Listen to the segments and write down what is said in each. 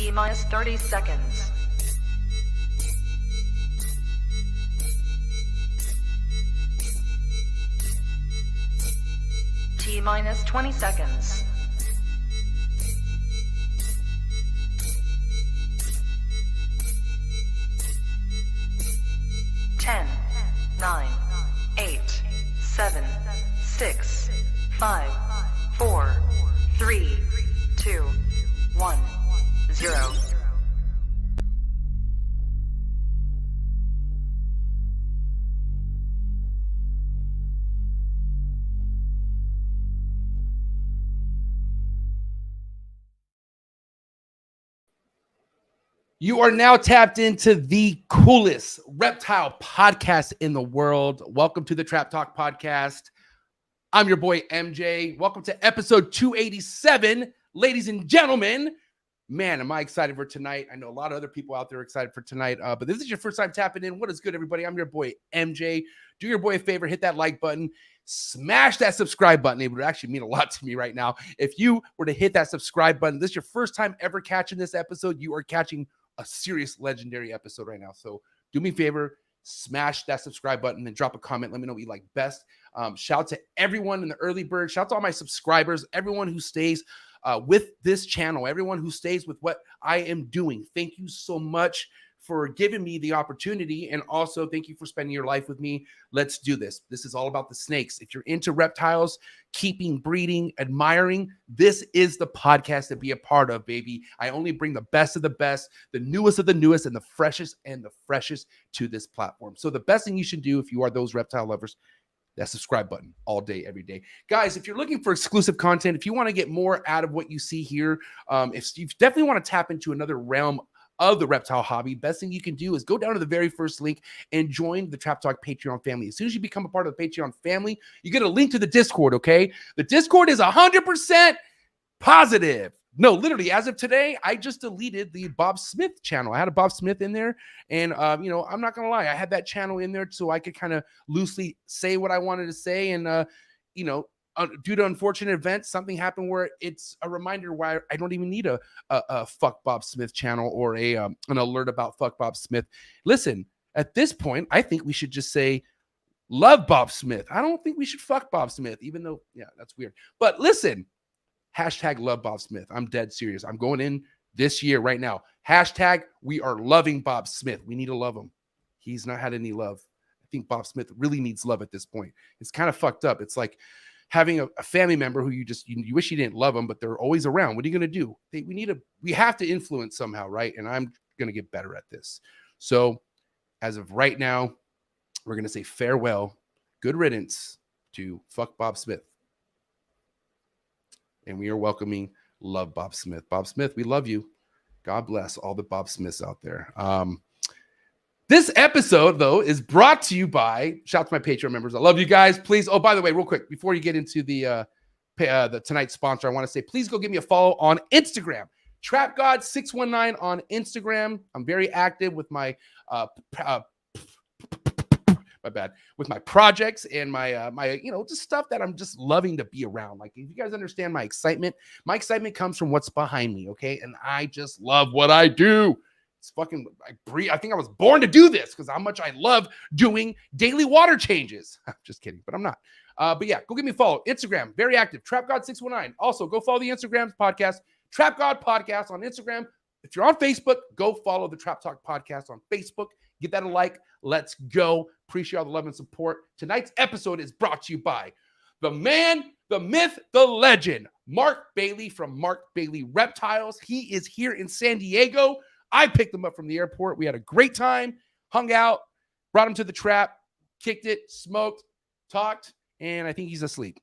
T-minus 30 seconds. T-minus 20 seconds. 10, 9, 8, 7, 6, 5, 4, 3, 2, 1, 0. You are now tapped into the coolest reptile podcast in the world. Welcome to the Trap Talk Podcast. I'm your boy MJ. Welcome to episode 287, ladies and gentlemen. Man, am I excited for tonight. I know a lot of other people out there are excited for tonight, but this is your first time tapping in. What is good, everybody? I'm your boy MJ. Do your boy a favor, hit that like button, smash that subscribe button. It would actually mean a lot to me right now. If you were to hit that subscribe button, this is your first time ever catching this episode. You are catching a serious legendary episode right now. So do me a favor, smash that subscribe button and drop a comment. Let me know what you like best. Shout out to everyone in the early bird. Shout out to all my subscribers, everyone who stays with this channel, everyone who stays with what I am doing. Thank you so much for giving me the opportunity. And also thank you for spending your life with me. Let's do this. This is all about the snakes. If you're into reptiles, keeping, breeding, admiring, this is the podcast to be a part of, baby. I only bring the best of the best, the newest of the newest, and the freshest to this platform. So the best thing you should do if you are those reptile lovers, that subscribe button all day, every day. Guys, if you're looking for exclusive content, if you want to get more out of what you see here, if you definitely want to tap into another realm of the reptile hobby, best thing you can do is go down to the very first link and join the Trap Talk Patreon family. As soon as you become a part of the Patreon family, you get a link to the Discord, okay? The Discord is 100% positive. No, literally, as of today, I just deleted the Bob Smith channel. I had a Bob Smith in there, and, I'm not going to lie. I had that channel in there so I could kind of loosely say what I wanted to say, and, due to unfortunate events, something happened where it's a reminder why I don't even need a fuck Bob Smith channel or an alert about fuck Bob Smith. Listen, at this point, I think we should just say love Bob Smith. I don't think we should fuck Bob Smith, even though, yeah, that's weird. But listen, hashtag love Bob Smith. I'm dead serious. I'm going in this year right now. Hashtag we are loving Bob Smith. We need to love him. He's not had any love. I think Bob Smith really needs love at this point. It's kind of fucked up. It's like having a family member who you wish you didn't love them, but they're always around. What are you going to do? We have to influence somehow, right? And I'm going to get better at this. So as of right now, we're going to say farewell, good riddance to fuck Bob Smith. And we are welcoming love Bob Smith. Bob Smith, we love you. God bless all the Bob Smiths out there. This episode, though, is brought to you by, shout out to my Patreon members. I love you guys. Please. Oh, by the way, real quick, before you get into the tonight's sponsor, I want to say, please go give me a follow on Instagram. TrapGod619 on Instagram. I'm very active with my with my projects and my just stuff that I'm just loving to be around. Like, if you guys understand my excitement comes from what's behind me, okay? And I just love what I do. It's fucking, I think I was born to do this because how much I love doing daily water changes. Just kidding, but I'm not. But yeah, go give me a follow. Instagram, very active, TrapGod619. Also, go follow the Instagram podcast, Trap God Podcast on Instagram. If you're on Facebook, go follow the Trap Talk Podcast on Facebook. Give that a like. Let's go. Appreciate all the love and support. Tonight's episode is brought to you by the man, the myth, the legend, Mark Bailey from Mark Bailey Reptiles. He is here in San Diego. I picked him up from the airport. We had a great time, hung out, brought him to the trap, kicked it, smoked, talked, and I think he's asleep.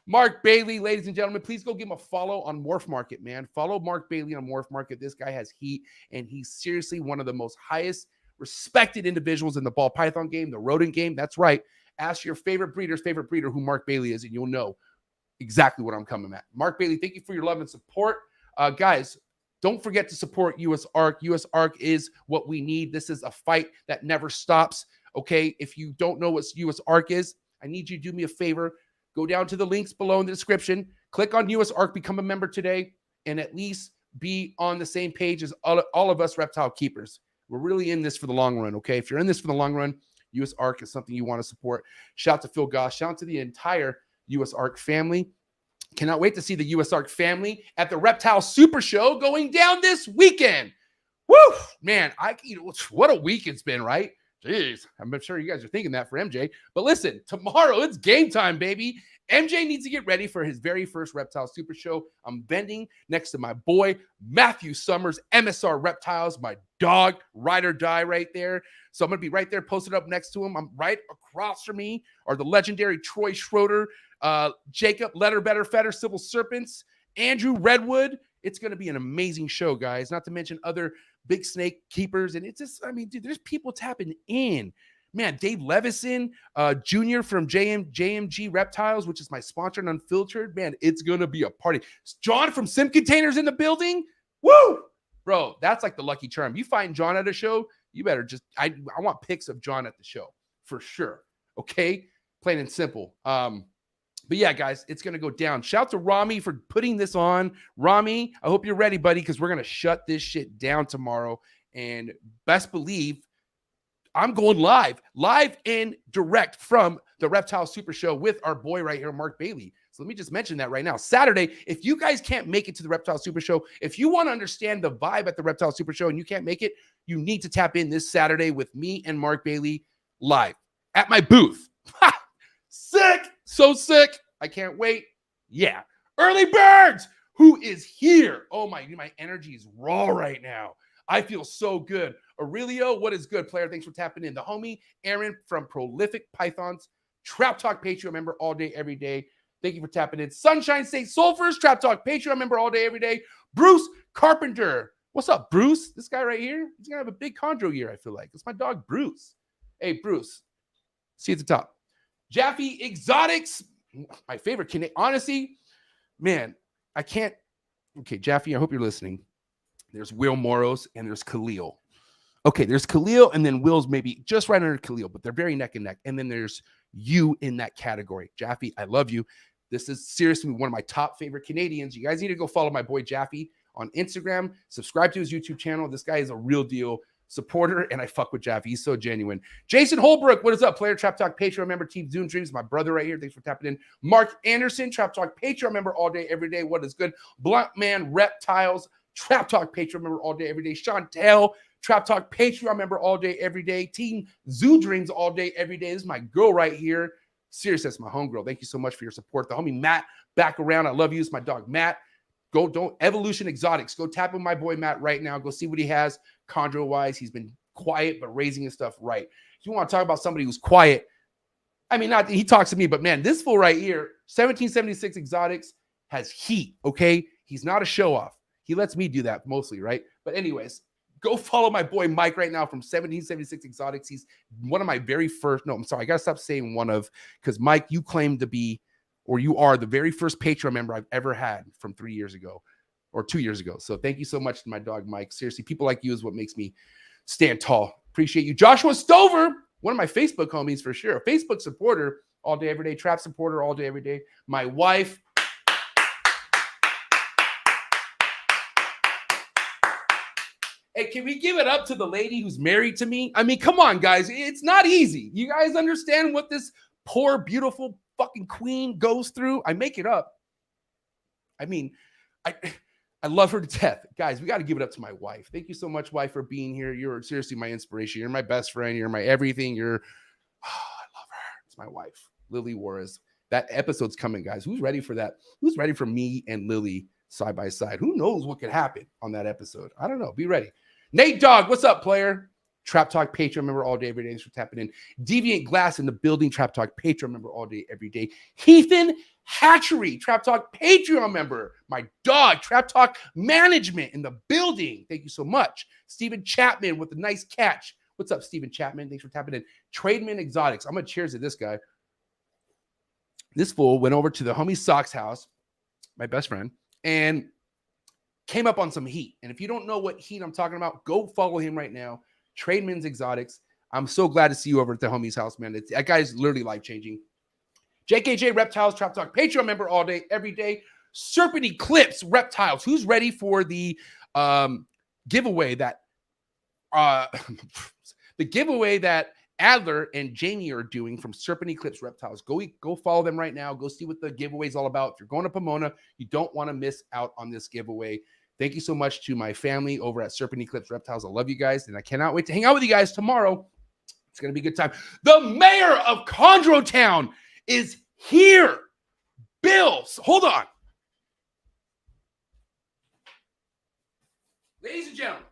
Mark Bailey, ladies and gentlemen, please go give him a follow on Morph Market, man. Follow Mark Bailey on Morph Market. This guy has heat, and he's seriously one of the most highest respected individuals in the ball python game, the rodent game. That's right. Ask your favorite breeder's favorite breeder who Mark Bailey is, and you'll know exactly what I'm coming at. Mark Bailey, thank you for your love and support. Guys, don't forget to support US ARC. US ARC is what we need. This is a fight that never stops, okay? If you don't know what US ARC is, I need you to do me a favor. Go down to the links below in the description. Click on US ARC, become a member today. and at least be on the same page as all of us reptile keepers. We're really in this for the long run, okay? If you're in this for the long run, US ARC is something you want to support. Shout out to Phil Goss. Shout out to the entire US ARC family. Cannot wait to see the US ARC family at the Reptile Super Show going down this weekend. Woo! Man, what a week it's been, right? Jeez, I'm sure you guys are thinking that for MJ. But listen, tomorrow it's game time, baby. MJ needs to get ready for his very first Reptile Super Show. I'm bending next to my boy, Matthew Summers, MSR Reptiles, my dog, ride or die right there. So I'm going to be right there posted up next to him. I'm right across from me are the legendary Troy Schroeder, Jacob, Letterbetter, Fetter, Civil Serpents, Andrew Redwood. It's going to be an amazing show, guys, not to mention other big snake keepers. And it's just, I mean, dude, there's people tapping in. Man, Dave Levison, Jr. from JMG Reptiles, which is my sponsor and Unfiltered. Man, it's going to be a party. John from Sim Containers in the building. Woo! Bro, that's like the lucky charm. You find John at a show, you better just, I want pics of John at the show for sure. Okay? Plain and simple. But yeah, guys, it's going to go down. Shout out to Rami for putting this on. Rami, I hope you're ready, buddy, because we're going to shut this shit down tomorrow. And best believe I'm going live and direct from the Reptile Super Show with our boy right here, Mark Bailey. So let me just mention that right now. Saturday, if you guys can't make it to the Reptile Super Show, if you want to understand the vibe at the Reptile Super Show and you can't make it, you need to tap in this Saturday with me and Mark Bailey live at my booth. Sick! So sick. I can't wait. Yeah. Early Birds, who is here? Oh my energy is raw right now. I feel so good. Aurelio, what is good, player? Thanks for tapping in. The homie, Aaron from Prolific Pythons, Trap Talk Patreon member all day, every day. Thank you for tapping in. Sunshine State Sulfurs, Trap Talk Patreon member all day, every day. Bruce Carpenter. What's up, Bruce? This guy right here, he's going to have a big chondro year, I feel like. It's my dog, Bruce. Hey, Bruce. See you at the top. Jaffe Exotics, my favorite Canadian. Honestly, man, I can't. Okay, Jaffe, I hope you're listening. There's Will Moros and there's Khalil. Okay, there's Khalil and then Will's maybe just right under Khalil, but they're very neck and neck. And then there's you in that category. Jaffe, I love you. This is seriously one of my top favorite Canadians. You guys need to go follow my boy Jaffe on Instagram. Subscribe to his YouTube channel. This guy is a real deal supporter, and I fuck with Jaffe. He's so genuine. Jason Holbrook, what is up, player? Trap Talk Patreon member, Team Zoom Dreams, my brother right here. Thanks for tapping in. Mark Anderson, Trap Talk Patreon member all day, every day. What is good? Blunt Man Reptiles, Trap Talk Patreon member all day, every day. Chantel, Trap Talk Patreon member all day, every day. Team Zoo Dreams all day, every day. This is my girl right here. Seriously, that's my homegirl. Thank you so much for your support. The homie Matt, back around. I love you. It's my dog, Matt. Don't Evolution Exotics. Go tap on my boy Matt right now. Go see what he has chondro-wise. He's been quiet, but raising his stuff right. If you want to talk about somebody who's quiet, I mean, not he talks to me, but man, this fool right here, 1776 Exotics, has heat, okay? He's not a show-off. He lets me do that mostly, right? But anyways, go follow my boy Mike right now from 1776 Exotics. He's one of my very first, no, I'm sorry, I got to stop saying one of, because Mike, you claim to be, or you are the very first Patreon member I've ever had from 3 years ago or 2 years ago. So thank you so much to my dog, Mike. Seriously, people like you is what makes me stand tall. Appreciate you. Joshua Stover, one of my Facebook homies for sure. A Facebook supporter all day, every day. Trap supporter all day, every day. My wife. Hey, can we give it up to the lady who's married to me? I mean, come on, guys. It's not easy. You guys understand what this poor, beautiful fucking queen goes through? I make it up. I mean, I love her to death. Guys, we got to give it up to my wife. Thank you so much, wife, for being here. You're seriously my inspiration. You're my best friend. You're my everything. I love her. It's my wife, Lily Juarez. That episode's coming, guys. Who's ready for that? Who's ready for me and Lily side by side? Who knows what could happen on that episode? I don't know. Be ready. Nate Dogg, what's up, player? Trap Talk Patreon member all day, every day. Thanks for tapping in. Deviant Glass in the building. Trap Talk Patreon member all day, every day. Heathen Hatchery, Trap Talk Patreon member. My dog, Trap Talk Management in the building. Thank you so much. Stephen Chapman with a nice catch. What's up, Stephen Chapman? Thanks for tapping in. Trademan Exotics. I'm going to cheers to this guy. This fool went over to the homie Sock's house, my best friend, and came up on some heat. And if you don't know what heat I'm talking about, go follow him right now. Trademan's Exotics. I'm so glad to see you over at the homie's house, man. That guy's literally life-changing. JKJ Reptiles, Trap Talk Patreon member all day, every day. Serpent Eclipse Reptiles. Who's ready for the giveaway that Adler and Jamie are doing from Serpent Eclipse Reptiles? Go follow them right now. Go see what the giveaway is all about. If you're going to Pomona, you don't want to miss out on this giveaway. Thank you so much to my family over at Serpent Eclipse Reptiles. I love you guys, and I cannot wait to hang out with you guys tomorrow. It's going to be a good time. The mayor of Chondrotown is here. Bill, hold on. Ladies and gentlemen,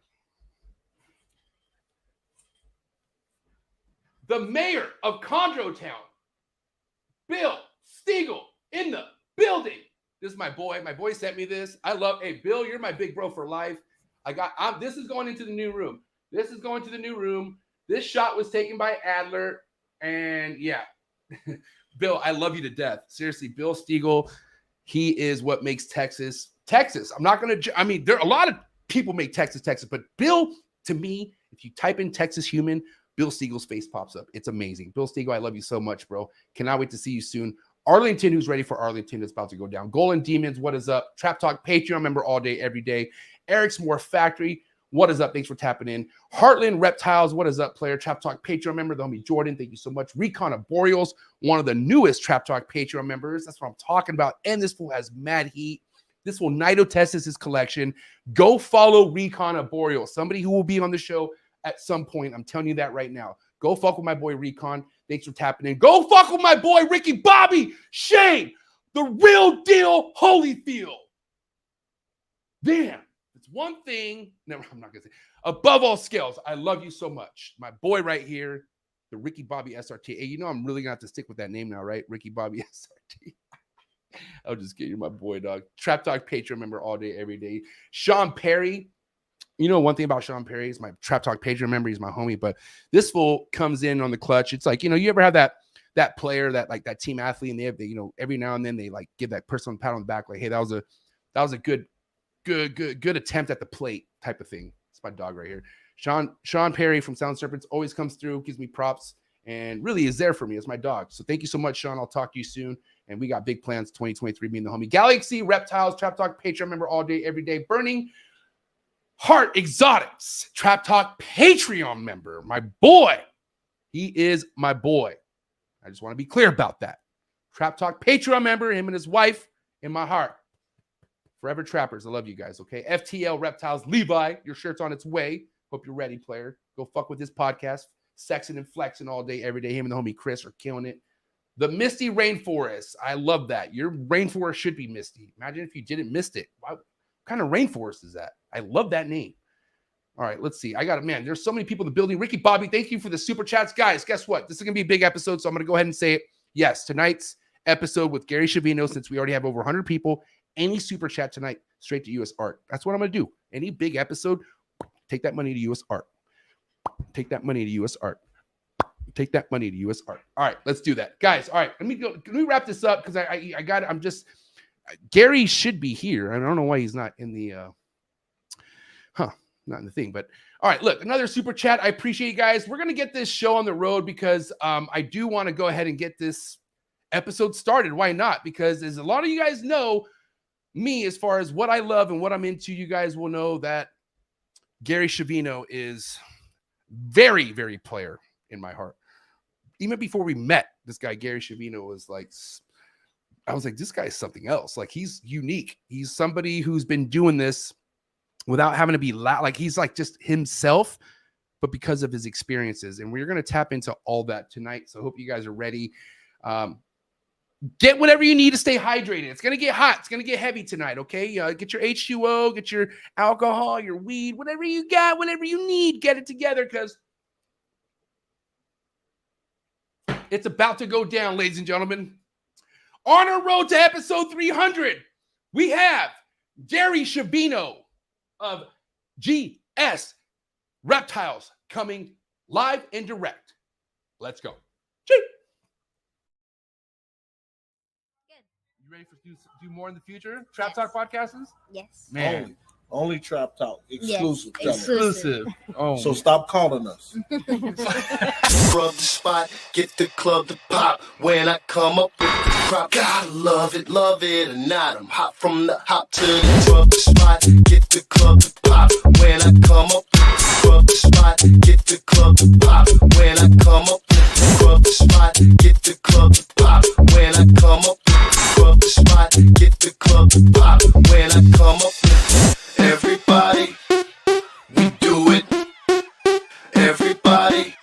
the mayor of Chondrotown, Bill Stiegel, in the building. This is my boy. My boy sent me this. Hey, Bill, you're my big bro for life. This is going into the new room. This shot was taken by Adler, and yeah. Bill, I love you to death. Seriously, Bill Stiegel, he is what makes Texas. I'm not going to, there are a lot of people make Texas, but Bill, to me, if you type in Texas human, Bill Stiegel's face pops up. It's amazing. Bill Stiegel, I love you so much, bro. Cannot wait to see you soon. Arlington, who's ready for Arlington, is about to go down. Golden Demons, what is up? Trap Talk Patreon member all day, every day. Eric's More Factory, what is up? Thanks for tapping in. Heartland Reptiles, what is up, player? Trap Talk Patreon member, the homie Jordan, thank you so much. Recon Arboreals, one of the newest Trap Talk Patreon members. That's what I'm talking about. And this fool has mad heat. This will Nido test his collection. Go follow Recon Arboreal, somebody who will be on the show at some point. I'm telling you that right now. Go fuck with my boy Recon. Thanks for tapping in. Go fuck with my boy Ricky Bobby Shane, the real deal Holyfield. Damn. It's one thing. Never, I'm not going to say. Above all scales, I love you so much. My boy right here, the Ricky Bobby SRT. Hey, you know I'm really going to have to stick with that name now, right? Ricky Bobby SRT. I'll just get you my boy, dog. Trap Talk Patreon member all day, every day. Sean Perry. You know, one thing about Sean Perry is my Trap Talk Patreon member. He's my homie, but this fool comes in on the clutch. It's like, you know, you ever have that player, that team athlete, and they have the, you know, every now and then they like give that person a pat on the back, like, hey, that was a good attempt at the plate type of thing. It's my dog right here. Sean Perry from Sound Serpents always comes through, gives me props, and really is there for me. It's my dog. So thank you so much, Sean. I'll talk to you soon. And we got big plans 2023, me and the homie. Galaxy Reptiles, Trap Talk Patreon member all day, every day. Burning Heart Exotics, Trap Talk Patreon member. My boy. He is my boy. I just want to be clear about that. Trap Talk Patreon member, him and his wife, in my heart. Forever Trappers. I love you guys, okay? FTL Reptiles, Levi, your shirt's on its way. Hope you're ready, player. Go fuck with this podcast. Sexing and flexing all day, every day. Him and the homie Chris are killing it. The Misty Rainforest. I love that. Your rainforest should be misty. Imagine if you didn't miss it. What kind of rainforest is that? I love that name. All right, let's see. There's so many people in the building. Ricky Bobby, thank you for the super chats. Guys, guess what? This is going to be a big episode, so I'm going to go ahead and say it. Yes, tonight's episode with Gary Schiavino, since we already have over 100 people, any super chat tonight, straight to US Art. That's what I'm going to do. Any big episode, take that money to US Art. Take that money to US Art. Take that money to US Art. All right, let's do that. Guys, all right, let me wrap this up because Gary should be here. I don't know why he's not in the, not in the thing, but all right, look, another super chat. I appreciate you guys. We're going to get this show on the road because I do want to go ahead and get this episode started. Why not? Because as a lot of you guys know me, as far as what I love and what I'm into, you guys will know that Gary Schiavino is very, very player in my heart. Even before we met, this guy, Gary Schiavino, was like, I was like, this guy is something else. Like, he's unique. He's somebody who's been doing this without having to be loud. Like, he's like just himself, but because of his experiences. And we're going to tap into all that tonight. So I hope you guys are ready. Get whatever you need to stay hydrated. It's going to get hot. It's going to get heavy tonight, okay? Get your H2O, get your alcohol, your weed, whatever you got, whatever you need, get it together because it's about to go down, ladies and gentlemen. On our road to episode 300, we have Gary Schiavino of GS Reptiles coming live and direct. Let's go. Gee. You ready for do more in the future? Trap Talk Podcasts? Yes. Man, Only Trap Talk. Exclusive. Yes, Exclusive. Oh, So stop calling us. Rub the spot, get the club to pop. When I come up with the crop, gotta love it or not. I'm hot from the hop to the rub the spot, get the club to pop. When I come up with the rub the spot, get the club to pop. When I come up with the rub the spot, get the club to pop. When I come up with the rub the spot, get the club to pop. When I come up with everybody, we do it. Everybody,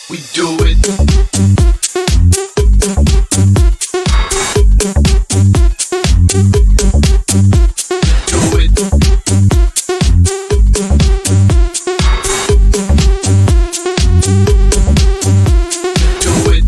we do it. Do it. Do it. Do it.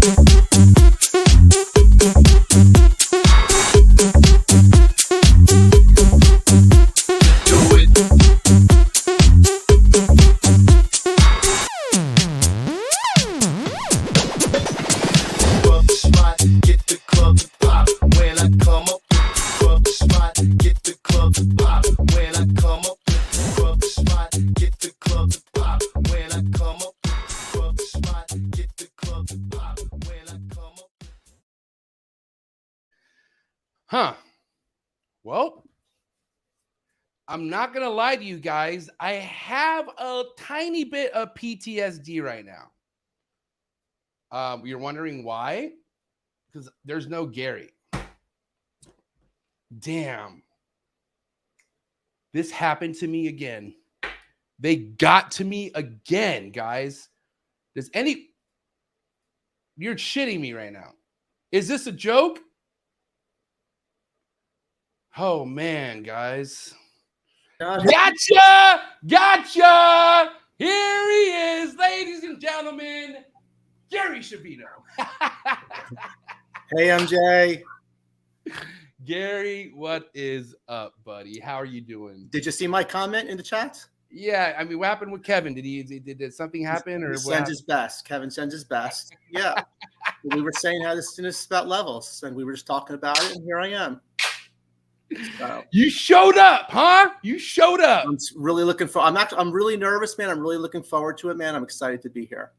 Rub the spot, get the club to pop. When I come up with the rub the spot, get the club to pop. When I come up with the rub the spot, get the club to pop. When I come up with the rub the spot, get the club to pop. When I come up. huh. Well, I'm not going to lie to you guys. I have a tiny bit of PTSD right now. You're wondering why? Because there's no Gary. Damn. This happened to me again. They got to me again, guys. You're shitting me right now. Is this a joke? Oh, man, guys. Gotcha! Here he is, ladies and gentlemen. Gary Schiavino. Hey, MJ. Gary, what is up, buddy? How are you doing? Did you see my comment in the chat? Yeah, I mean, what happened with Kevin? Did something happen, or He sends his best. Kevin sends his best. Yeah. We were saying how this is about levels, and we were just talking about it, and here I am. So, You showed up, huh? You showed up. I'm really looking for. I'm really nervous, man. I'm really looking forward to it, man. I'm excited to be here.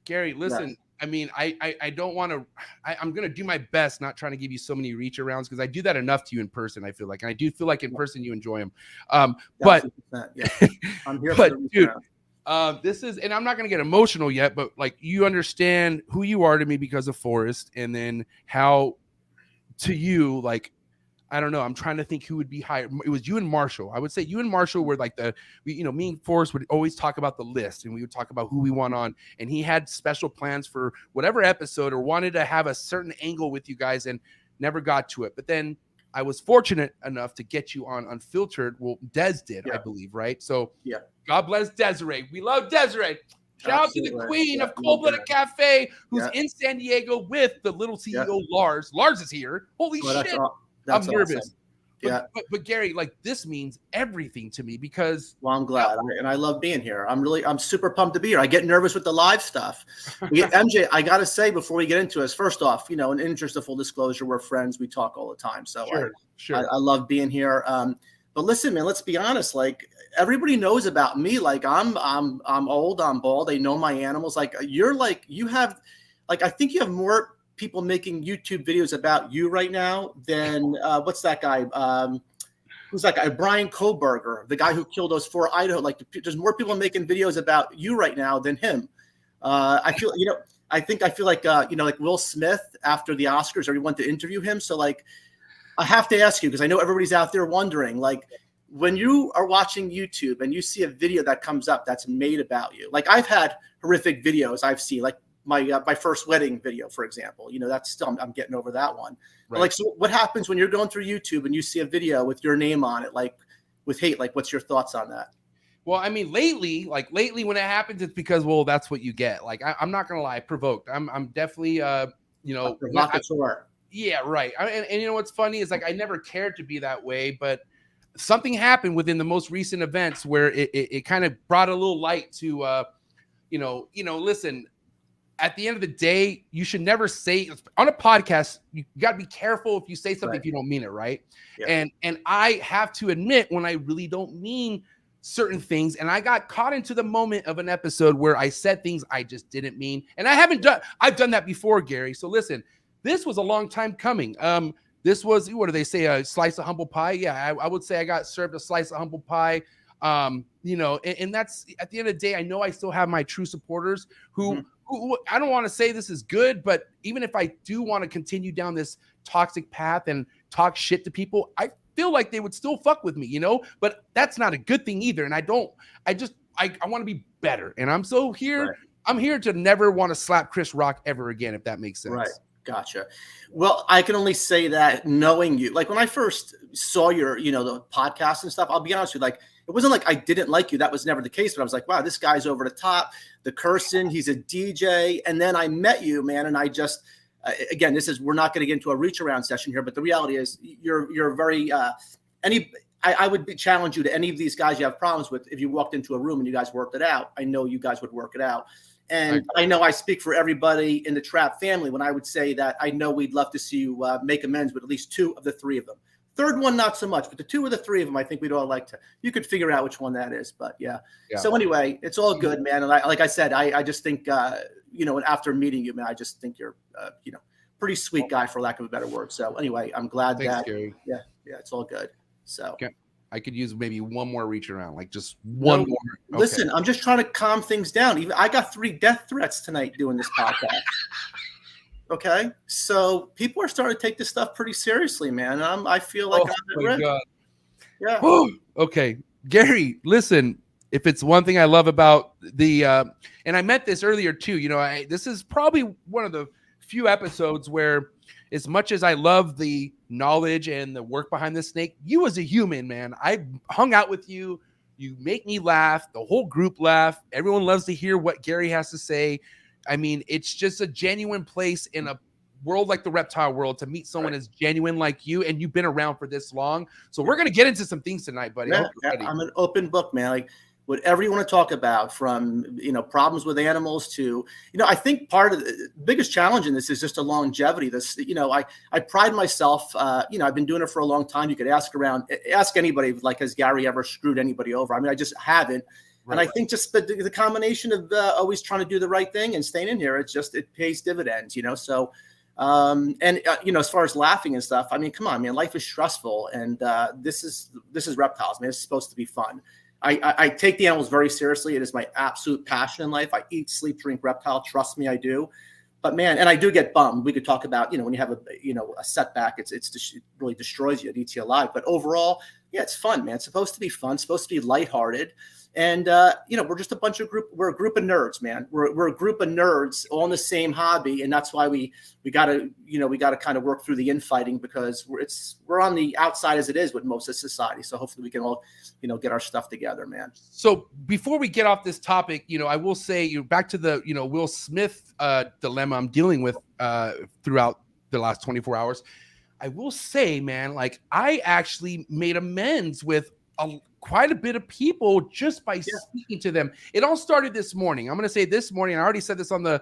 Gary, listen. Yeah. I mean, I don't want to. I'm gonna do my best, not trying to give you so many reach arounds because I do that enough to you in person. I feel like, and I do feel like in person you enjoy them. But yeah, I'm here. but for the dude, round. this is, and I'm not gonna get emotional yet, but like you understand who you are to me because of Forrest, and then how to you, like, I don't know. I'm trying to think who would be higher. It was you and Marshall. I would say you and Marshall were like me and Forrest would always talk about the list, and we would talk about who we want on. And he had special plans for whatever episode, or wanted to have a certain angle with you guys, and never got to it. But then I was fortunate enough to get you on Unfiltered. Well, Des did, I believe, right? So yeah. God bless Desiree. We love Desiree. Shout out to the queen of Cold Blooded Cafe, who's in San Diego with the little CEO Lars. Lars is here. Holy shit. That's I'm nervous. Awesome. Yeah. But Gary, like, this means everything to me because. Well, I'm glad. And I love being here. I'm super pumped to be here. I get nervous with the live stuff. MJ, I got to say before we get into this, first off, in interest of full disclosure, we're friends. We talk all the time. So sure. I love being here. But listen, man, let's be honest. Like, everybody knows about me. Like, I'm old, I'm bald. They know my animals. Like, I think you have more people making YouTube videos about you right now than what's that guy? Who's that guy? Brian Koberger, the guy who killed those 4 Idaho. Like, there's more people making videos about you right now than him. I feel like like Will Smith after the Oscars, everyone to interview him. So like, I have to ask you, because I know everybody's out there wondering, like, when you are watching YouTube and you see a video that comes up that's made about you, like I've had horrific videos I've seen, like my first wedding video, for example, that's still, I'm getting over that one. Right. Like, so what happens when you're going through YouTube and you see a video with your name on it, like with hate, like what's your thoughts on that? Well, I mean, lately when it happens, it's because, well, that's what you get. Like, I'm not going to lie, provoked. I'm definitely, provocateur. Yeah, right. And you know, what's funny is like, I never cared to be that way, but something happened within the most recent events where it kind of brought a little light to, listen, at the end of the day, you should never say on a podcast, you got to be careful if you say something if you don't mean it, right? Yeah. And I have to admit when I really don't mean certain things, and I got caught into the moment of an episode where I said things I just didn't mean, and I've done that before, Gary. So listen, this was a long time coming. This was, what do they say, a slice of humble pie? Yeah, I would say I got served a slice of humble pie. You know, and that's at the end of the day, I know I still have my true supporters who I don't want to say this is good, but even if I do want to continue down this toxic path and talk shit to people, I feel like they would still fuck with me, you know, but that's not a good thing either. And I want to be better. And I'm so here. Right. I'm here to never want to slap Chris Rock ever again, if that makes sense. Right. Gotcha. Well, I can only say that knowing you, like when I first saw your, you know, the podcast and stuff, I'll be honest with you, like, it wasn't like I didn't like you. That was never the case. But I was like, wow, this guy's over the top, the cursing, he's a DJ. And then I met you, man. And I just, again, we're not going to get into a reach around session here, but the reality is you're very, I would challenge you to any of these guys you have problems with. If you walked into a room and you guys worked it out, I know you guys would work it out. And I know I speak for everybody in the Trap family when I would say that I know we'd love to see you make amends with at least 2 of the 3 of them. Third one, not so much, but the 2 of the 3 of them, I think we'd all like to. You could figure out which one that is, but yeah. So anyway, it's all good, man. And like I said, I just think, you know, after meeting you, man, I just think you're, you know, pretty sweet guy, for lack of a better word. So anyway, I'm glad that, Gary. Yeah, it's all good. So. Okay. I could use maybe one more reach around, like just one more. Okay. Listen, I'm just trying to calm things down. Even I got 3 death threats tonight doing this podcast. Okay, so people are starting to take this stuff pretty seriously, man. I feel like I'm at risk. Yeah. Okay, Gary, listen. If it's one thing I love about the, and I meant this earlier too. You know, this is probably one of the few episodes where, as much as I love the knowledge and the work behind the snake, you as a human, man, I hung out with you. You make me laugh. The whole group laugh. Everyone loves to hear what Gary has to say. I mean, it's just a genuine place in a world like the reptile world to meet someone as genuine like you, and you've been around for this long. So we're going to get into some things tonight, buddy. Yeah, I'm an open book, man. Like, whatever you want to talk about, from, you know, problems with animals to, you know, I think part of the biggest challenge in this is just a longevity. This, you know, I pride myself, you know, I've been doing it for a long time. You could ask anybody, like, has Gary ever screwed anybody over? I mean, I just haven't. Right. And I think just the combination of always trying to do the right thing and staying in here, it pays dividends, you know? So, you know, as far as laughing and stuff, I mean, come on, man, life is stressful. And this is reptiles, man. It's supposed to be fun. I take the animals very seriously. It is my absolute passion in life. I eat, sleep, drink reptile. Trust me, I do. But man, and I do get bummed. We could talk about, you know, when you have a setback, it really destroys you. It eats you alive. But overall, yeah, it's fun, man. It's supposed to be fun. It's supposed to be lighthearted. And, you know, we're just we're a group of nerds, man. We're a group of nerds all in the same hobby. And that's why we got to kind of work through the infighting, because we're on the outside as it is with most of society. So hopefully we can all, you know, get our stuff together, man. So before we get off this topic, you know, I will say, back to the, you know, Will Smith dilemma I'm dealing with throughout the last 24 hours. I will say, man, like, I actually made amends with quite a bit of people just by speaking to them. It all started this morning. I'm going to say this morning. I already said this on I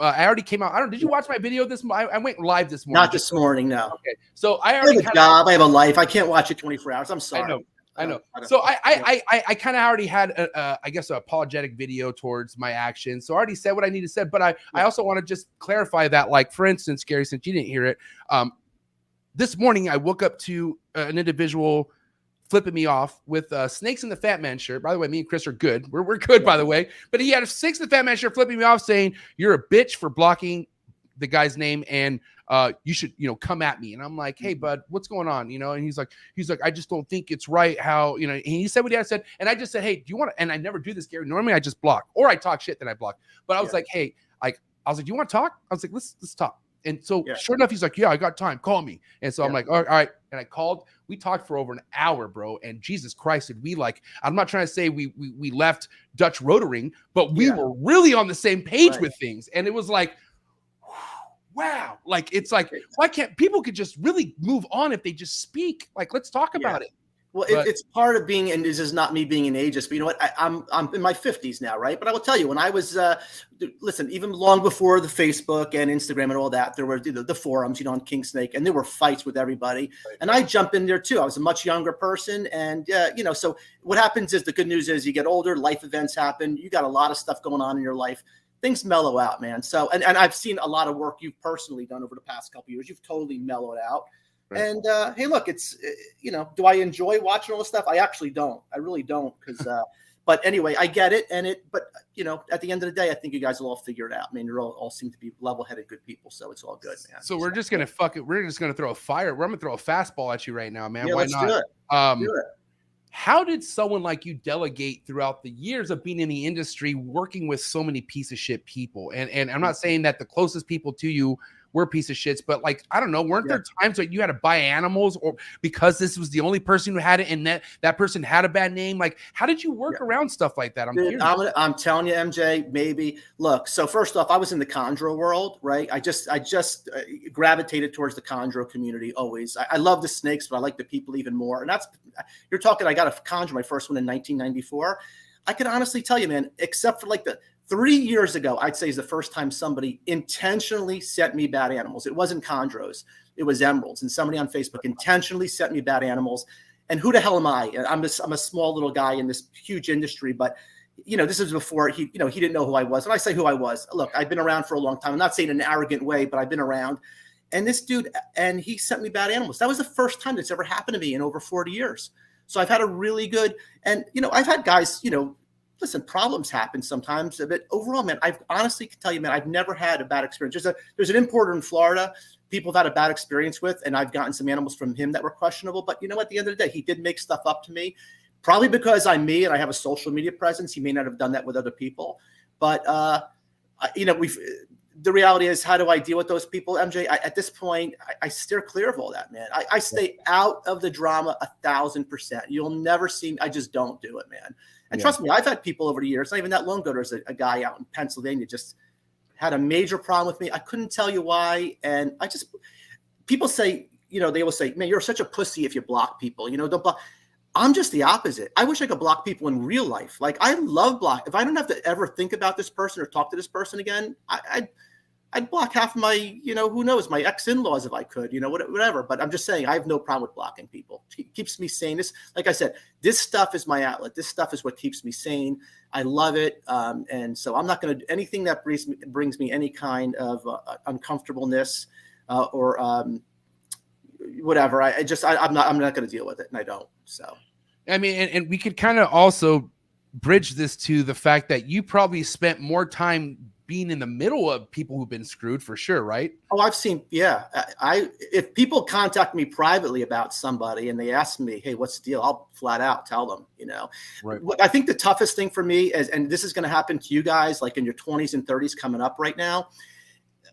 already came out. Did you watch my video this morning? I went live this morning. Not this morning, no. Okay. So I already have a job. I have a life. I can't watch it 24 hours. I'm sorry. I know. So I kind of already had I guess an apologetic video towards my actions. So I already said what I need to say, but I also want to just clarify that, like, for instance, Gary, since you didn't hear it, this morning I woke up to an individual flipping me off with Snakes in the Fat Man shirt. By the way, me and Chris are good. We're good, by the way. But he had a Snakes in the Fat Man shirt flipping me off, saying, "You're a bitch for blocking the guy's name, and you should, you know, come at me." And I'm like, "Hey, bud, what's going on?" You know, and he's like, "I just don't think it's right how, you know." And he said what he said, and I just said, "Hey, do you want to?" And I never do this, Gary. Normally, I just block, or I talk shit, then I block. But I was like, "Hey, I was like, do you want to talk?" I was like, let's talk. And so sure enough, he's like, "Yeah, I got time. Call me." And so I'm like, all right. And I called. We talked for over an hour, bro. And Jesus Christ, did we, like, I'm not trying to say we left Dutch rotoring, but we were really on the same page with things. And it was like, wow. Like, it's like, why can't people could just really move on if they just speak? Like, let's talk about it. Well, But- it's part of being, and this is not me being an ageist, but you know what? I'm in my 50s now, right? But I will tell you, when I was, listen, even long before the Facebook and Instagram and all that, there were the forums, you know, on King Snake, and there were fights with everybody. Right. And I jumped in there too. I was a much younger person. And, you know, so what happens is, the good news is, you get older, life events happen. You got a lot of stuff going on in your life. Things mellow out, man. So, and I've seen a lot of work you've personally done over the past couple of years. You've totally mellowed out. And hey, look, it's, you know, do I enjoy watching all this stuff? I actually don't. I really don't. Because, but anyway, I get it. But, you know, at the end of the day, I think you guys will all figure it out. I mean, you all seem to be level-headed good people. So it's all good, man. So we're just going to fuck it. We're just going to throw a fire. I'm going to throw a fastball at you right now, man. Yeah, Why let's not? do it. Do it. How did someone like you delegate throughout the years of being in the industry, working with so many piece of shit people? And I'm not saying that the closest people to you were piece of shits, but like, I don't know, weren't there times that you had to buy animals, or because this was the only person who had it and that person had a bad name? Like, how did you work around stuff like that? I'm telling you, MJ, maybe. Look, so first off, I was in the chondro world, right? I just gravitated towards the chondro community always. I love the snakes, but I like the people even more. And that's, you're talking, I got a chondro, my first one in 1994. I can honestly tell you, man, except for like the 3 years ago, I'd say is the first time somebody intentionally sent me bad animals. It wasn't chondros, it was emeralds. And somebody on Facebook intentionally sent me bad animals. And who the hell am I? I'm a small little guy in this huge industry, but you know, this is before he didn't know who I was. When I say who I was, look, I've been around for a long time. I'm not saying in an arrogant way, but I've been around. And this dude, and he sent me bad animals. That was the first time that's ever happened to me in over 40 years. So I've had a really good, and you know, I've had guys, you know, listen, problems happen sometimes, but overall, man, I've honestly can tell you, man, I've never had a bad experience. There's an importer in Florida people have had a bad experience with, and I've gotten some animals from him that were questionable. But you know, at the end of the day, he did make stuff up to me, probably because I'm me and I have a social media presence. He may not have done that with other people, but you know, the reality is, how do I deal with those people, MJ? At this point, I steer clear of all that, man. I stay out of the drama 1,000%. You'll never see me. I just don't do it, man. And trust me, I've had people over the years, not even that long ago, there's a guy out in Pennsylvania just had a major problem with me. I couldn't tell you why. And people say, you know, they will say, man, you're such a pussy if you block people, you know, don't block. I'm just the opposite. I wish I could block people in real life. Like, I love block. If I don't have to ever think about this person or talk to this person again, I'd block half of my, you know, who knows, my ex-in-laws if I could, you know, whatever. But I'm just saying, I have no problem with blocking people. It keeps me sane. This, like I said, this stuff is my outlet. This stuff is what keeps me sane. I love it. And so I'm not going to do anything that brings me any kind of uncomfortableness or whatever. I'm not going to deal with it. And I don't. So, I mean, and we could kind of also bridge this to the fact that you probably spent more time being in the middle of people who've been screwed, for sure, right? Oh, I've seen, yeah. If people contact me privately about somebody and they ask me, hey, what's the deal? I'll flat out tell them, you know. Right. I think the toughest thing for me is, and this is going to happen to you guys, like in your 20s and 30s coming up right now.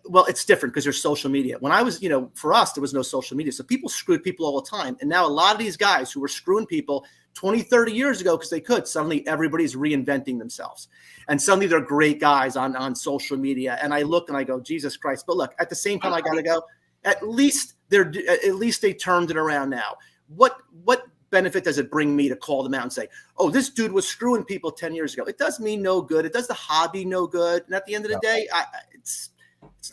Well, it's different because there's social media. When I was, you know, for us, there was no social media. So people screwed people all the time. And now a lot of these guys who were screwing people 20, 30 years ago because they could, suddenly everybody's reinventing themselves. And suddenly they're great guys on social media. And I look and I go, Jesus Christ. But look, at the same time, I got to go, at least they turned it around now. What benefit does it bring me to call them out and say, oh, this dude was screwing people 10 years ago? It does me no good. It does the hobby no good. And at the end of the day, it's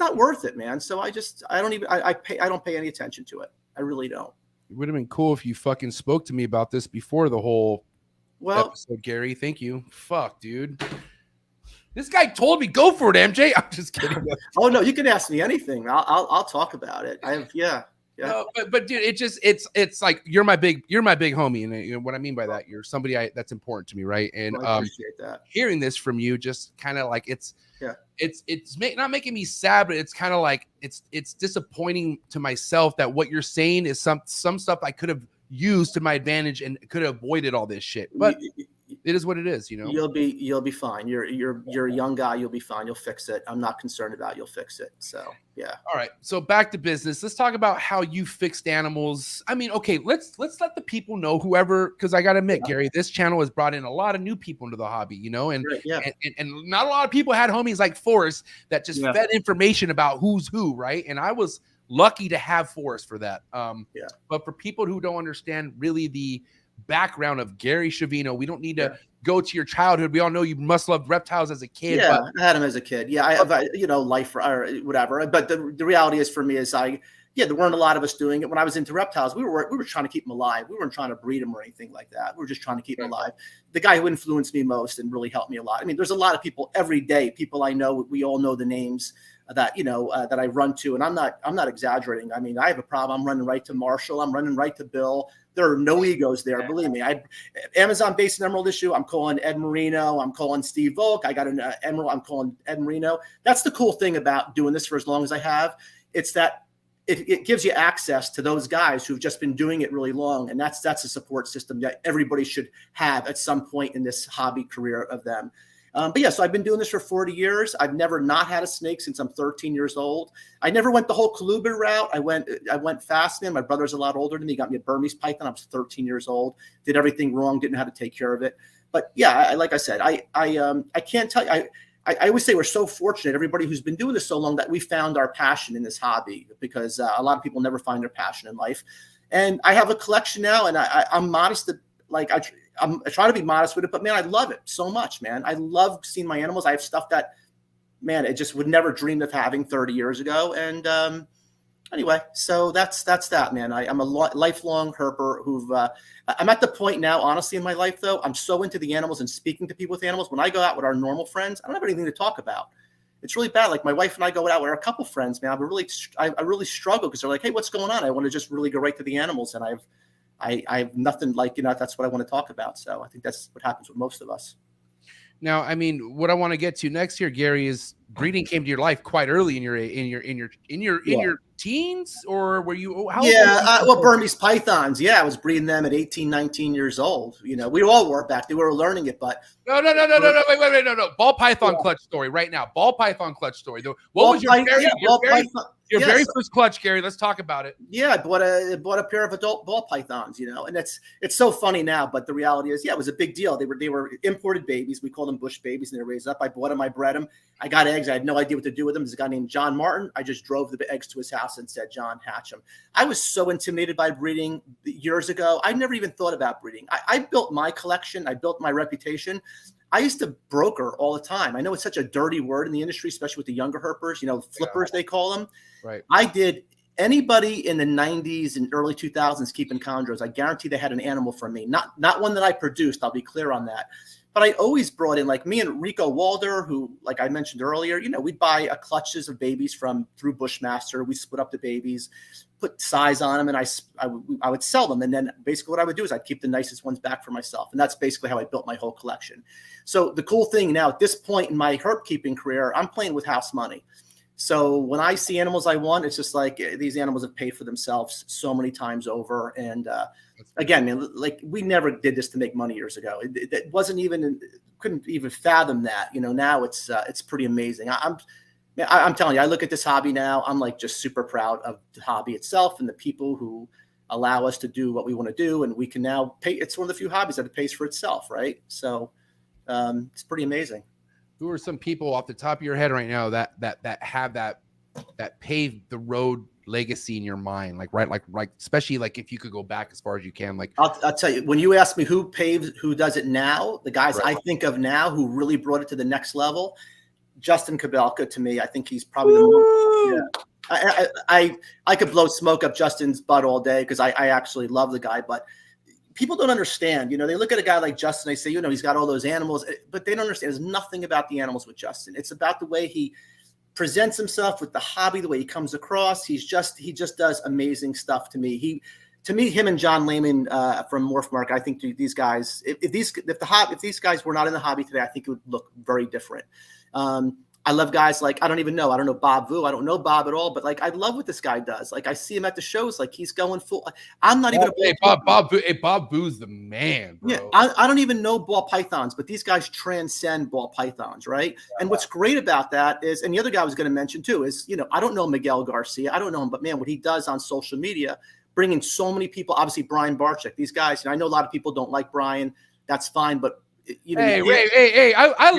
not worth it, man. So I don't pay any attention to it. I really don't. It would have been cool if you fucking spoke to me about this before the whole episode, Gary. Thank you. Fuck, dude. This guy told me go for it, MJ. I'm just kidding. Oh no, you can ask me anything. I'll talk about it. Yeah. No, but dude, it's like you're my big homie, and you know what I mean by that. You're somebody that's important to me, right? And I appreciate that. Hearing this from you, just kind of like it's not making me sad, but it's kind of like it's disappointing to myself that what you're saying is some stuff I could have used to my advantage and could have avoided all this shit. But it is what it is, you know. You'll be fine. You're a young guy. You'll be fine. You'll fix it. I'm not concerned about it. You'll fix it. So yeah. All right. So back to business. Let's talk about how you fixed animals. I mean, okay, let's let the people know, whoever, because I gotta admit, Gary, this channel has brought in a lot of new people into the hobby, you know, and not a lot of people had homies like Forrest that just fed information about who's who, right? And I was lucky to have Forrest for that. But for people who don't understand really the background of Gary Schiavino. We don't need to go to your childhood. We all know you must love reptiles as a kid. Yeah, I had him as a kid. Yeah, I have, life or whatever. But the reality is for me is there weren't a lot of us doing it. When I was into reptiles, we were trying to keep them alive. We weren't trying to breed them or anything like that. We were just trying to keep them alive. The guy who influenced me most and really helped me a lot. I mean, there's a lot of people every day, people I know, we all know the names that, that I run to. And I'm not exaggerating. I mean, I have a problem. I'm running right to Marshall. I'm running right to Bill. There are no egos there. Believe me. Amazon Basin Emerald issue. I'm calling Ed Marino. I'm calling Steve Volk. I got an Emerald. I'm calling Ed Marino. That's the cool thing about doing this for as long as I have. It's that it gives you access to those guys who've just been doing it really long. And that's a support system that everybody should have at some point in this hobby career of them. So I've been doing this for 40 years. I've never not had a snake since I'm 13 years old. I never went the whole colubrid route. I went fascinating. My brother's a lot older than me. He got me a Burmese python. I was 13 years old. Did everything wrong. Didn't know how to take care of it. But yeah, like I said, I can't tell you. I always say we're so fortunate, everybody who's been doing this so long, that we found our passion in this hobby, because a lot of people never find their passion in life. And I have a collection now, and I'm modest. I try to be modest with it, but man, I love it so much, man. I love seeing my animals. I have stuff that, man, I just would never dream of having 30 years ago. And anyway, so that's that, man. I'm a lifelong herper I'm at the point now, honestly, in my life, though, I'm so into the animals and speaking to people with animals. When I go out with our normal friends, I don't have anything to talk about. It's really bad. Like my wife and I go out with a couple friends, man. I really struggle because they're like, hey, what's going on? I want to just really go right to the animals. And I have nothing that's what I want to talk about. So I think that's what happens with most of us. Now, I mean, what I want to get to next here, Gary, is breeding came to your life quite early in your teens, or were you? Burmese pythons. Yeah, I was breeding them at 18, 19 years old. We all were back. They were learning it, but no. Wait, no. Ball python clutch story right now. Ball python clutch story. What was your very first clutch, Gary? Let's talk about it. Yeah, I bought a pair of adult ball pythons, and it's so funny now, but the reality is, it was a big deal. They were imported babies. We call them bush babies, and they were raised up. I bought them. I bred them. I got eggs. I had no idea what to do with them. There's a guy named John Martin. I just drove the eggs to his house and said, John, hatch them. I was so intimidated by breeding years ago. I never even thought about breeding. I built my collection. I built my reputation. I used to broker all the time. I know it's such a dirty word in the industry, especially with the younger herpers, flippers, they call them. Right. I did anybody in the 90s and early 2000s keeping chondros. I guarantee they had an animal from me. Not one that I produced. I'll be clear on that. But I always brought in, like me and Rico Walder, who, like I mentioned earlier, we'd buy clutches of babies through Bushmaster. We split up the babies, put size on them, and I would sell them. And then basically what I would do is I'd keep the nicest ones back for myself. And that's basically how I built my whole collection. So the cool thing now at this point in my herp keeping career, I'm playing with house money. So when I see animals I want, it's just like these animals have paid for themselves so many times over. And again, man, like we never did this to make money years ago. It wasn't even, couldn't even fathom that. Now it's pretty amazing. I'm telling you, I look at this hobby now, I'm like just super proud of the hobby itself and the people who allow us to do what we want to do. And we can now pay. It's one of the few hobbies that it pays for itself, right? So it's pretty amazing. Who are some people off the top of your head right now that have that paved the road legacy in your mind? Like especially like if you could go back as far as you can. Like I'll tell you, when you ask me who does it now, the guys I think of now who really brought it to the next level, Justin Kabelka, to me, I think he's probably the most. Yeah. I could blow smoke up Justin's butt all day because I actually love the guy, but people don't understand. They look at a guy like Justin, they say, he's got all those animals, but they don't understand. There's nothing about the animals with Justin. It's about the way he presents himself with the hobby, the way he comes across. He just does amazing stuff to me. Him and John Lehman from MorphMark, I think these guys, if these guys were not in the hobby today, I think it would look very different. I love guys like, I don't know Bob Vu. I don't know Bob at all, but like, I love what this guy does. Like I see him at the shows, like he's going full. I'm not even. Bob Vu's the man, bro. Yeah, I don't even know ball pythons, but these guys transcend ball pythons, right? Yeah. And what's great about that is, and the other guy I was going to mention too is, I don't know Miguel Garcia. I don't know him, but man, what he does on social media, bringing so many people, obviously Brian Barczyk, these guys, I know a lot of people don't like Brian. That's fine, but I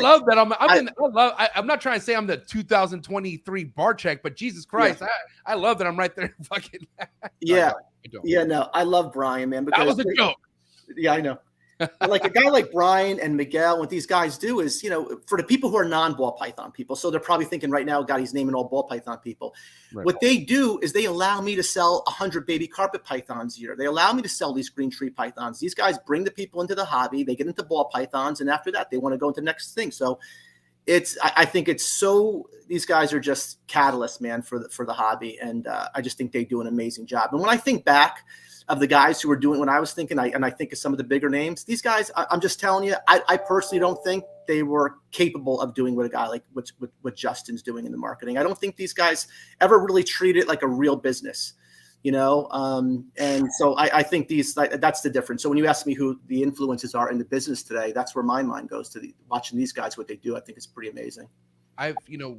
love that. I'm not trying to say I'm the 2023 Barczyk, but Jesus Christ, I love that I'm right there. Fucking no, I love Brian, man. Because that was a joke. Yeah, I know. But like a guy like Brian and Miguel, what these guys do is, for the people who are non-ball python people, so they're probably thinking right now, God, he's naming all ball python people. Right. What they do is they allow me to sell 100 baby carpet pythons a year. They allow me to sell these green tree pythons. These guys bring the people into the hobby. They get into ball pythons, and after that, they want to go into the next thing. So I think these guys are just catalysts, man, for the hobby, and I just think they do an amazing job. And when I think back of the guys who were doing what I was thinking, and I think of some of the bigger names, these guys, I'm just telling you, I personally don't think they were capable of doing what a guy like what Justin's doing in the marketing. I don't think these guys ever really treat it like a real business, and so I think that's the difference. So when you ask me who the influences are in the business today, that's where my mind goes to watching these guys, what they do. I think it's pretty amazing.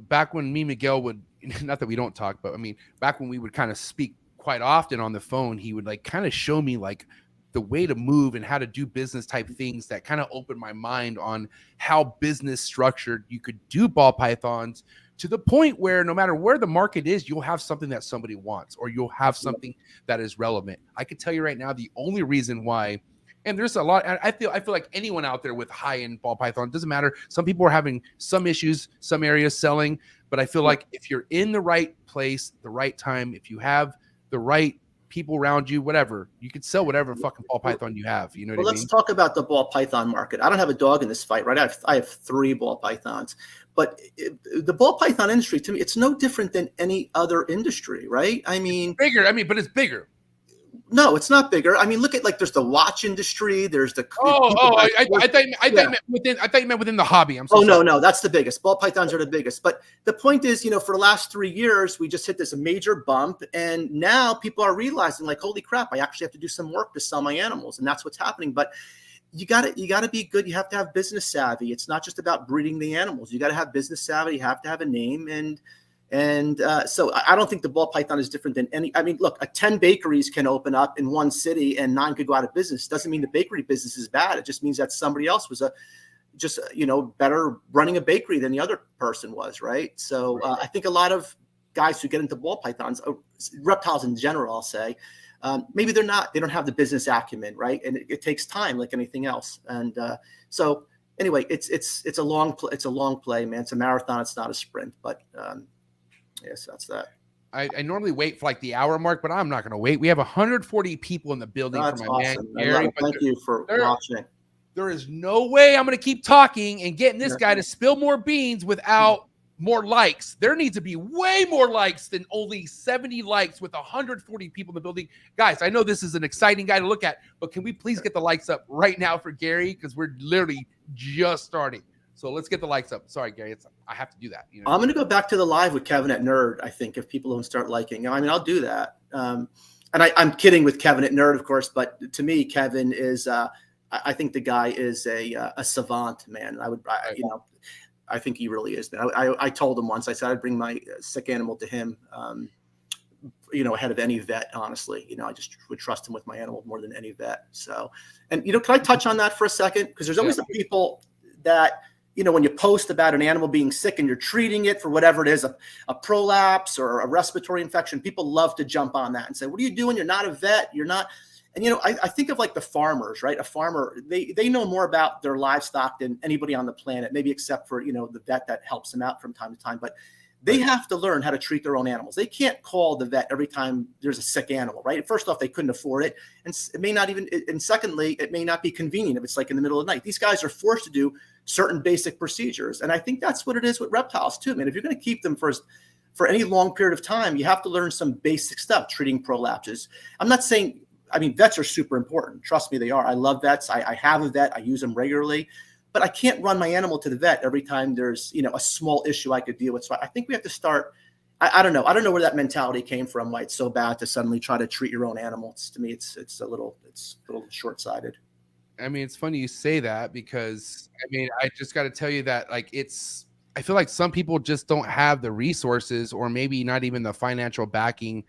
Back when me and Miguel would, not that we don't talk, but I mean, back when we would kind of speak quite often on the phone, he would like kind of show me like the way to move and how to do business type things that kind of opened my mind on how business structured. You could do ball pythons to the point where no matter where the market is, you'll have something that somebody wants, or you'll have something that is relevant. I can tell you right now, the only reason why, and there's a lot, I feel like anyone out there with high-end ball python, doesn't matter. Some people are having some issues, some areas selling, but I feel like if you're in the right place, the right time, if you have the right people around you, whatever, you could sell whatever fucking ball python you have. You know what I mean? Let's talk about the ball python market. I don't have a dog in this fight, right? I have 3 ball pythons, but the ball python industry, to me, it's no different than any other industry, right? I mean, it's bigger. But it's bigger. No, it's not bigger. I mean, look at there's the watch industry. There's the I thought you meant within the hobby. I'm so sorry. No, that's the biggest. Ball pythons are the biggest. But the point is, for the last 3 years, we just hit this major bump, and now people are realizing, like, holy crap, I actually have to do some work to sell my animals, and that's what's happening. But you got to be good. You have to have business savvy. It's not just about breeding the animals. You got to have business savvy. You have to have a name, and so I don't think the ball python is different than any. I mean, look, 10 bakeries can open up in one city and 9 could go out of business. Doesn't mean the bakery business is bad. It just means that somebody else was better running a bakery than the other person was, right? So I think a lot of guys who get into ball pythons, reptiles in general, I'll say, maybe they don't have the business acumen, right? And it takes time, like anything else. And so anyway, it's a long play, man. It's a marathon. It's not a sprint, but. Yes, that's that. I normally wait for like the hour mark, but I'm not going to wait. We have 140 people in the building for my awesome. man Gary. Thank you for watching. There is no way I'm going to keep talking and getting this guy to spill more beans without more likes. There needs to be way more likes than only 70 likes with 140 people in the building. Guys, I know this is an exciting guy to look at, but can we please get the likes up right now for Gary? Because we're literally just starting. So let's get the likes up. Sorry, Gary. I have to do that. I'm going to go back to the live with Kevin at Nerd, I think, if people don't start liking. I mean, I'll do that. And I'm kidding with Kevin at Nerd, of course. But to me, Kevin is, I think the guy is a savant, man. I think he really is. Man. I told him once, I said I'd bring my sick animal to him, ahead of any vet, honestly. I just would trust him with my animal more than any vet. So, and, can I touch on that for a second? Because there's always the people that, when you post about an animal being sick and you're treating it for whatever it is, a prolapse or a respiratory infection, people love to jump on that and say, what are you doing? You're not a vet. You're not. And, I think of like the farmers, right? A farmer, they know more about their livestock than anybody on the planet, maybe except for, the vet that helps them out from time to time. But they have to learn how to treat their own animals. They can't call the vet every time there's a sick animal, right? First off, they couldn't afford it. And it may not even, and secondly, it may not be convenient if it's like in the middle of the night. These guys are forced to do certain basic procedures. And I think that's what it is with reptiles too, man. If you're going to keep them for any long period of time, you have to learn some basic stuff, treating prolapses. I'm not saying, vets are super important. Trust me, they are. I love vets. I have a vet. I use them regularly. But I can't run my animal to the vet every time there's, a small issue I could deal with. So I think we have to start. I don't know. I don't know where that mentality came from. Why it's so bad to suddenly try to treat your own animals. To me, it's a little short-sighted. It's funny you say that because I just got to tell you that I feel like some people just don't have the resources or maybe not even the financial backing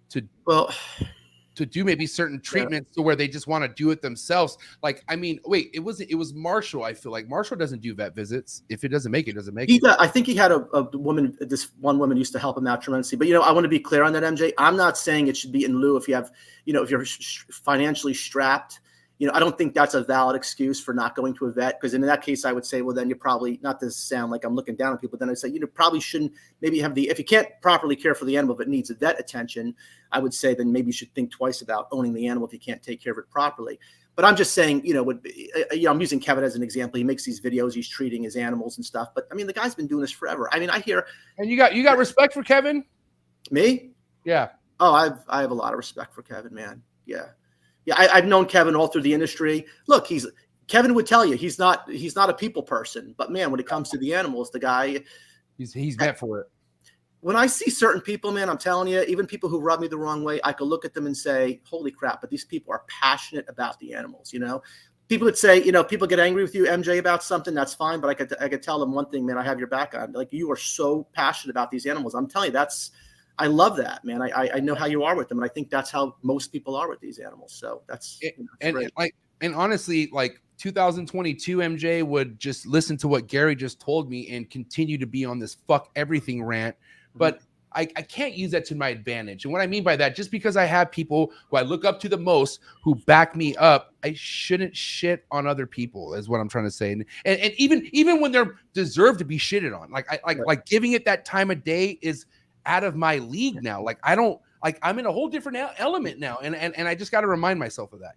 to do maybe certain treatments to where they just want to do it themselves. It was Marshall. I feel like Marshall doesn't do vet visits. If it doesn't make it, it doesn't make it. I think he had a woman, this one woman used to help him out tremendously. But, I want to be clear on that, MJ. I'm not saying it should be in lieu if you have, if you're financially strapped I don't think that's a valid excuse for not going to a vet, because in that case, I would say, well, then you probably, not to sound like I'm looking down on people, then I'd say, probably shouldn't maybe have if you can't properly care for the animal, if it needs a vet attention, I would say then maybe you should think twice about owning the animal if you can't take care of it properly. But I'm just saying, I'm using Kevin as an example. He makes these videos, he's treating his animals and stuff. But I mean, the guy's been doing this forever. I mean, I hear. And you got respect for Kevin? Me? Yeah. Oh, I have a lot of respect for Kevin, man. Yeah. Yeah, I've known Kevin all through the industry. Look, Kevin would tell you he's not a people person, but man, when it comes to the animals, the guy, he's meant for it. When I see certain people, man, I'm telling you, even people who rub me the wrong way, I could look at them and say, holy crap, but these people are passionate about the animals. People would say, people get angry with you, MJ, about something, that's fine, but I could tell them one thing, man, I have your back on. Like, you are so passionate about these animals. I'm telling you, I love that, man. I know how you are with them, and I think that's how most people are with these animals. So that's and honestly, like 2022, MJ would just listen to what Gary just told me and continue to be on this fuck everything rant. But I can't use that to my advantage. And what I mean by that, just because I have people who I look up to the most who back me up, I shouldn't shit on other people, is what I'm trying to say. And even when they're deserved to be shitted on, like giving it that time of day is out of my league now. Like, I don't, like, I'm in a whole different element now. And I just got to remind myself of that,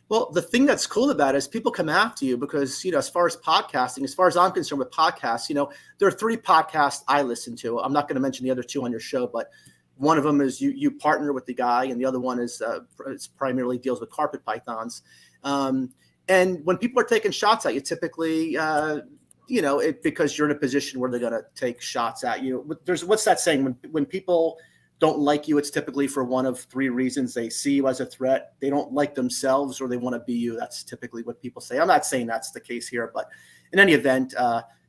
Well, the thing that's cool about it is people come after you because, as far as podcasting, as far as I'm concerned with podcasts, there are 3 podcasts I listen to. I'm not going to mention the other 2 on your show, but one of them is you partner with the guy, and the other one is it's primarily deals with carpet pythons. And when people are taking shots at you, typically, because you're in a position where they're going to take shots at you. What's that saying? When people don't like you, it's typically for one of 3 reasons. They see you as a threat, they don't like themselves, or they want to be you. That's typically what people say. I'm not saying that's the case here, but in any event,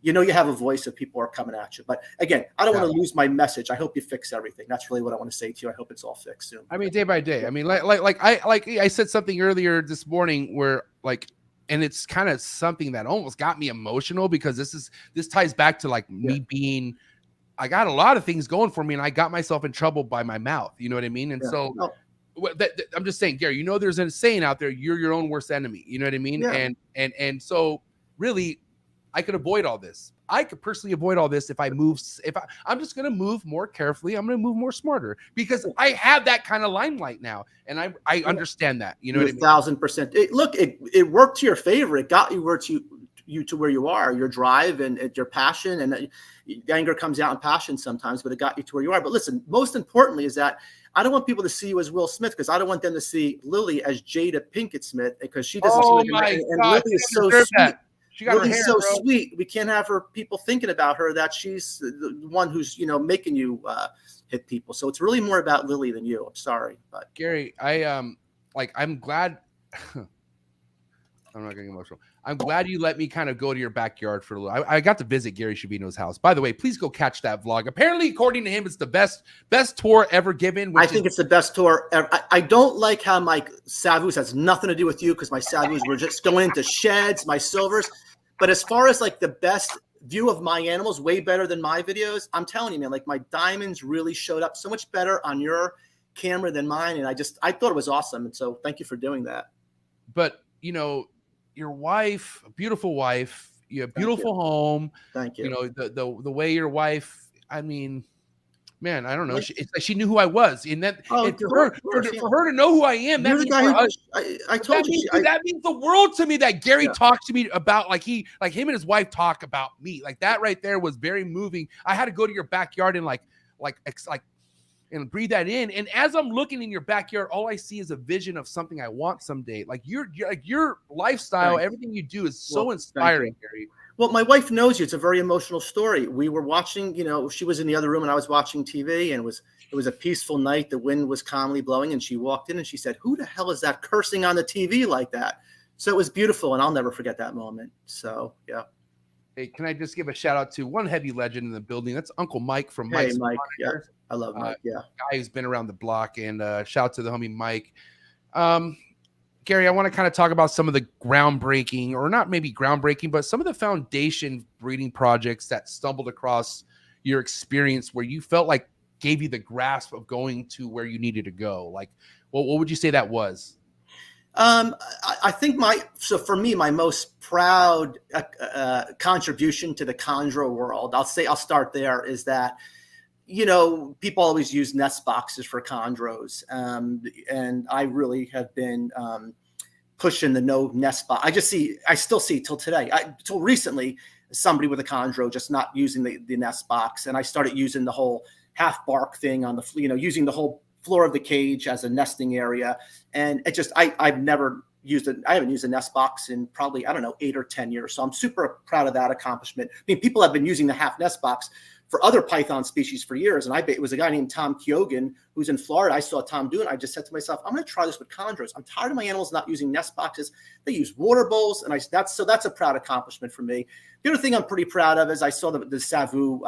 you have a voice if people are coming at you. But again, I don't want to lose my message. I hope you fix everything. That's really what I want to say to you. I hope it's all fixed soon. I mean, day by day. I mean, like I said something earlier this morning where and it's kind of something that almost got me emotional, because this ties back to me being, I got a lot of things going for me, and I got myself in trouble by my mouth. You know what I mean? And so I'm just saying, Gary, there's a saying out there, you're your own worst enemy. You know what I mean? Yeah. And so really, I could avoid all this. I could personally avoid all this if I'm just going to move more carefully. I'm going to move more smarter, because I have that kind of limelight now. And I understand that, you know what I mean? 1,000%. Look, it worked to your favor. It got you to where you are, your drive and your passion, and anger comes out in passion sometimes, but it got you to where you are. But listen, most importantly is that I don't want people to see you as Will Smith, because I don't want them to see Lily as Jada Pinkett Smith, because she doesn't. Oh my God, Lily is so sweet. She got her hair, so bro. Sweet. We can't have people thinking about her that she's the one who's making you hit people. So it's really more about Lily than you. I'm sorry, but Gary, I'm glad. I'm not getting emotional. I'm glad you let me kind of go to your backyard for a little. I got to visit Gary Schiavino's house. By the way, please go catch that vlog. Apparently, according to him, it's the best tour ever given. I think it's the best tour ever. I don't like how my Savus has nothing to do with you, because my Savus were just going into sheds, my silvers. But as far as the best view of my animals, way better than my videos, I'm telling you, man, my diamonds really showed up so much better on your camera than mine. And I thought it was awesome. And so thank you for doing that. But, your wife, a beautiful wife, you have a beautiful home. Thank you. The way your wife, I mean, man, I don't know. She knew who I was, and that for her to know who I am, that means I told you that means the world to me. That Gary talks to me about him and his wife talk about me, like that right there was very moving. I had to go to your backyard and and breathe that in. And as I'm looking in your backyard, all I see is a vision of something I want someday. Like your lifestyle, everything you do is so inspiring, Gary. Well, my wife knows you. It's a very emotional story. We were watching, she was in the other room and I was watching TV, and it was a peaceful night. The wind was calmly blowing, and she walked in and she said, "Who the hell is that cursing on the TV like that?" So it was beautiful, and I'll never forget that moment. So, yeah. Hey, can I just give a shout out to one heavy legend in the building? That's Uncle Mike from Mike. Yeah, I love Mike. Yeah, guy who's been around the block, and shout out to the homie Mike. Gary, I want to kind of talk about some of the groundbreaking, or not maybe groundbreaking, but some of the foundation breeding projects that stumbled across your experience where you felt like gave you the grasp of going to where you needed to go. Like, what would you say that was? I think for me, my most proud contribution to the chondro world, I'll start there, is that, people always use nest boxes for chondros. And I really have been pushing the no nest box. I still see till today, till recently, somebody with a chondro just not using the nest box. And I started using the whole half bark thing on the, using the whole floor of the cage as a nesting area. And it just, I haven't used a nest box in probably, 8 or 10 years. So I'm super proud of that accomplishment. I mean, people have been using the half nest box for other python species for years. And it was a guy named Tom Kyogan who's in Florida. I saw Tom do it. I just said to myself, I'm going to try this with chondros. I'm tired of my animals not using nest boxes. They use water bowls. And that's a proud accomplishment for me. The other thing I'm pretty proud of is I saw the Savu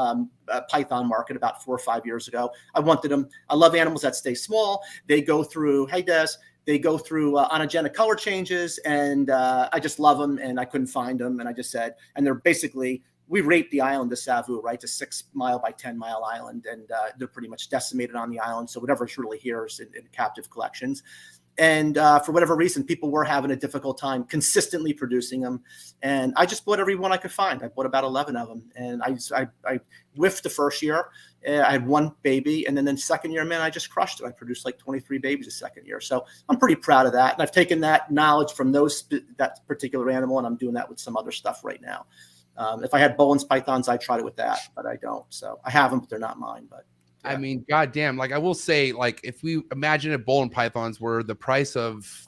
python market about 4 or 5 years ago. I wanted them. I love animals that stay small. They go through, hey, Des, they go through onogenic color changes. And I just love them. And I couldn't find them. And I just said, and they're basically, we rate the island of Savu, right? It's a 6 mile by 10 mile island. And they're pretty much decimated on the island. So whatever's really here is in captive collections. And for whatever reason, people were having a difficult time consistently producing them. And I just bought every one I could find. I bought about 11 of them. And I whiffed the first year. I had one baby. And then the second year, man, I just crushed it. I produced like 23 babies the second year. So I'm pretty proud of that. And I've taken that knowledge from that particular animal, and I'm doing that with some other stuff right now. If I had Bowen's pythons, I'd try it with that, but I don't. So I have them, but they're not mine. But yeah. I mean, goddamn, like I will say, like if we imagine if Bowen pythons were the price of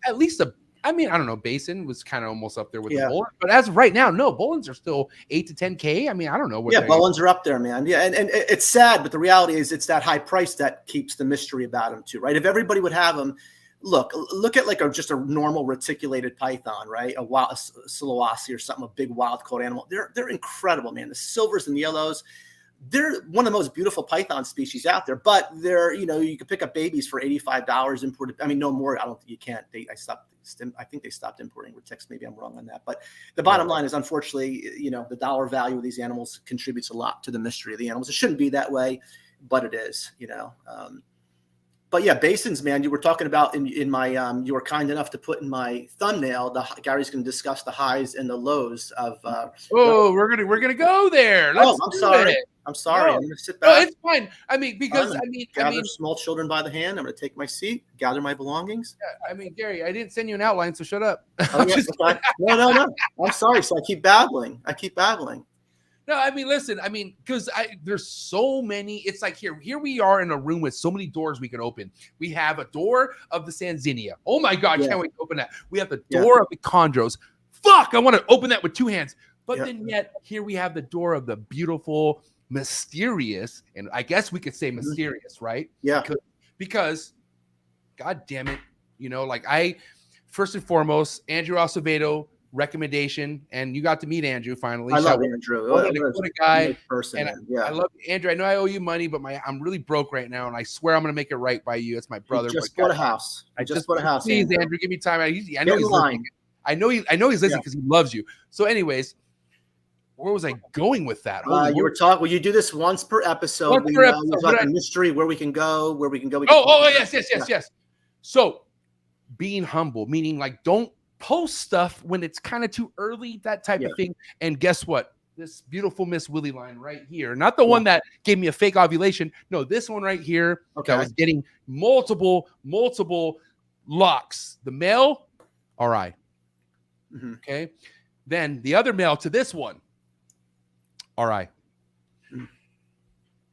at least I don't know, Basin was kind of almost up there with the Bowen, but as of right now, no, Bowens are still 8 to 10K. I mean, I don't know what. Yeah, Bowens are up there, man. Yeah, and it's sad, but the reality is it's that high price that keeps the mystery about them too, right? If everybody would have them. Look at like just a normal reticulated python, right? A Sulawesi or something, a big wild caught animal. They're incredible, man. The silvers and the yellows, they're one of the most beautiful python species out there. But they're, you can pick up babies for $85 imported. I mean, no more. I don't think you can't. I think they stopped importing retics. Maybe I'm wrong on that. But the bottom line is, unfortunately, the dollar value of these animals contributes a lot to the mystery of the animals. It shouldn't be that way, but it is. But yeah, basins, man, you were talking about in my, you were kind enough to put in my thumbnail, Gary's going to discuss the highs and the lows of. We're going to go there. I'm sorry. I'm sorry. I'm going to sit back. No, it's fine. I mean, because gather small children by the hand. I'm going to take my seat, gather my belongings. Yeah, I mean, Gary, I didn't send you an outline, so shut up. No. I'm sorry. So I keep babbling. No, I mean, listen, because there's so many. It's like here we are in a room with so many doors we could open. We have a door of the Sanzinia. Oh my God, can't wait to open that. We have the door of the chondros. Fuck, I want to open that with two hands. But then yet here we have the door of the beautiful, mysterious, and I guess we could say mysterious, right? Yeah. Because God damn it, first and foremost, Andrew Acevedo recommendation, and you got to meet Andrew finally. I love Andrew. What a guy. Person, I love Andrew. I know I owe you money, but I'm really broke right now, and I swear I'm going to make it right by you. It's my brother. I just bought a house. Please, Andrew, give me time. I know he's listening. I know he's listening because he loves you. So, anyways, where was I going with that? You were talking. Well, you do this once per episode. We talk about the mystery, where we can go. Yes. So, being humble, meaning like don't post stuff when it's kind of too early, that type of thing. And guess what? This beautiful Miss Willie line right here, not the one that gave me a fake ovulation. No, this one right here that was getting multiple locks. The male, all right. Mm-hmm. Okay. Then the other male to this one, all right. Mm-hmm.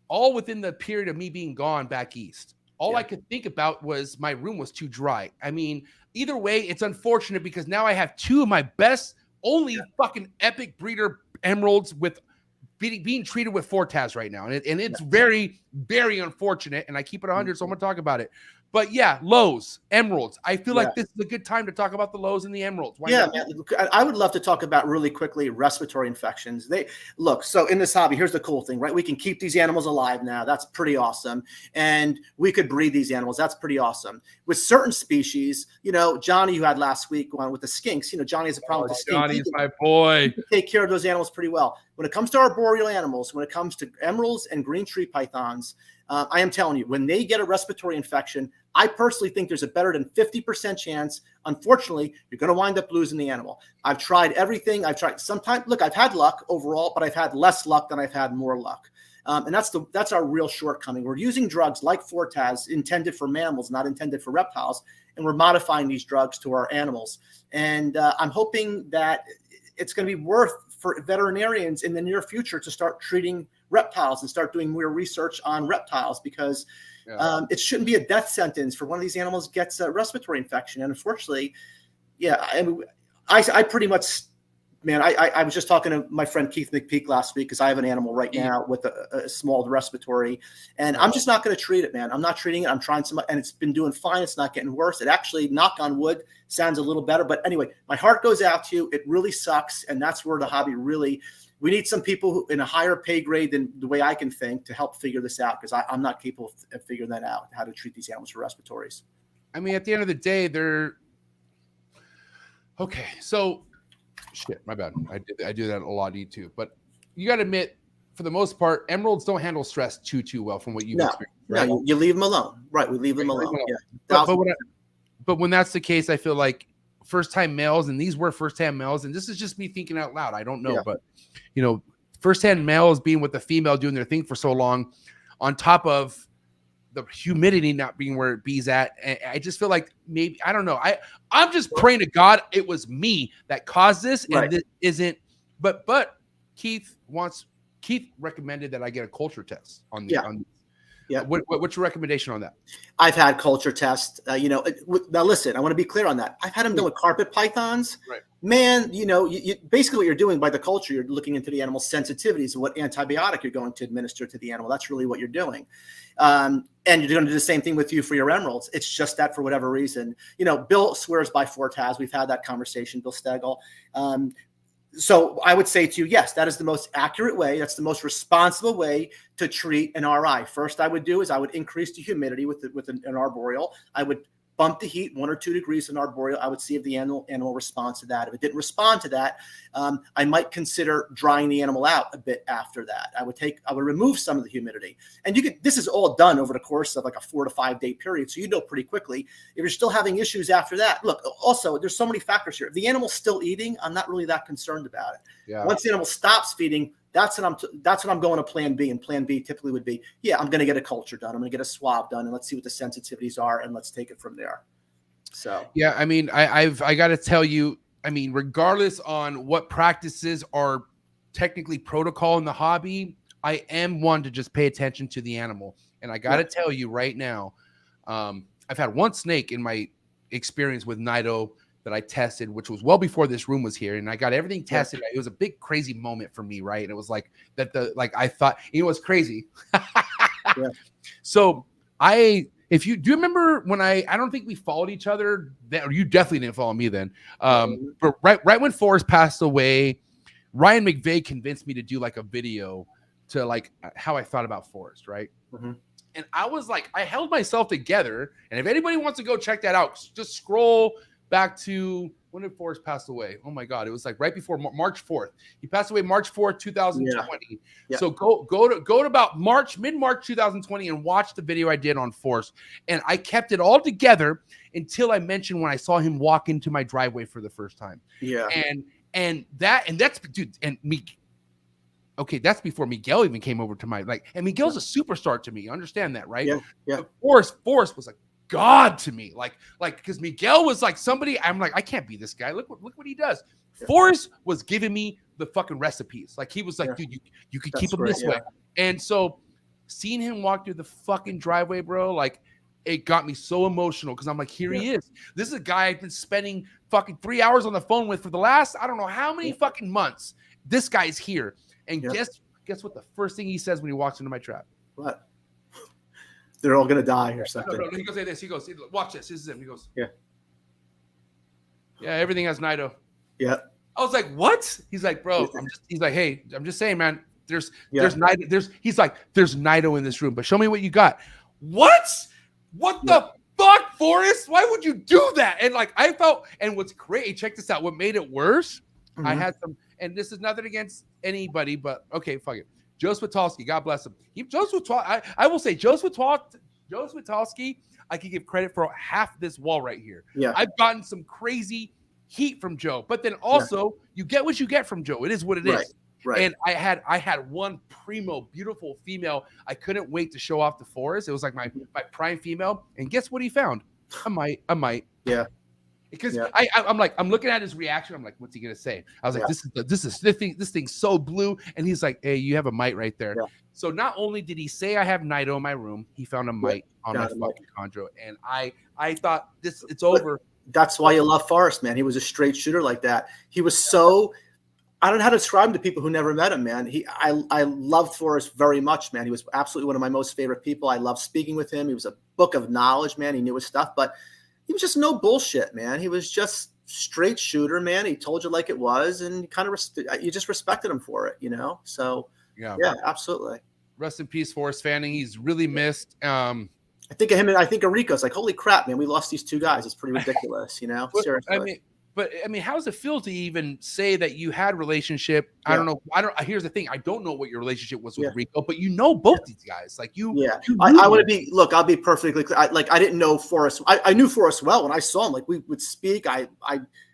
All within the period of me being gone back east. All I could think about was my room was too dry. I mean, either way, it's unfortunate because now I have two of my best, only fucking epic breeder emeralds with being treated with Fortas right now. And it's very, very unfortunate. And I keep it 100, so I'm going to talk about it. But yeah, lows, emeralds. I feel like this is a good time to talk about the lows and the emeralds. Why not? Man, I would love to talk about really quickly respiratory infections. So in this hobby, here's the cool thing, right? We can keep these animals alive now. That's pretty awesome. And we could breed these animals. That's pretty awesome. With certain species, Johnny, who had last week with the skinks, Johnny has a problem with the skink. Johnny's my boy. Take care of those animals pretty well. when it comes to arboreal animals, when it comes to emeralds and green tree pythons, I am telling you, when they get a respiratory infection, I personally think there's a better than 50% chance. Unfortunately, you're going to wind up losing the animal. I've tried everything. I've tried sometimes. Look, I've had luck overall, but I've had less luck than I've had more luck. And that's our real shortcoming. We're using drugs like Fortaz intended for mammals, not intended for reptiles, and we're modifying these drugs to our animals. And I'm hoping that it's going to be worth for veterinarians in the near future to start treating reptiles and start doing more research on reptiles, because it shouldn't be a death sentence for one of these animals gets a respiratory infection. And unfortunately, I pretty much, man, I was just talking to my friend Keith McPeak last week, because I have an animal right now with a small respiratory, and I'm just not going to treat it, man. I'm not treating it. I'm trying some, and it's been doing fine. It's not getting worse. It actually, knock on wood, sounds a little better. But anyway, my heart goes out to you. It really sucks. And that's where the hobby really, we need some people who in a higher pay grade than the way I can think to help figure this out, because I'm not capable of figuring that out, how to treat these animals for respiratories. I mean, at the end of the day, they're okay. So shit, my bad. I do that a lot too. But you got to admit, for the most part, emeralds don't handle stress too well from what you've experienced. Right? No, you leave them alone. Right, we leave them alone. Yeah. But when that's the case, I feel like first-time males, and these were first-time males, and this is just me thinking out loud. I don't know, but first-hand males being with the female doing their thing for so long, on top of the humidity not being where it be's at, and I just feel like maybe, I don't know. I'm just praying to God it was me that caused this, and this isn't. But Keith recommended that I get a culture test on the. Yeah. What's your recommendation on that? I've had culture tests. Now listen, I want to be clear on that. I've had them done with carpet pythons. Right. Man, you basically what you're doing by the culture, you're looking into the animal's sensitivities and what antibiotic you're going to administer to the animal. That's really what you're doing. And you're going to do the same thing with you for your emeralds. It's just that for whatever reason, Bill swears by Fortaz. We've had that conversation, Bill Stegel. So I would say to you, yes, that is the most accurate way. That's the most responsible way to treat an RI. First, I would do is I would increase the humidity with an arboreal. I would bump the heat 1 or 2 degrees in arboreal. I would see if the animal responds to that. If it didn't respond to that, I might consider drying the animal out a bit after that. I would remove some of the humidity. And this is all done over the course of like a 4 to 5 day period. So you know pretty quickly if you're still having issues after that. Look, also, there's so many factors here. If the animal's still eating, I'm not really that concerned about it. Yeah. Once the animal stops feeding, that's what I'm going to plan B. And plan B typically would be, I'm going to get a culture done. I'm going to get a swab done, and let's see what the sensitivities are, and let's take it from there. So, yeah, I mean, I got to tell you, I mean, regardless on what practices are technically protocol in the hobby, I am one to just pay attention to the animal. And I got to tell you right now, I've had one snake in my experience with Nido that I tested, which was well before this room was here, and I got everything tested. It was a big crazy moment for me, right? And it was like that. I thought it was crazy. So if you do you remember when I don't think we followed each other, or you definitely didn't follow me then. But right when Forrest passed away, Ryan McVeigh convinced me to do like a video to like how I thought about Forrest, right? Mm-hmm. And I was like, I held myself together. And if anybody wants to go check that out, just scroll back to when did Forrest pass away? Oh my God. It was like right before March 4th. He passed away March 4th, 2020. Yeah. So go to about mid-March 2020 and watch the video I did on Forrest. And I kept it all together until I mentioned when I saw him walk into my driveway for the first time. Yeah. And that's dude, and me. Okay, that's before Miguel even came over to and Miguel's a superstar to me. You understand that, right? Yeah. Forrest was like God to me, like because Miguel was like somebody. I'm like, I can't be this guy. Look what he does. Yeah. Forrest was giving me the fucking recipes. Like he was like, dude, you could keep him this way. And so seeing him walk through the fucking driveway, bro, like it got me so emotional because I'm like, here he is. This is a guy I've been spending fucking 3 hours on the phone with for the last I don't know how many fucking months. This guy's here. And guess what the first thing he says when he walks into my trap? What? They're all going to die or something. No. He goes like this. He goes, watch this. This is him. He goes, yeah, everything has Nido. Yeah. I was like, what? He's like, bro, he's like, hey, I'm just saying, man, there's Nido. He's like, there's Nido in this room, but show me what you got. What the fuck, Forrest? Why would you do that? And like, I felt, and what's great, check this out. What made it worse, I had some, and this is nothing against anybody, but okay, fuck it. Joe Switowski, God bless him. I will say Joe Switowski, I can give credit for half this wall right here. Yeah. I've gotten some crazy heat from Joe, but then also you get what you get from Joe. It is what it is. Right. And I had one primo, beautiful female. I couldn't wait to show off to Forrest. It was like my prime female. And guess what he found? I might. Yeah. Because I'm looking at his reaction. I'm like, what's he gonna say? I was like, this thing's so blue. And he's like, hey, you have a mite right there. Yeah. So not only did he say I have Nido in my room, he found a mite on my fucking chondro. And I thought it's over. That's why you love Forrest, man. He was a straight shooter like that. He was so, I don't know how to describe him to people who never met him, man. I loved Forrest very much, man. He was absolutely one of my most favorite people. I loved speaking with him. He was a book of knowledge, man. He knew his stuff, but he was just no bullshit, man. He was just straight shooter, man. He told you like it was, and you just respected him for it, you know? So yeah, absolutely. Rest in peace, Forrest Fanning. He's really missed. I think of him and I think of Rico. It's like, holy crap, man, we lost these two guys. It's pretty ridiculous, you know? Seriously. I mean, how does it feel to even say that you had relationship? Yeah. I don't know. Here's the thing. I don't know what your relationship was with Rico, but you know both these guys. Like you. Yeah. I want to be. Look, I'll be perfectly clear. I didn't know Forrest. I knew Forrest well when I saw him. Like we would speak.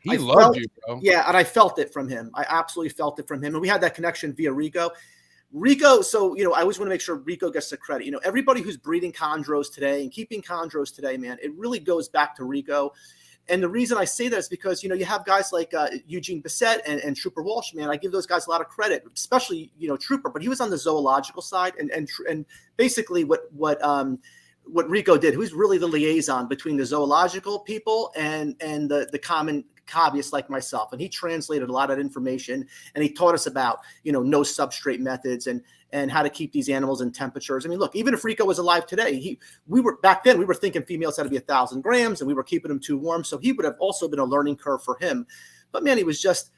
He loved you, bro. Yeah, and I felt it from him. I absolutely felt it from him, and we had that connection via Rico. So, you know, I always want to make sure Rico gets the credit. You know, everybody who's breeding chondros today and keeping chondros today, man, it really goes back to Rico. And the reason I say that is because, you know, you have guys like Eugene Bissett and Trooper Walsh, man. I give those guys a lot of credit, especially, you know, Trooper, but he was on the zoological side and basically what Rico did, who's really the liaison between the zoological people and the common hobbyists like myself. And he translated a lot of information, and he taught us about, you know, no substrate methods and how to keep these animals in temperatures. I mean, look, even if Rico was alive today, we were thinking females had to be 1,000 grams and we were keeping them too warm. So he would have also been a learning curve for him. But man, he was just,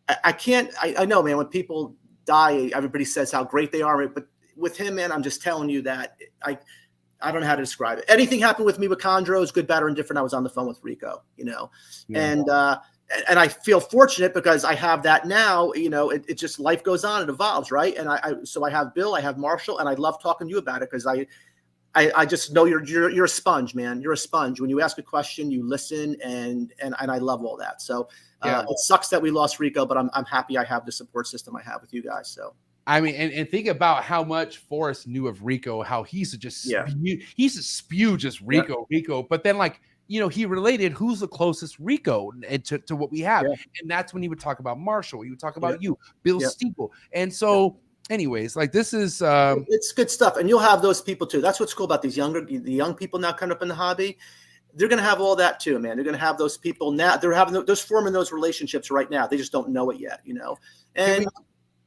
I know, man, when people die, everybody says how great they are. But with him, man, I'm just telling you that I don't know how to describe it. Anything happened with me with chondros, good, bad, or indifferent, I was on the phone with Rico, you know, and I feel fortunate because I have that now. You know, it just, life goes on, it evolves, right? And so I have Bill, I have Marshall, and I love talking to you about it because I just know you're a sponge, man. You're a sponge. When you ask a question, you listen, and I love all that. So it sucks that we lost Rico, but I'm happy I have the support system I have with you guys. So. I mean, and think about how much Forrest knew of Rico, how he used to just spew just Rico. But then, like, you know, he related who's the closest Rico to what we have. Yeah. And that's when he would talk about Marshall. He would talk about you, Bill Steeple. And so anyways, like this is it's good stuff. And you'll have those people too. That's what's cool about the young people now coming up in the hobby. They're going to have all that too, man. They're going to have those people now. They're having those forming those relationships right now. They just don't know it yet, you know? And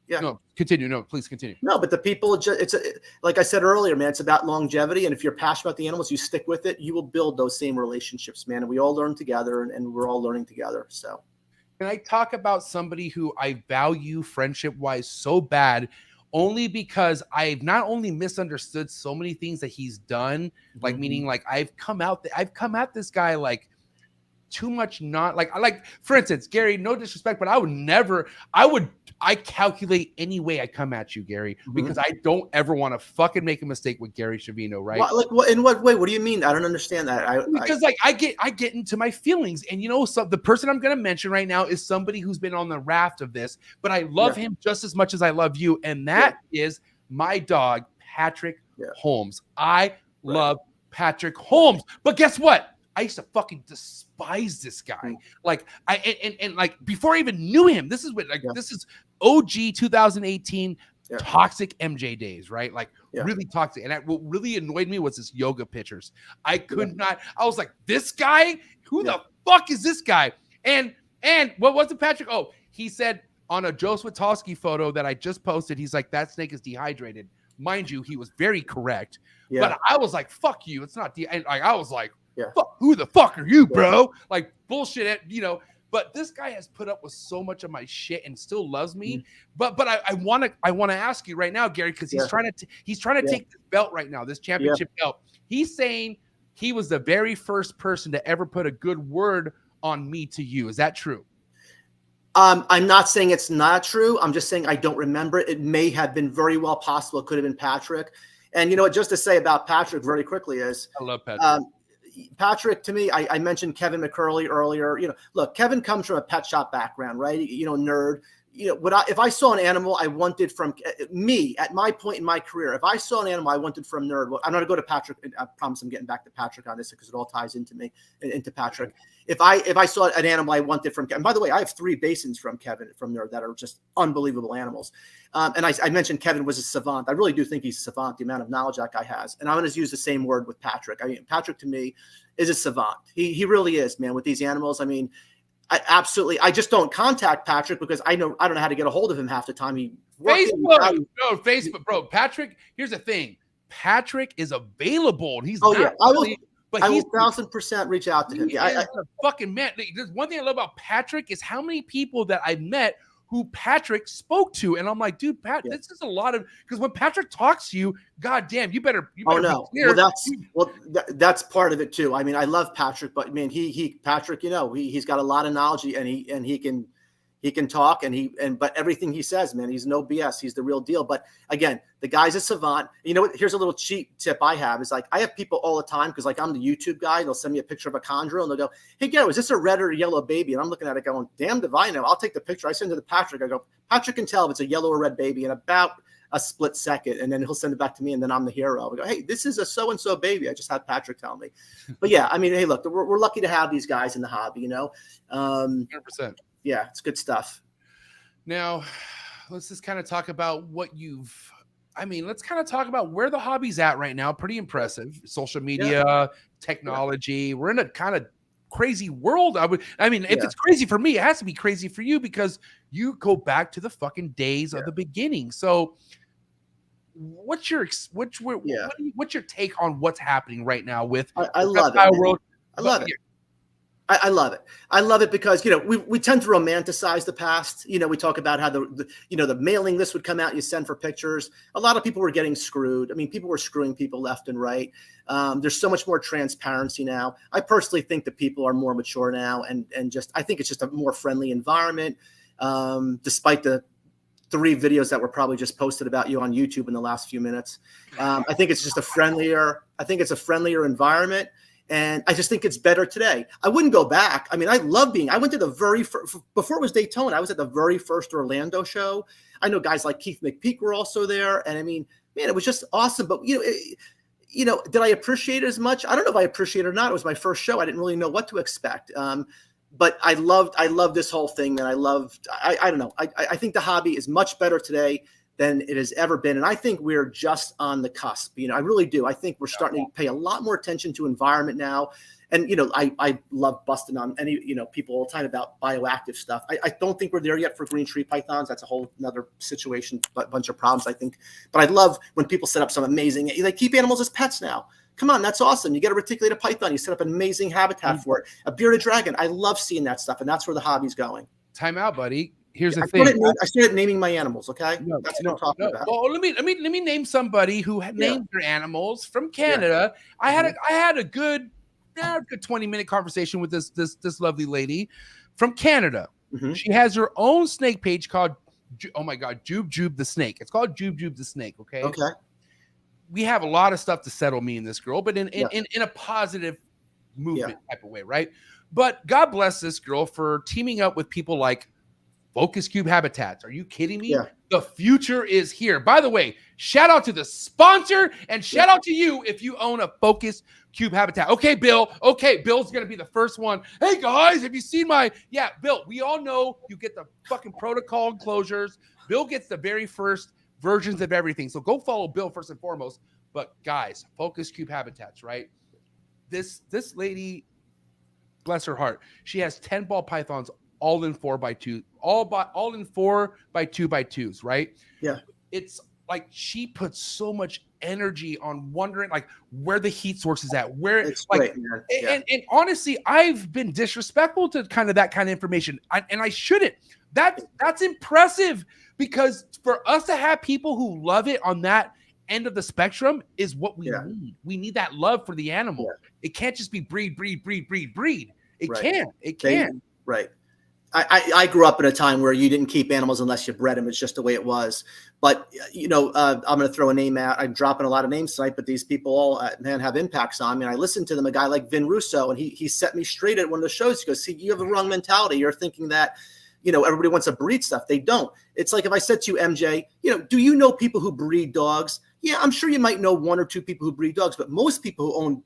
no, continue. No, please continue. No, but the people, like I said earlier, man, it's about longevity. And if you're passionate about the animals, you stick with it, you will build those same relationships, man. And we all learn together and we're all learning together. So can I talk about somebody who I value friendship wise so bad, only because I've not only misunderstood so many things that he's done, like meaning like I've come at this guy like too much, not like for instance, Gary, no disrespect, but I calculate any way I come at you, Gary, because I don't ever want to fucking make a mistake with Gary Schiavino, right? In what way? What do you mean? I don't understand that. I get into my feelings, and you know, so the person I'm going to mention right now is somebody who's been on the raft of this, but I love him just as much as I love you, and that is my dog, Patrick Holmes. I love Patrick Holmes, but guess what? I used to fucking despise this guy. Like and like before I even knew him, this is this is OG 2018 toxic MJ days, right? Like really toxic. And what really annoyed me was his yoga pictures. I could not. I was like, this guy? Who the fuck is this guy? And what was it, Patrick? Oh, he said on a Joe Switowski photo that I just posted, he's like, that snake is dehydrated. Mind you, he was very correct. But I was like, fuck you. It's not and I was like, fuck, who the fuck are you, bro? Like bullshit, you know. But this guy has put up with so much of my shit and still loves me. But I want to ask you right now, Gary, because he's trying to take this belt right now, this championship belt. He's saying he was the very first person to ever put a good word on me to you. Is that true? I'm not saying it's not true. I'm just saying I don't remember it. It may have been very well possible. It could have been Patrick. And you know what, just to say about Patrick very quickly is I love Patrick. Patrick, to me, I mentioned Kevin McCurley earlier. You know, look, Kevin comes from a pet shop background, right? You know, nerd. You know, if I saw an animal I wanted from me at my point in my career, if I saw an animal I wanted from Nerd, well, I'm going to go to Patrick. I promise I'm getting back to Patrick on this because it all ties into me, into Patrick. If I saw an animal I wanted from Kevin, and by the way, I have 3 Basins from Kevin from Nerd that are just unbelievable animals. And I mentioned Kevin was a savant. I really do think he's a savant, the amount of knowledge that guy has. And I'm going to use the same word with Patrick. I mean, Patrick to me is a savant. He really is, man, with these animals. I mean, I just don't contact Patrick because I don't know how to get a hold of him half the time. Facebook, bro. Patrick, here's the thing. Patrick is available. He's I will 1,000% reach out to him. Yeah, a fucking man. There's one thing I love about Patrick is how many people that I've met who Patrick spoke to, and I'm like, dude, Pat, this is a lot of, because when Patrick talks to you, goddamn, you better. Oh no, that's part of it too. I mean, I love Patrick, but man, Patrick, you know, he's got a lot of knowledge, and he can talk, but everything he says, man, he's no BS. He's the real deal. But again, the guy's a savant. You know what? Here's a little cheap tip I have is like, I have people all the time because like I'm the YouTube guy. They'll send me a picture of a chondro and they'll go, "Hey, Gary, is this a red or a yellow baby?" And I'm looking at it going, "Damn if I know." I'll take the picture. I send it to Patrick. I go, "Patrick can tell if it's a yellow or red baby in about a split second." And then he'll send it back to me. And then I'm the hero. I go, "Hey, this is a so-and-so baby. I just had Patrick tell me." But yeah, I mean, hey, look, we're lucky to have these guys in the hobby, you know? 100%. Yeah, it's good stuff. Now, let's just kind of talk about let's kind of talk about where the hobby's at right now. Pretty impressive. Social media, technology. We're in a kind of crazy world. If it's crazy for me, it has to be crazy for you because you go back to the fucking days of the beginning. So what's your take on what's happening right now with I love it. World? I love it. I love it. I love it because, you know, we tend to romanticize the past. You know, we talk about how the mailing list would come out, you send for pictures. A lot of people were getting screwed. I mean, people were screwing people left and right. There's so much more transparency now. I personally think that people are more mature now and I think it's just a more friendly environment. Despite the 3 videos that were probably just posted about you on YouTube in the last few minutes. I think it's just a friendlier environment. And I just think it's better today. I wouldn't go back. I mean, I went to the very first, before it was Daytona, I was at the very first Orlando show. I know guys like Keith McPeak were also there. And I mean, man, it was just awesome. But, you know, did I appreciate it as much? I don't know if I appreciate it or not. It was my first show. I didn't really know what to expect. But I loved this whole thing. And I don't know. I think the hobby is much better today than it has ever been. And I think we're just on the cusp. You know, I really do. I think we're starting to pay a lot more attention to environment now. And, you know, I love busting on people all the time about bioactive stuff. I don't think we're there yet for green tree pythons. That's a whole another situation, but bunch of problems, I think. But I love when people set up some amazing, they keep animals as pets now. Come on, that's awesome. You get a reticulated python, you set up an amazing habitat for it. A bearded dragon. I love seeing that stuff. And that's where the hobby's going. Time out, buddy. Here's the thing. I started naming my animals. Okay, that's what I'm talking about. Well, let me name somebody who named their animals from Canada. Yeah. I had a good 20-minute conversation with this lovely lady from Canada. Mm-hmm. She has her own snake page called Jube the Snake. It's called Jube the Snake. Okay. We have a lot of stuff to settle me and this girl, but in a positive movement type of way, right? But God bless this girl for teaming up with people like Focus Cube Habitats. Are you kidding me? Yeah. The future is here. By the way, shout out to the sponsor and shout out to you if you own a Focus Cube Habitat. Okay, Bill. Okay, Bill's going to be the first one. Hey, guys, have you seen Bill, we all know you get the fucking protocol enclosures. Bill gets the very first versions of everything. So go follow Bill first and foremost. But guys, Focus Cube Habitats, right? This lady, bless her heart, she has 10 ball pythons all in 4x2, all in 4x2x2s, right? Yeah. It's like she puts so much energy on wondering like where the heat source is at, where it's like, and honestly, I've been disrespectful to that kind of information, and I shouldn't. That's impressive because for us to have people who love it on that end of the spectrum is what we need. We need that love for the animal. Yeah. It can't just be breed. It can't. Right. I grew up in a time where you didn't keep animals unless you bred them. It's just the way it was. But, I'm going to throw a name out. I'm dropping a lot of names tonight, but these people all, have impacts on me. And I listened to them, a guy like Vin Russo, and he set me straight at one of the shows. He goes, see, you have the wrong mentality. You're thinking that, everybody wants to breed stuff. They don't. It's like if I said to you, MJ, do you know people who breed dogs? Yeah, I'm sure you might know one or two people who breed dogs, but most people who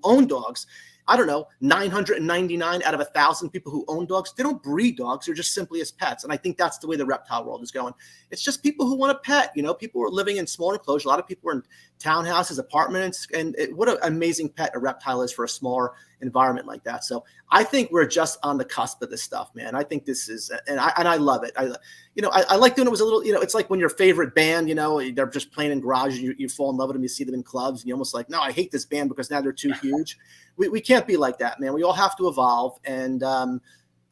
own dogs, I don't know, 999 out of 1,000 people who own dogs, they don't breed dogs. They're just simply as pets. And I think that's the way the reptile world is going. It's just people who want a pet. People are living in small enclosures. A lot of people are in townhouses, apartments. And what an amazing pet a reptile is for a smaller environment like that. So I think we're just on the cusp of this stuff, man. I think this is, and I love it. I like doing it was a little, it's like when your favorite band, they're just playing in garages, you fall in love with them, you see them in clubs, and you're almost like, no, I hate this band because now they're too huge. We can't be like that, man. We all have to evolve. And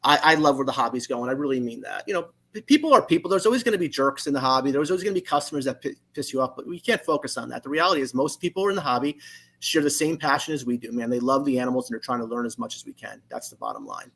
I love where the hobby's going. I really mean that. People are people. There's always going to be jerks in the hobby. There's always going to be customers that piss you off, but we can't focus on that. The reality is most people who are in the hobby share the same passion as we do, man. They love the animals and they're trying to learn as much as we can. That's the bottom line.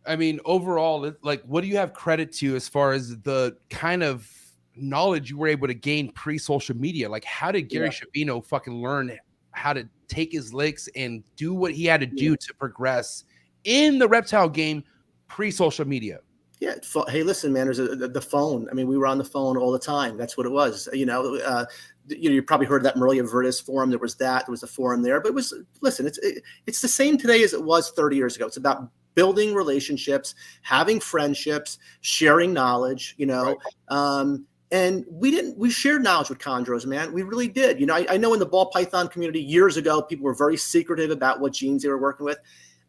I mean, overall, like, what do you have credit to as far as the kind of knowledge you were able to gain pre-social media? Like, how did Gary Schiavino fucking learn how to take his licks and do what he had to do to progress in the reptile game pre-social media? Yeah. Hey, listen, man, there's the phone. I mean, we were on the phone all the time. That's what it was. You probably heard that Maria Verdes forum. There was a forum there, but it's the same today as it was 30 years ago. It's about building relationships, having friendships, sharing knowledge, right. And we shared knowledge with chondros, man. We really did. I know in the ball python community years ago, people were very secretive about what genes they were working with.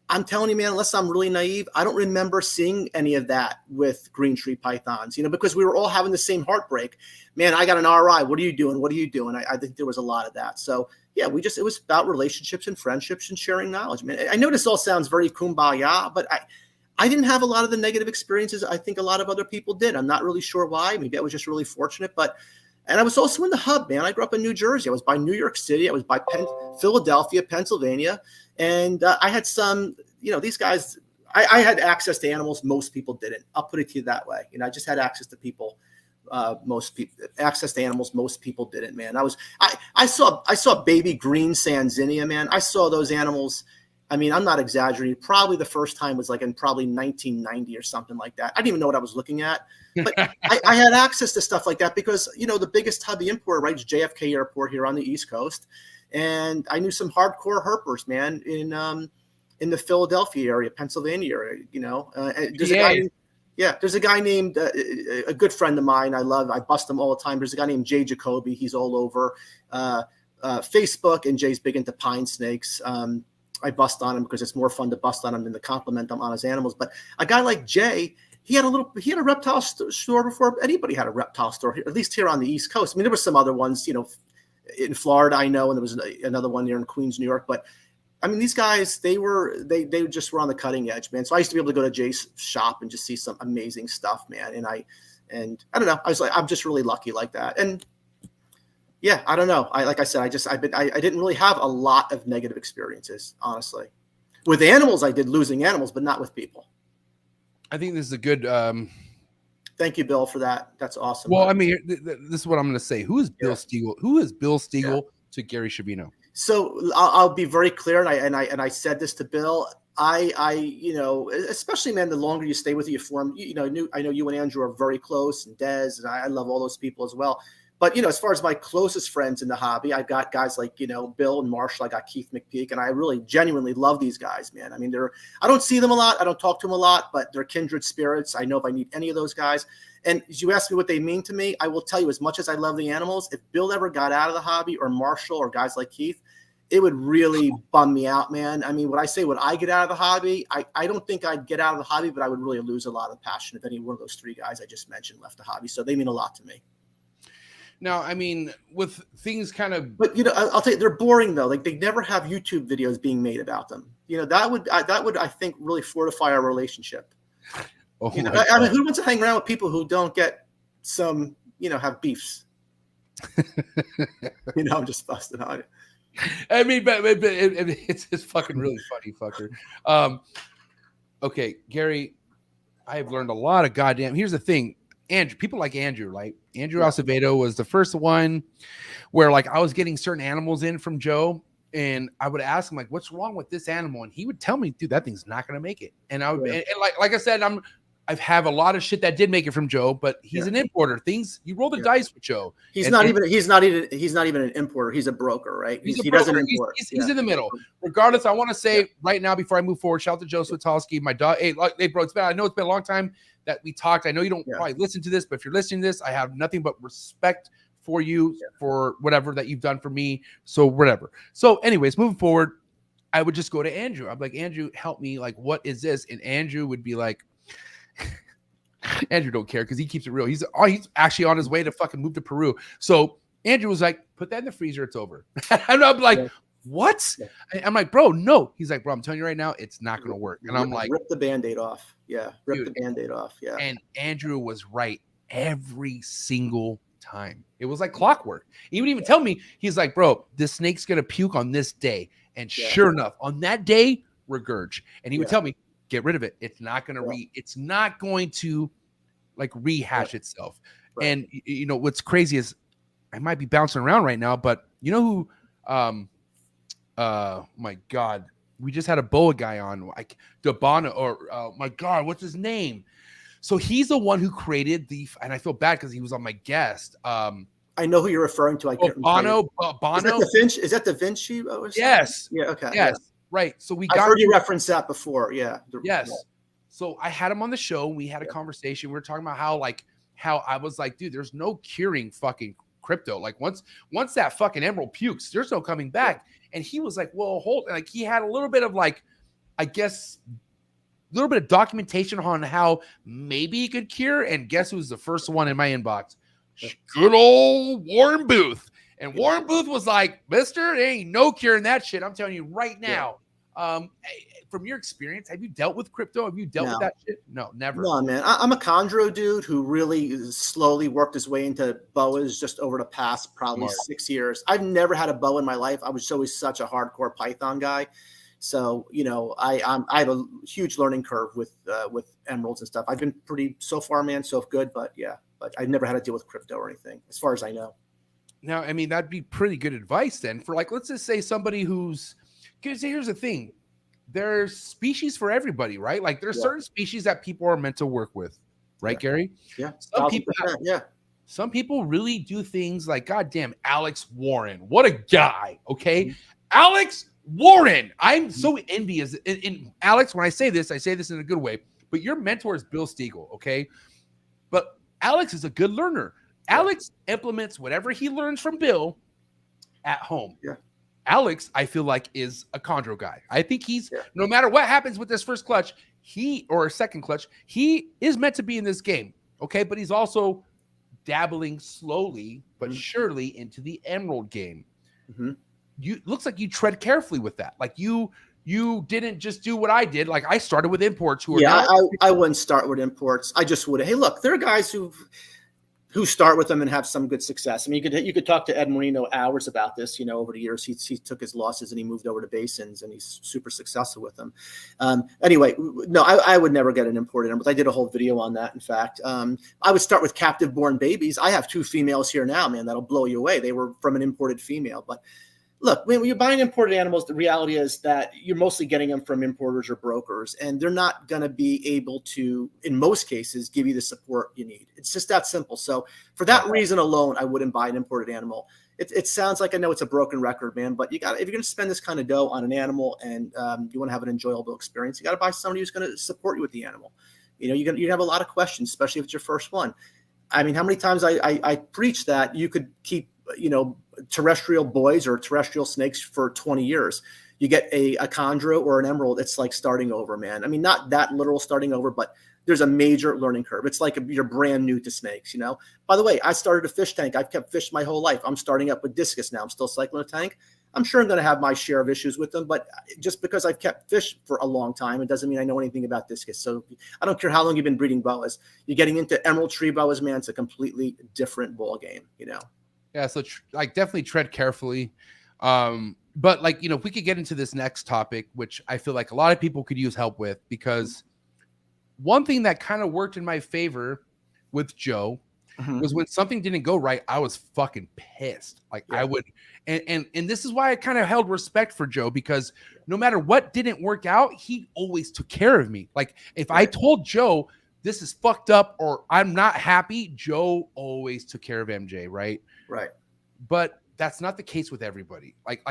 I'm telling you, man, unless I'm really naive, I don't remember seeing any of that with green tree pythons, because we were all having the same heartbreak. Man, I got an RI. What are you doing? What are you doing? I think there was a lot of that. So yeah, it was about relationships and friendships and sharing knowledge, man. I know this all sounds very kumbaya, but I didn't have a lot of the negative experiences I think a lot of other people did. I'm not really sure why. Maybe I was just really fortunate, and I was also in the hub, man. I grew up in New Jersey. I was by New York City. I was by Philadelphia, Pennsylvania. And I had some, these guys, I had access to animals. Most people didn't. I'll put it to you that way. I just had access to people. Access to animals. Most people didn't, man. I saw baby green Sanzinia, man. I saw those animals. I mean, I'm not exaggerating. Probably the first time was like in probably 1990 or something like that. I didn't even know what I was looking at, but I had access to stuff like that because, the biggest hobby importer, right, is JFK Airport here on the East Coast. And I knew some hardcore herpers, man, in the Philadelphia area, Pennsylvania area, there's a guy named, a good friend of mine. I bust him all the time. There's a guy named Jay Jacoby. He's all over Facebook, and Jay's big into pine snakes. I bust on him because it's more fun to bust on him than to compliment him on his animals. But a guy like Jay, he had a reptile store before anybody had a reptile store, at least here on the East Coast. I mean, there were some other ones, in Florida, I know, and there was another one here in Queens, New York. But I mean, these guys, they just were on the cutting edge, man. So I used to be able to go to Jay's shop and just see some amazing stuff, man. And I don't know, I was like, I'm just really lucky like that. And yeah, I don't know. Like I said, I didn't really have a lot of negative experiences, honestly. With animals, I did losing animals, but not with people. I think this is a good. Thank you, Bill, for that. That's awesome. Well, I mean, this is what I'm going to say. Who is Bill Stiegel? Who is Bill Stiegel to Gary Schiavino? So I'll be very clear, and I said this to Bill. I especially, man, the longer you stay with you form. I know you and Andrew are very close, and Dez, and I love all those people as well. But, as far as my closest friends in the hobby, I've got guys like, Bill and Marshall. I got Keith McPeak, and I really genuinely love these guys, man. I mean, I don't see them a lot. I don't talk to them a lot, but they're kindred spirits. I know if I meet any of those guys. And as you ask me what they mean to me, I will tell you, as much as I love the animals, if Bill ever got out of the hobby, or Marshall, or guys like Keith, it would really bum me out, man. I mean, would I get out of the hobby? I don't think I'd get out of the hobby, but I would really lose a lot of passion if any one of those three guys I just mentioned left the hobby. So they mean a lot to me. Now, I mean, with things kind of, but I'll tell you, they're boring though. Like they never have YouTube videos being made about them. That would I think really fortify our relationship. Oh, I mean, who wants to hang around with people who don't get some, have beefs? I'm just busting on it. I mean, but it's fucking really funny, fucker. Okay, Gary, I've learned a lot of goddamn. Here's the thing, Andrew. People like Andrew, right? Andrew Acevedo was the first one where like I was getting certain animals in from Joe, and I would ask him like, "What's wrong with this animal?" And he would tell me, "Dude, that thing's not gonna make it." And I would, and like I said, I've have a lot of shit that did make it from Joe, but he's an importer. Things you roll the dice with Joe. He's not even an importer. He's a broker, right? He doesn't import. He's in the middle. Regardless, I want to say right now before I move forward, shout out to Joe Switowski, my dog. Hey, bro, I know it's been a long time that we talked. I know you don't probably listen to this, but if you're listening to this, I have nothing but respect for you for whatever that you've done for me. So whatever. So anyways, moving forward, I would just go to Andrew. I'm like, Andrew, help me. Like, what is this? And Andrew would be like, Andrew don't care because he keeps it real. He's actually on his way to fucking move to Peru. So Andrew was like, put that in the freezer. It's over. And I'm like, what? I'm like, bro, no. He's like, bro, I'm telling you right now, it's not going to work. And I'm like, rip the Band-Aid off. Yeah. Rip the Band-Aid off. Yeah. And Andrew was right every single time. It was like clockwork. He would even tell me, he's like, bro, this snake's going to puke on this day. And sure enough, on that day, regurge. And he would tell me, get rid of it. It's not going to it's not going to like rehash itself. Right. And you know, what's crazy is I might be bouncing around right now, but you know who, my God, we just had a boa guy on like Debana or my God, what's his name? So he's the one who created and I feel bad because he was on my guest. I know who you're referring to. I can't Bono. Is that Da Vinci? Yes. Yeah. Okay. Yes. Yeah. Right. So I've heard you reference that before. Yeah. Yes. So I had him on the show. We had a conversation. We were talking about how I was like, dude, there's no curing fucking crypto. Like once that fucking emerald pukes, there's no coming back. And he was like, well, hold. Like he had a little bit of like, I guess, a little bit of documentation on how maybe he could cure. And guess who's the first one in my inbox? Good old Warren Booth. And Warren Booth was like, mister, there ain't no curing that shit. I'm telling you right now. From your experience, have you dealt with crypto? Have you dealt with that shit? No, never. No, man. I'm a chondro dude who really slowly worked his way into boas just over the past probably 6 years. I've never had a boa in my life. I was always such a hardcore Python guy. So, you know, I have a huge learning curve with emeralds and stuff. I've been pretty so far, man, so good. But I've never had to deal with crypto or anything, as far as I know. Now, I mean, that'd be pretty good advice then for like, let's just say somebody who's, because here's the thing, there's species for everybody, right? Like there's certain species that people are meant to work with, right, Gary? Yeah. Some people really do things like, goddamn, Alex Warren, what a guy, okay? Mm-hmm. Alex Warren, I'm so envious. In Alex, when I say this in a good way, but your mentor is Bill Stiegel, okay? But Alex is a good learner. Alex implements whatever he learns from Bill at home. Yeah. Alex, I feel like, is a chondro guy. I think he's, no matter what happens with this first clutch, or second clutch, he is meant to be in this game. Okay. But he's also dabbling slowly, but surely into the emerald game. Mm-hmm. Looks like you tread carefully with that. Like you didn't just do what I did. Like I started with imports I wouldn't start with imports. I just would. Hey, look, there are guys who start with them and have some good success. I mean, you could talk to Ed Marino hours about this. You know, over the years, he took his losses and he moved over to basins, and he's super successful with them. Anyway, no, I would never get an imported emerald. I did a whole video on that. In fact, I would start with captive born babies. I have 2 females here now, man. That'll blow you away. They were from an imported female, but. Look, when you're buying imported animals, the reality is that you're mostly getting them from importers or brokers, and they're not going to be able to, in most cases, give you the support you need. It's just that simple. So for that reason alone, I wouldn't buy an imported animal. It sounds like, I know it's a broken record, man, but if you're going to spend this kind of dough on an animal and you want to have an enjoyable experience, you got to buy somebody who's going to support you with the animal. You know, you have a lot of questions, especially if it's your first one. I mean, how many times I preach that you could keep, you know, terrestrial boys or terrestrial snakes for 20 years. You get a chondro or an emerald, it's like starting over, man. I mean, not that literal starting over, but there's a major learning curve. It's like you're brand new to snakes, you know. By the way, I started a fish tank. I've kept fish my whole life. I'm starting up with discus now. I'm still cycling a tank. I'm sure I'm going to have my share of issues with them, but just because I've kept fish for a long time, it doesn't mean I know anything about discus. So I don't care how long you've been breeding boas. You're getting into emerald tree boas, man. It's a completely different ball game, you know. Yeah, so like definitely tread carefully. But like, you know, if we could get into this next topic, which I feel like a lot of people could use help with, because one thing that kind of worked in my favor with Joe was when something didn't go right, I was fucking pissed. Like I would, and this is why I kind of held respect for Joe, because no matter what didn't work out, he always took care of me. Like if I told Joe this is fucked up or I'm not happy, Joe always took care of MJ, right? Right. But that's not the case with everybody. Like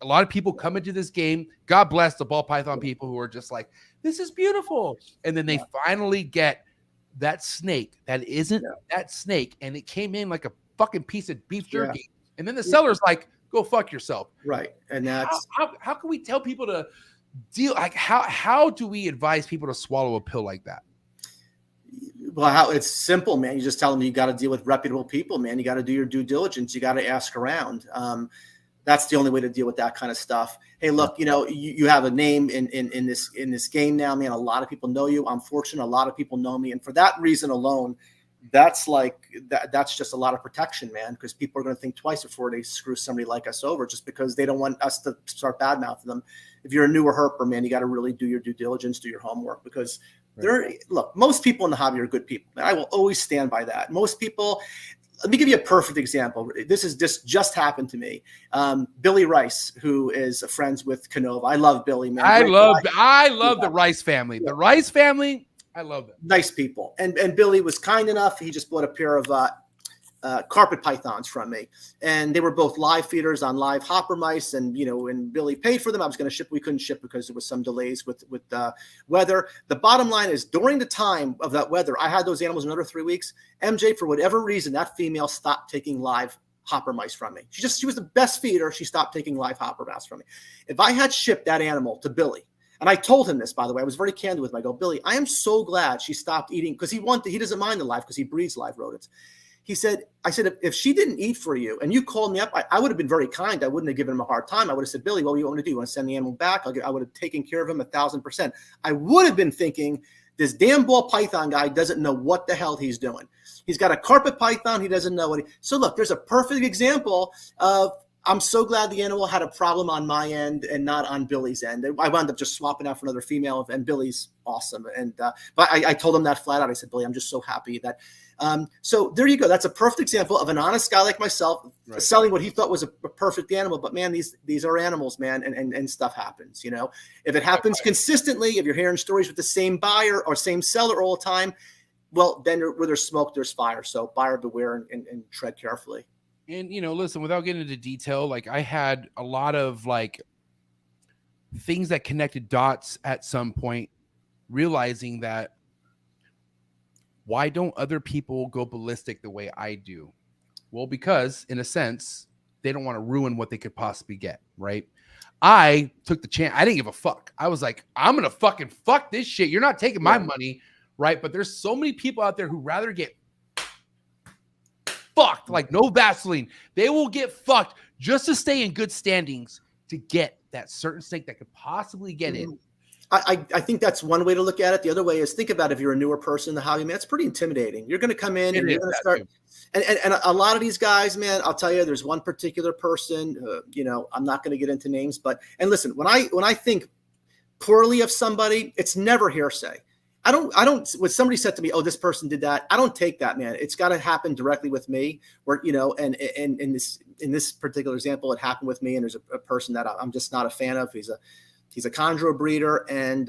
a lot of people come into this game. God bless the ball python people who are just like, this is beautiful, and then they finally get that snake that isn't that snake, and it came in like a fucking piece of beef jerky, and then the seller's like, go fuck yourself. Right. And that's how can we tell people to deal, like how do we advise people to swallow a pill like that? Well, it's simple, man. You just tell them you got to deal with reputable people, man. You got to do your due diligence. You got to ask around. That's the only way to deal with that kind of stuff. Hey, look, you have a name in this game now, man. A lot of people know you. I'm fortunate. A lot of people know me. And for that reason alone, that's just a lot of protection, man, because people are going to think twice before they screw somebody like us over, just because they don't want us to start badmouthing them. If you're a newer herper, man, you got to really do your due diligence, do your homework, because look, most people in the hobby are good people. And I will always stand by that. Most people. Let me give you a perfect example. This just happened to me. Billy Rice, who is friends with Canova. I love Billy, man. I love the Rice family. The Rice family, I love them. Nice people. And Billy was kind enough. He just bought a pair of carpet pythons from me, and they were both live feeders on live hopper mice. And when Billy paid for them, I was going to ship. We couldn't ship because there was some delays with weather. The bottom line is, during the time of that weather, I had those animals another 3 weeks. MJ, for whatever reason, that female stopped taking live hopper mice from me. She was the best feeder. She stopped taking live hopper mice from me. If I had shipped that animal to Billy, and I told him this, by the way, I was very candid with him. I go, Billy, I am so glad she stopped eating, because he doesn't mind the live, because he breeds live rodents. I said, if she didn't eat for you and you called me up, I would have been very kind. I wouldn't have given him a hard time. I would have said, Billy, what do you want me to do? You want to send the animal back? I would have taken care of him 1,000%. I would have been thinking, this damn ball python guy doesn't know what the hell he's doing. He's got a carpet python. He doesn't know so look, there's a perfect example of, I'm so glad the animal had a problem on my end and not on Billy's end. I wound up just swapping out for another female, and Billy's awesome. And but I told him that flat out. I said, Billy, I'm just so happy that. So there you go. That's a perfect example of an honest guy like myself selling what he thought was a perfect animal. But man, these are animals, man, and stuff happens. If it happens consistently, if you're hearing stories with the same buyer or same seller all the time, well, then where there's smoke, there's fire. So buyer beware and tread carefully. And, listen, without getting into detail, like I had a lot of like things that connected dots at some point, realizing that why don't other people go ballistic the way I do? Well, because in a sense, they don't want to ruin what they could possibly get, right? I took the chance. I didn't give a fuck. I was like, I'm going to fucking fuck this shit. You're not taking my money, right? But there's so many people out there who rather get fucked, like no Vaseline. They will get fucked just to stay in good standings to get that certain snake that could possibly get in. I think that's one way to look at it. The other way is, think about if you're a newer person in the hobby, man, it's pretty intimidating. You're going to come in and you're going to start. And a lot of these guys, man, I'll tell you, there's one particular person, I'm not going to get into names, and listen, when I think poorly of somebody, it's never hearsay. I don't, when somebody said to me, oh, this person did that, I don't take that, man. It's got to happen directly with me, where, and in this particular example, it happened with me. And there's a person that I'm just not a fan of. He's a chondro breeder. And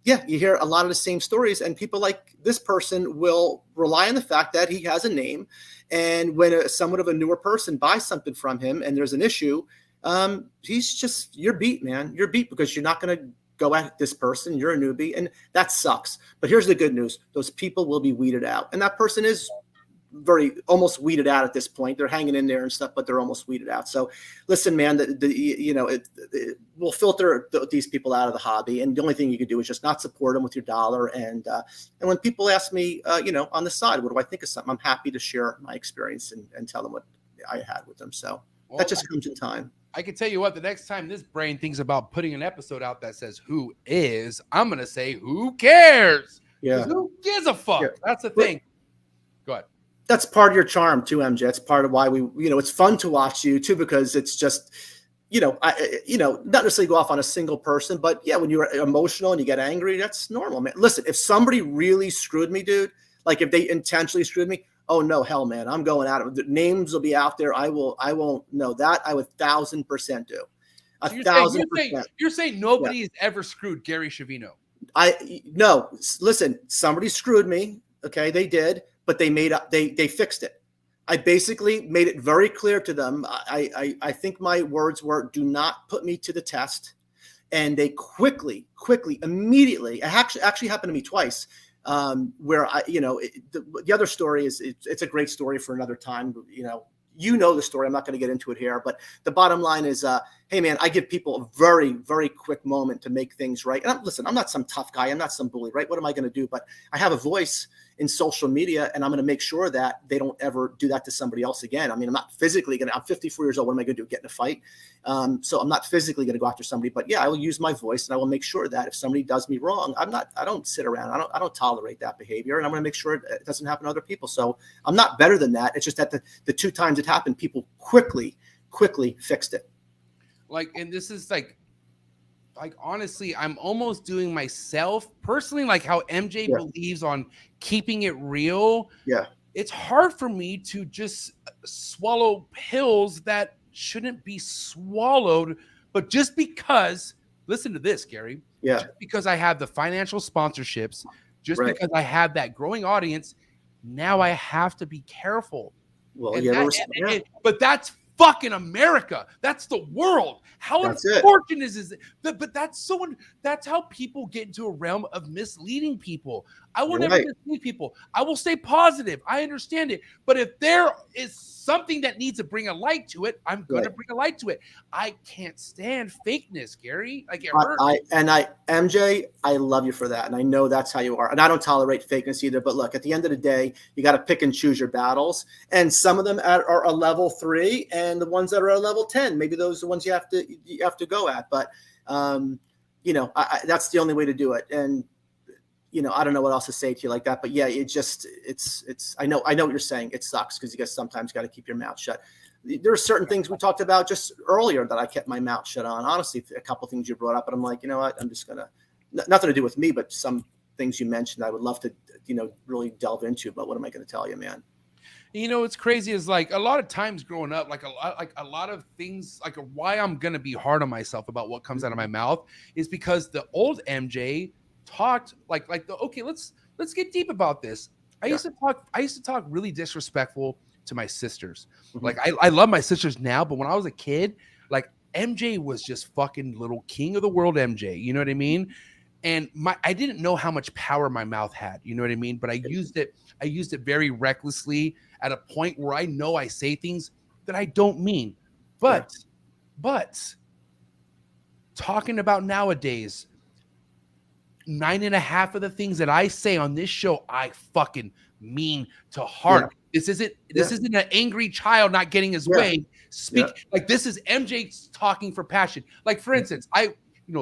you hear a lot of the same stories, and people like this person will rely on the fact that he has a name. And when somewhat of a newer person buys something from him and there's an issue, you're beat, man. You're beat because you're not going to go at this person. You're a newbie, and that sucks. But here's the good news. Those people will be weeded out. And that person is almost weeded out at this point. They're hanging in there and stuff, but they're almost weeded out. So listen, man, we'll filter these people out of the hobby. And the only thing you can do is just not support them with your dollar. And when people ask me, on the side, what do I think of something? I'm happy to share my experience and tell them what I had with them. So that just comes in time. I can tell you what, the next time this brain thinks about putting an episode out that says who is, I'm going to say, who cares? Yeah. Who gives a fuck? Yeah. That's the thing. Go ahead. That's part of your charm too, MJ. It's part of why we, it's fun to watch you too, because it's just, not necessarily go off on a single person, but yeah, when you're emotional and you get angry, that's normal, man. Listen, if somebody really screwed me, dude, like if they intentionally screwed me, oh no, hell, man, I'm going at it. The names will be out there. I won't know that. I would 1,000% do. So 1,000%. You're saying nobody has ever screwed Gary Schiavino. No, listen, somebody screwed me. Okay, they did, but they fixed it. I basically made it very clear to them. I think my words were, do not put me to the test. And they quickly, immediately, it actually happened to me twice, where the other story is, it's a great story for another time. You know the story. I'm not going to get into it here, but the bottom line is, hey man, I give people a very, very quick moment to make things right. And listen, I'm not some tough guy. I'm not some bully, right? What am I going to do? But I have a voice in social media, and I'm going to make sure that they don't ever do that to somebody else again. I mean, I'm not physically I'm 54 years old. What am I going to do? Get in a fight? So I'm not physically going to go after somebody, but yeah, I will use my voice, and I will make sure that if somebody does me wrong, I don't sit around. I don't tolerate that behavior, and I'm going to make sure it doesn't happen to other people. So I'm not better than that. It's just that the two times it happened, people quickly fixed it. And this is like honestly, I'm almost doing myself personally, like how MJ believes on keeping it real. Yeah. It's hard for me to just swallow pills that shouldn't be swallowed. But just because, listen to this, Gary. Yeah. Just because I have the financial sponsorships, just because I have that growing audience, now I have to be careful. Well, but that's fucking America. That's the world. How unfortunate is it? But that's how people get into a realm of misleading people. I will never mislead people. I will stay positive. I understand it. But if there is something that needs to bring a light to it, I'm going to bring a light to it. I can't stand fakeness, Gary. Like it hurts. MJ, I love you for that. And I know that's how you are. And I don't tolerate fakeness either. But look, at the end of the day, you got to pick and choose your battles. And some of them are a level 3, and the ones that are a level 10, maybe those are the ones you have to go at. But, that's the only way to do it. And, I don't know what else to say to you like that, but yeah, I know what you're saying. It sucks because you guys sometimes got to keep your mouth shut. There are certain things we talked about just earlier that I kept my mouth shut on. Honestly, a couple of things you brought up, but I'm like, you know what? I'm just gonna, nothing to do with me, but some things you mentioned, I would love to, really delve into. But what am I going to tell you, man? What's crazy is like a lot of times growing up, a lot of things, like why I'm gonna be hard on myself about what comes out of my mouth is because the old MJ talked let's get deep about this. I used to talk really disrespectful to my sisters. Mm-hmm. Like I love my sisters now, but when I was a kid, like MJ was just fucking little king of the world MJ. You know what I mean? And I didn't know how much power my mouth had. You know what I mean? But I used it very recklessly at a point where I know I say things that I don't mean. But talking about nowadays, 9.5 of the things that I say on this show, I fucking mean to heart. Yeah. This isn't an angry child not getting his way. Like this is MJ talking for passion. Like for instance,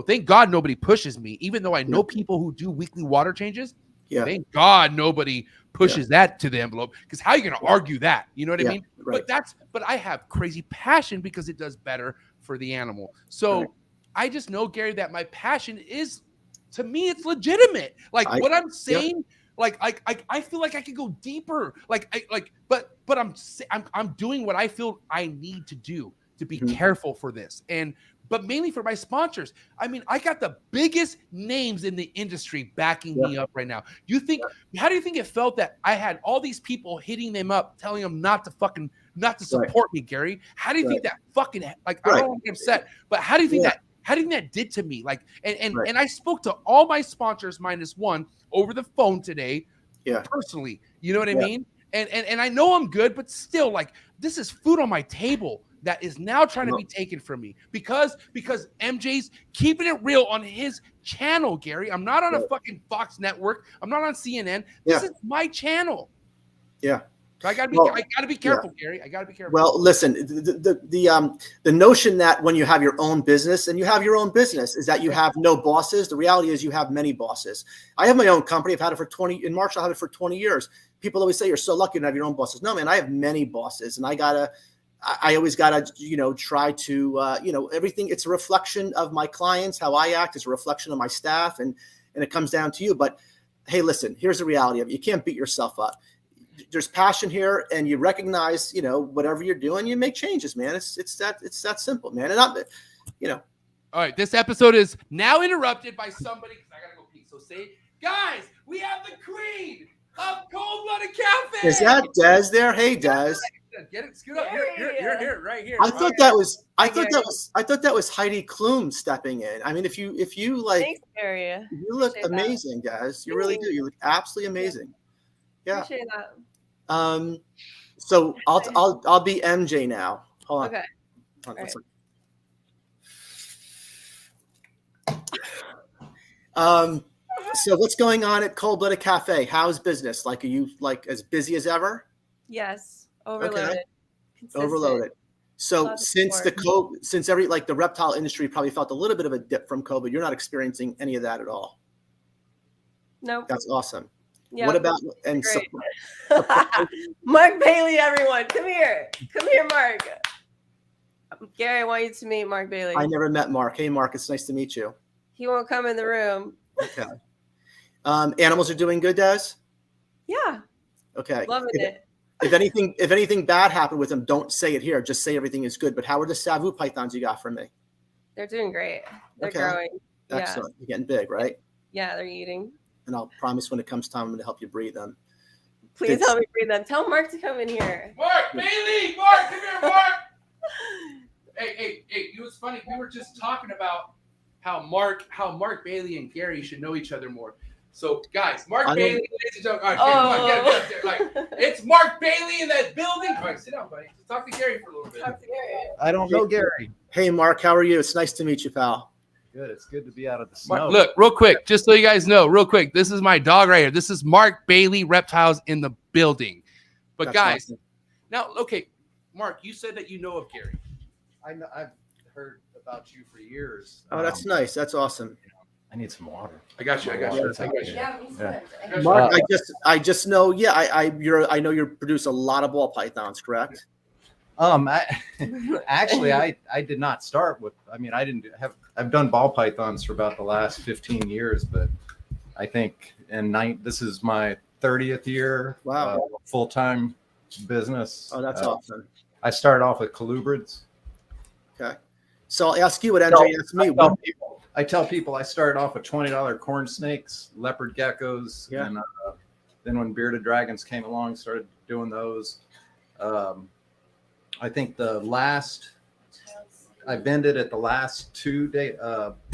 thank God nobody pushes me, even though I know people who do weekly water changes. Yeah. Thank God nobody pushes that to the envelope, because how are you going to argue that? You know what I mean? Right. But I have crazy passion because it does better for the animal. So I just know, Gary, that my passion is, to me, it's legitimate. Like what I'm saying, I feel like I could go deeper. But I'm doing what I feel I need to do to be careful for this. But mainly for my sponsors. I mean, I got the biggest names in the industry backing me up right now. How do you think it felt that I had all these people hitting them up, telling them not to support me, Gary? How do you think that fucking, I don't want to get upset, but how do you think that did to me? And I spoke to all my sponsors minus one over the phone today, personally. You know what I mean? And I know I'm good, but still, this is food on my table that is now trying to be taken from me because MJ's keeping it real on his channel, Gary. I'm not on a fucking Fox network. I'm not on CNN. This is my channel. Yeah. So I gotta be careful, Gary. I gotta be careful. Well, listen, the notion that when you have your own business, and you have your own business, is that you have no bosses. The reality is you have many bosses. I have my own company. I've had it for in March, I'll have it for 20 years. People always say you're so lucky to have your own bosses. No, man, I have many bosses, and I gotta I always got to, try to, everything. It's a reflection of my clients. How I act is a reflection of my staff, and it comes down to you. But hey, listen, here's the reality of it. You can't beat yourself up. There's passion here, and you recognize, whatever you're doing, you make changes, man. It's that simple, man. And I'm, All right, this episode is now interrupted by somebody because I gotta go pee. So say, guys, we have the queen of Cold Blooded Cafe. Is that Des there? Hey, Des. Get it, scoot up. You're here, right here. I thought that was Heidi Klum stepping in. I mean, if you like, Thanks, Gary. you look Appreciate amazing, guys. You really do. You look absolutely amazing. Yeah. Appreciate that. So I'll be MJ now. Hold on. Okay. Hold on, All So what's going on at Cold Blooded Cafe? How's business? Like, are you like as busy as ever? Yes. Overloaded. Consistent. Overloaded. So Lots of since the support. the reptile industry probably felt a little bit of a dip from COVID, you're not experiencing any of that at all. Nope. That's awesome. Yeah. What about Great. Mark Bailey, everyone. Come here, Mark. Gary, I want you to meet Mark Bailey. I never met Mark. Hey, Mark, it's nice to meet you. He won't come in the room. Okay. Animals are doing good, Des? Yeah. Okay. Loving it. If anything bad happened with them, don't say it here. Just say everything is good. But how are the Savu pythons you got from me? They're doing great. They're Okay. growing. Excellent. You're getting big, right? Yeah, they're eating. And I'll promise when it comes time, I'm going to help you breed them. Please help me breed them. Tell Mark to come in here. Mark Bailey, Mark, come here, Mark. Hey, it was funny. We were just talking about how Mark Bailey and Gary should know each other more. So, guys, Mark Bailey, ladies and gentlemen. All right, come on, get up there. Like, it's Mark Bailey in that building. All right, sit down, buddy. Talk to Gary for a little bit. Talk to Gary. I don't know Gary. Hey, Mark, how are you? It's nice to meet you, pal. Good. It's good to be out of the snow. Mark, look, real quick, just so you guys know, real quick, this is my dog right here. This is Mark Bailey, Reptiles in the building. But That's guys, awesome. now, okay, Mark, you said that you know of Gary. I know. I've heard about you for years. Oh, that's nice. That's awesome. I need some water. I got you. Yeah, me too. Mark, I just know. Yeah, I know you produce a lot of ball pythons, correct? Actually, I did not start with. I mean, I've done ball pythons for about the last 15 years, but I think this is my 30th year. Wow. Full-time business. Oh, that's awesome. I started off with colubrids. Okay. So I'll ask you what MJ asked me. I tell people I started off with $20 corn snakes, leopard geckos, Yeah. and then when bearded dragons came along, started doing those. I think I vended at the last 2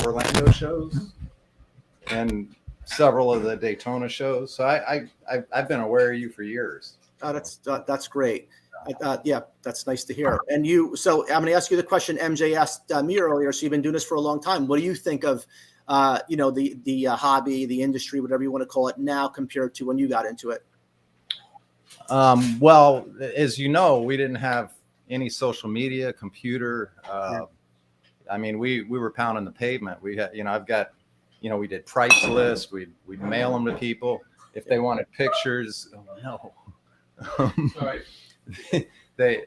Orlando shows and several of the Daytona shows. So I've been aware of you for years. Oh, that's great. Yeah, that's nice to hear. And so I'm going to ask you the question MJ asked me earlier. So you've been doing this for a long time. What do you think of, the hobby, the industry, whatever you want to call it now compared to when you got into it? Well, as you know, we didn't have any social media, computer. I mean, we were pounding the pavement. We had, I've got, we did price lists. We'd mail them to people if they wanted pictures. Oh no. Sorry. They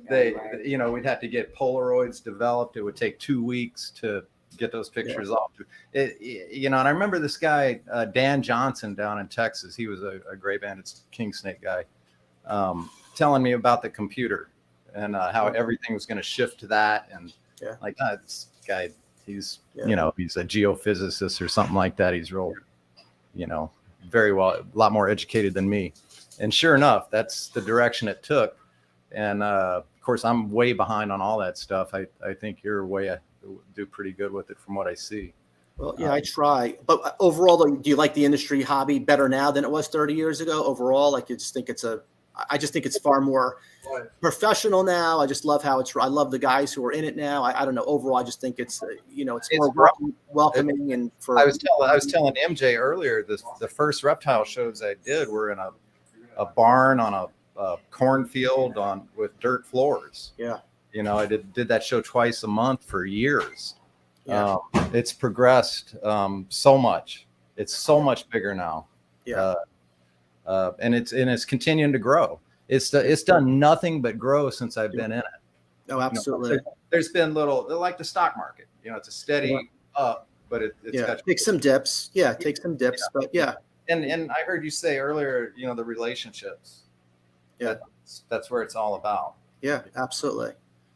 we'd have to get Polaroids developed. It would take 2 weeks to get those pictures off. And I remember this guy, Dan Johnson down in Texas. He was a gray banded king snake guy, telling me about the computer and how everything was going to shift to that. And this guy, he's he's a geophysicist or something like that. He's real, very well, a lot more educated than me. And sure enough, that's the direction it took. And of course, I'm way behind on all that stuff. I think you're do pretty good with it from what I see. Well, yeah, I try. But overall, though, do you like the industry hobby better now than it was 30 years ago? Overall, like you just think I just think it's far more professional now. I just love I love the guys who are in it now. I don't know. Overall, I just think it's more welcoming. And I was telling MJ earlier, the first reptile shows I did were in a barn on a cornfield with dirt floors. Yeah. I did that show twice a month for years. Yeah. It's progressed so much. It's so much bigger now. Yeah. And it's continuing to grow. it's done nothing but grow since I've been in it. Oh, absolutely. There's been like the stock market. It's a steady up, but it's got take some dips. Yeah, take some dips, but yeah. And I heard you say earlier, the relationships. Yeah, that's where it's all about. Yeah, absolutely.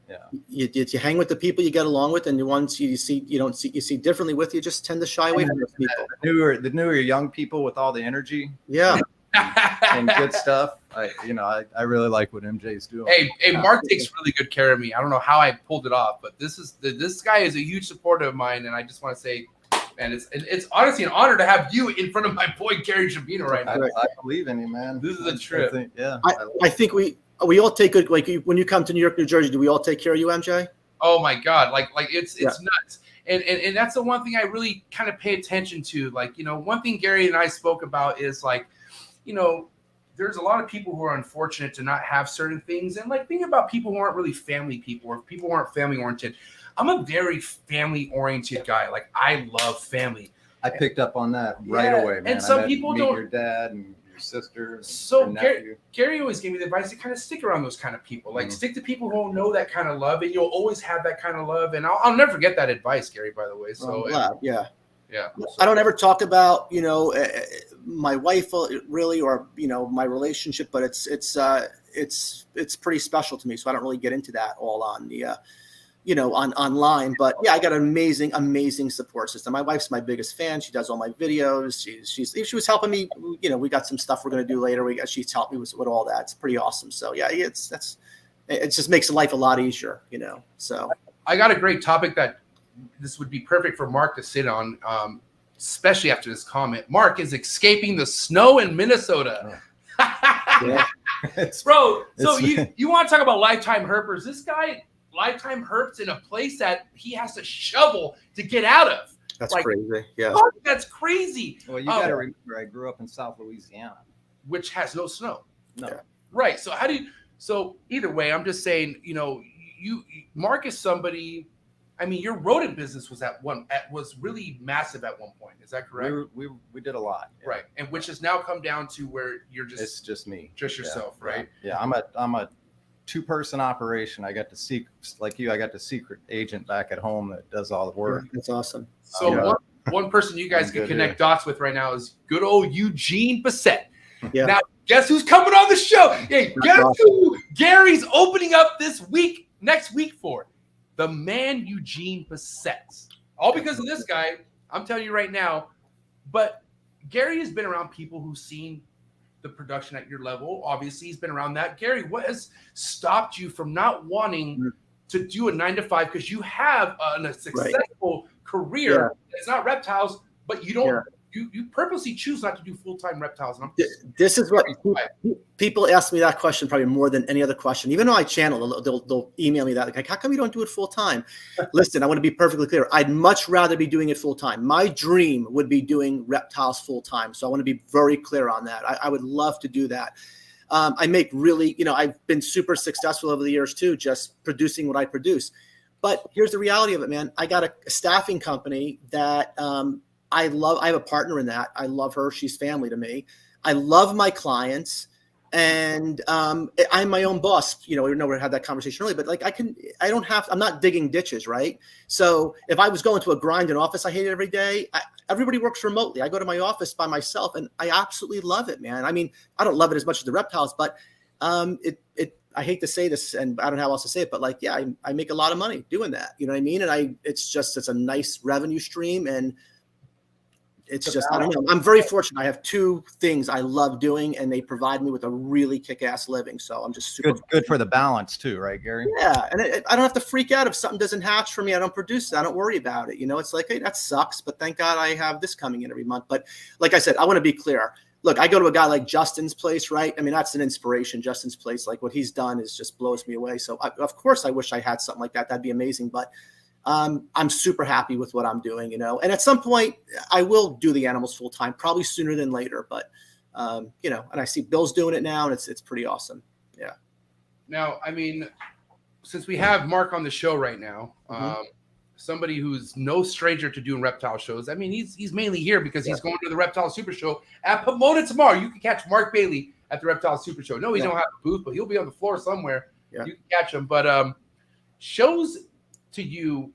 Yeah, you hang with the people you get along with, and the ones you see differently with, you just tend to shy away from those people. The newer young people with all the energy. Yeah. And good stuff. I really like what MJ's doing. Hey, Mark takes really good care of me. I don't know how I pulled it off, but this guy is a huge supporter of mine, and I just want to say, man, it's honestly an honor to have you in front of my boy Gary Schiavino right now. I believe in you, man. This is a trip. I think we all take good. Like when you come to New York, New Jersey, do we all take care of you, MJ? Oh my God, like it's nuts. And that's the one thing I really kind of pay attention to. Like, one thing Gary and I spoke about is like, there's a lot of people who are unfortunate to not have certain things. And like, think about people who aren't really family people or people who aren't family oriented. I'm a very family oriented guy. Like, I love family. I picked up on that right away, man. And some people don't. Your dad and your sister. So Gary always gave me the advice to kind of stick around those kind of people. Like, stick to people who know that kind of love, and you'll always have that kind of love. And I'll never forget that advice, Gary, by the way. So yeah. So. I don't ever talk about my wife really, or my relationship, but it's pretty special to me. So I don't really get into that all on the online. But yeah, I got an amazing support system. My wife's my biggest fan. She does all my videos. She was helping me. We got some stuff we're gonna do later. She's helped me with all that. It's pretty awesome. So yeah, it just makes life a lot easier. So I got a great topic that this would be perfect for Mark to sit on, especially after this comment. Mark is escaping the snow in Minnesota. Bro, so you want to talk about lifetime herpers? This guy lifetime herps in a place that he has to shovel to get out of. That's crazy. Yeah. Oh, that's crazy. Well, you got to remember, I grew up in South Louisiana, which has no snow. No. Yeah. Right. So either way, I'm just saying, Mark is somebody. I mean, your rodent business was really massive at one point. Is that correct? We did a lot, right? And which has now come down to where it's just me, just yourself, right? Yeah, I'm a 2-person operation. I got the secret agent back at home that does all the work. That's awesome. So one person you guys can connect dots with right now is good old Eugene Bissett. Yeah. Now, guess who's coming on the show? Hey, guess who Gary's opening up next week for? The man Eugene Bissett. All because of this guy, I'm telling you right now. But Gary has been around people who've seen the production at your level. Obviously, he's been around that. Gary, what has stopped you from not wanting to do a 9-to-5? Because you have a successful career. Yeah. It's not reptiles, but you don't. Yeah. You purposely choose not to do full-time reptiles. And this is what people ask me that question probably more than any other question. Even though I channel, they'll email me that. Like, how come you don't do it full-time? Listen, I want to be perfectly clear. I'd much rather be doing it full-time. My dream would be doing reptiles full-time. So I want to be very clear on that. I would love to do that. I make really, I've been super successful over the years too, just producing what I produce. But here's the reality of it, man. I got a staffing company that I love. I have a partner in that. I love her. She's family to me. I love my clients, and I'm my own boss. We had that conversation earlier, but I'm not digging ditches, right? So if I was going to a grind in office, I hate it every day. Everybody works remotely. I go to my office by myself, and I absolutely love it, man. I mean, I don't love it as much as the reptiles, but I hate to say this, and I don't know how else to say it, but I make a lot of money doing that. You know what I mean? And it's a nice revenue stream, and it's just, I don't know. I'm very fortunate. I have 2 things I love doing, and they provide me with a really kick-ass living. So I'm just super good for the balance too, right, Gary? Yeah, and I don't have to freak out if something doesn't hatch for me. I don't produce it. I don't worry about it. It's like, hey, that sucks, but thank God I have this coming in every month. But like I said, I want to be clear. Look, I go to a guy like Justin's place, right? I mean, that's an inspiration. Justin's place, like what he's done just blows me away. So of course I wish I had something like that. That'd be amazing. But I'm super happy with what I'm doing, and at some point I will do the animals full time, probably sooner than later, but and I see Bill's doing it now, and it's pretty awesome. Yeah. Now, I mean, since we have Mark on the show right now, somebody who's no stranger to doing reptile shows. I mean, he's mainly here because he's going to the Reptile Super Show at Pomona tomorrow. You can catch Mark Bailey at the Reptile Super Show. No, he don't have a booth, but he'll be on the floor somewhere. Yeah. You can catch him. But shows to you,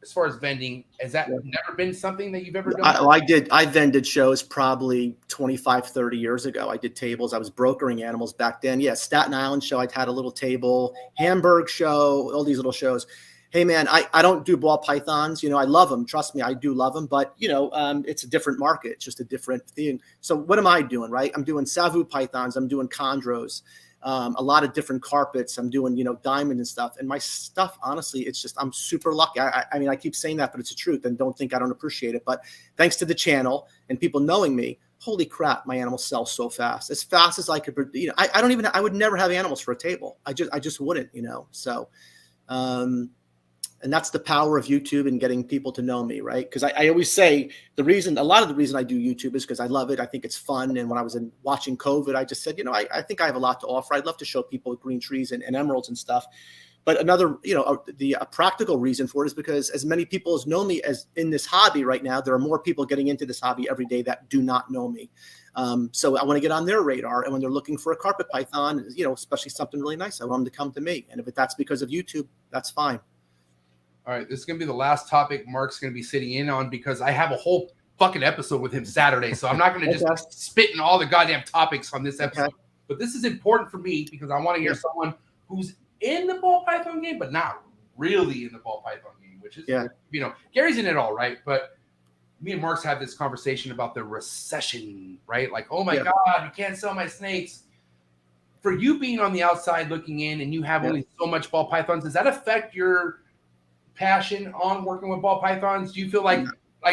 as far as vending, has that never been something that you've ever done? I vended shows probably 25, 30 years ago. I did tables. I was brokering animals back then. Yeah, Staten Island show, I had a little table. Hamburg show, all these little shows. Hey, man, I don't do ball pythons. You know, I love them. Trust me, I do love them. But, you know, it's a different market. It's just a different thing. So what am I doing, right? I'm doing Savu pythons. I'm doing chondros. A lot of different carpets. I'm doing, you know, diamond and stuff. And my stuff, honestly, it's just, I'm super lucky. I mean, I keep saying that, but it's the truth, and don't think I don't appreciate it. But thanks to the channel and people knowing me, holy crap, my animals sell so fast as I could. You know, I would never have animals for a table. I just wouldn't, you know. So, and that's the power of YouTube and getting people to know me, right? Because I always say a lot of the reason I do YouTube is because I love it. I think it's fun. And when I was watching COVID, I just said, you know, I think I have a lot to offer. I'd love to show people green trees and emeralds and stuff. But another, you know, a practical reason for it is because as many people as know me as in this hobby right now, there are more people getting into this hobby every day that do not know me. So I want to get on their radar. And when they're looking for a carpet python, you know, especially something really nice, I want them to come to me. And if that's because of YouTube, that's fine. All right, this is going to be the last topic Mark's going to be sitting in on, because I have a whole fucking episode with him Saturday. So I'm not going to just spit in all the goddamn topics on this episode. Okay. But this is important for me because I want to hear someone who's in the ball python game, but not really in the ball python game, which is, you know, Gary's in it all, right? But me and Mark's had this conversation about the recession, right? Like, oh my God, you can't sell my snakes. For you being on the outside looking in and you have only so much ball pythons, does that affect your passion on working with ball pythons? Do you feel like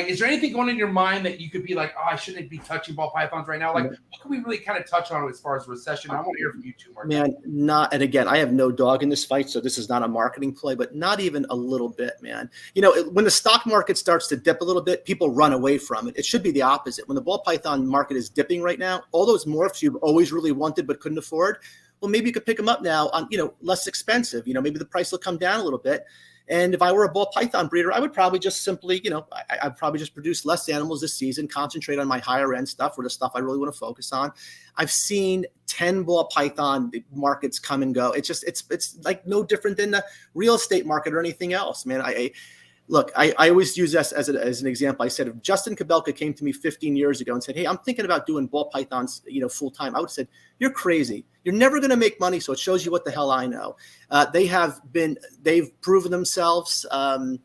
is there anything going in your mind that you could be like, oh, I shouldn't be touching ball pythons right now? Like, what can we really kind of touch on as far as recession? I want to hear from you too, Mark. Man, and again, I have no dog in this fight, so this is not a marketing play, but not even a little bit, man. You know, when the stock market starts to dip a little bit, people run away from it. It should be the opposite. When the ball python market is dipping right now, all those morphs you've always really wanted but couldn't afford, well, maybe you could pick them up now on, you know, less expensive. You know, maybe the price will come down a little bit. And if I were a ball python breeder, I would probably just simply, you know, I'd probably just produce less animals this season, concentrate on my higher end stuff or the stuff I really want to focus on. I've seen 10 ball python markets come and go. It's just, it's like no different than the real estate market or anything else, man. Look, I always use this as an example. I said, if Justin Kabelka came to me 15 years ago and said, hey, I'm thinking about doing ball pythons, you know, full time, I would have said, you're crazy. You're never going to make money. So it shows you what the hell I know. They've proven themselves time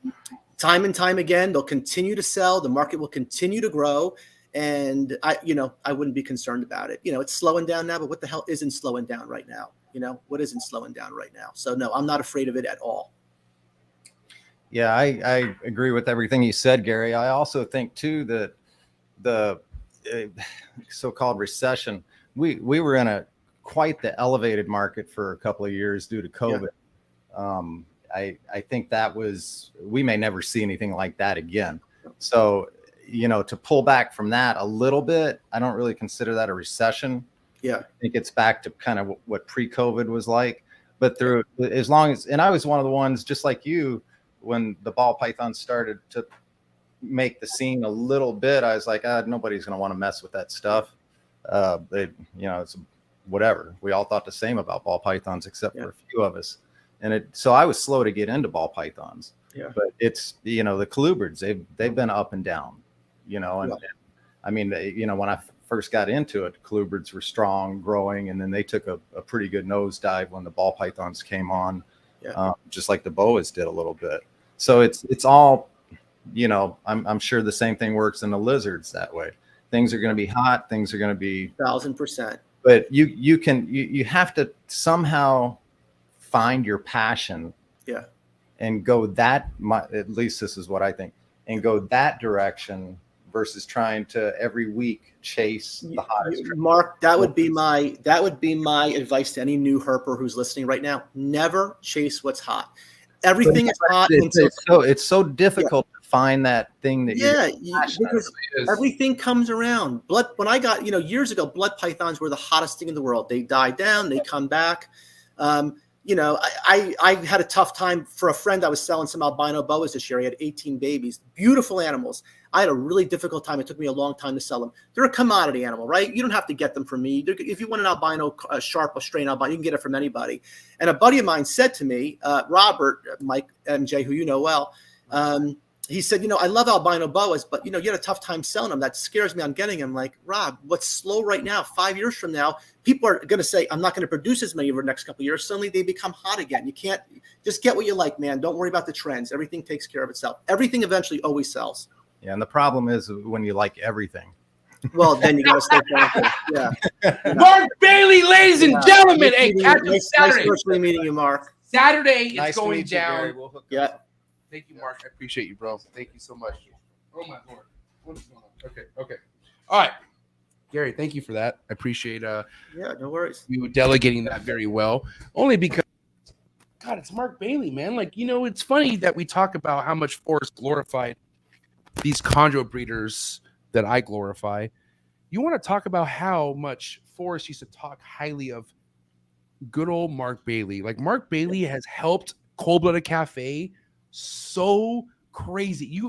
and time again. They'll continue to sell. The market will continue to grow. And I wouldn't be concerned about it. You know, it's slowing down now, but what the hell isn't slowing down right now? You know, what isn't slowing down right now? So no, I'm not afraid of it at all. Yeah, I agree with everything you said, Gary. I also think too that the so-called recession, we were in quite the elevated market for a couple of years due to COVID. Yeah. I think we may never see anything like that again. So, you know, to pull back from that a little bit, I don't really consider that a recession. Yeah, I think it's back to kind of what pre-COVID was like. But and I was one of the ones, just like you, when the ball pythons started to make the scene a little bit, I was like, nobody's going to want to mess with that stuff. It's whatever. We all thought the same about ball pythons, except for a few of us. So I was slow to get into ball pythons. Yeah. But it's, you know, the colubrids, they've been up and down, you know, and I mean, you know, when I first got into it, colubrids were strong, growing, and then they took a pretty good nosedive when the ball pythons came on, just like the boas did a little bit. So it's all, you know, I'm sure the same thing works in the lizards that way. Things are going to be hot. Things are going to be 1,000%. But you have to somehow find your passion. Yeah. And go at least this is what I think, and go that direction versus trying to every week chase the hottest. Mark, that would be my advice to any new herper who's listening right now. Never chase what's hot. Everything is hot. It's so difficult to find that thing that because everything comes around. When I got, years ago, blood pythons were the hottest thing in the world. They die down, they come back. you know, I had a tough time for a friend. I was selling some albino boas this year. He had 18 babies, beautiful animals. I had a really difficult time. It took me a long time to sell them. They're a commodity animal, right? You don't have to get them from me. If you want an albino, sharp or strain albino, you can get it from anybody. And a buddy of mine said to me, Robert, Mike, MJ, who you know well, he said, you know, I love albino boas, but, you know, you had a tough time selling them. That scares me on getting them. Like, Rob, what's slow right now? 5 years from now, people are going to say, I'm not going to produce as many over the next couple of years. Suddenly they become hot again. You can't just get what you like, man. Don't worry about the trends. Everything takes care of itself. Everything eventually always sells. Yeah, and the problem is when you like everything. Well, then you got to stay focused. Yeah. Mark Bailey, ladies and gentlemen. Hey, catch him Nice Saturday. virtually meeting you, Mark. Saturday, it's Nice to going meet you, Gary. down. We'll hook Yeah. up. Thank you, Mark. I appreciate you, bro. Thank you so much. Oh my lord. What's going on? Okay. All right. Gary, thank you for that. I appreciate Yeah, no worries. you delegating that very well. Only because God, it's Mark Bailey, man. Like, you know, it's funny that we talk about how much Forrest glorified these chondro breeders that I glorify. You want to talk about how much Forrest used to talk highly of good old Mark Bailey. Like, Mark Bailey has helped Cold Blooded Cafe so crazy.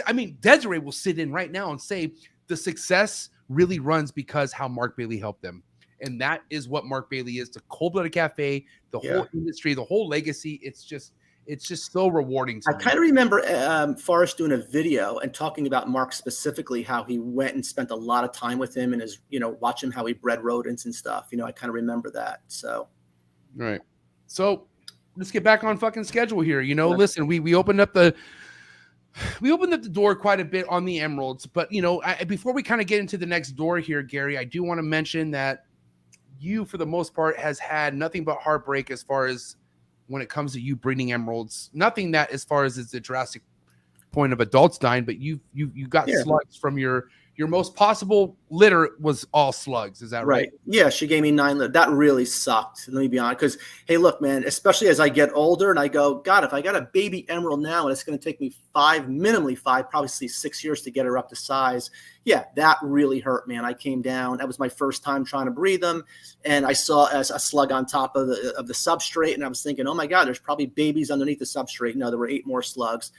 I mean, Desiree will sit in right now and say the success really runs because how Mark Bailey helped them. And that is what Mark Bailey is to Cold Blooded Cafe, the whole industry, the whole legacy. It's just so rewarding to me. I kind of remember Forrest doing a video and talking about Mark specifically, how he went and spent a lot of time with him and is, you know, watching how he bred rodents and stuff. You know, I kind of remember that. So, all right. So let's get back on fucking schedule here. You know, listen, we opened up the door quite a bit on the emeralds, but you know, before we kind of get into the next door here, Gary, I do want to mention that you, for the most part, has had nothing but heartbreak as far as when it comes to you breeding emeralds. Nothing that as far as is the drastic point of adults dying, but you got slugs from your most possible litter was all slugs. Is that right? Yeah, she gave me 9 litter. That really sucked. Let me be honest. Because, hey, look, man, especially as I get older and I go, God, if I got a baby emerald now and it's going to take me minimally 5, probably 6 years to get her up to size. Yeah, that really hurt, man. I came down. That was my first time trying to breed them. And I saw a slug on top of the substrate. And I was thinking, oh, my God, there's probably babies underneath the substrate. No, there were 8 more slugs.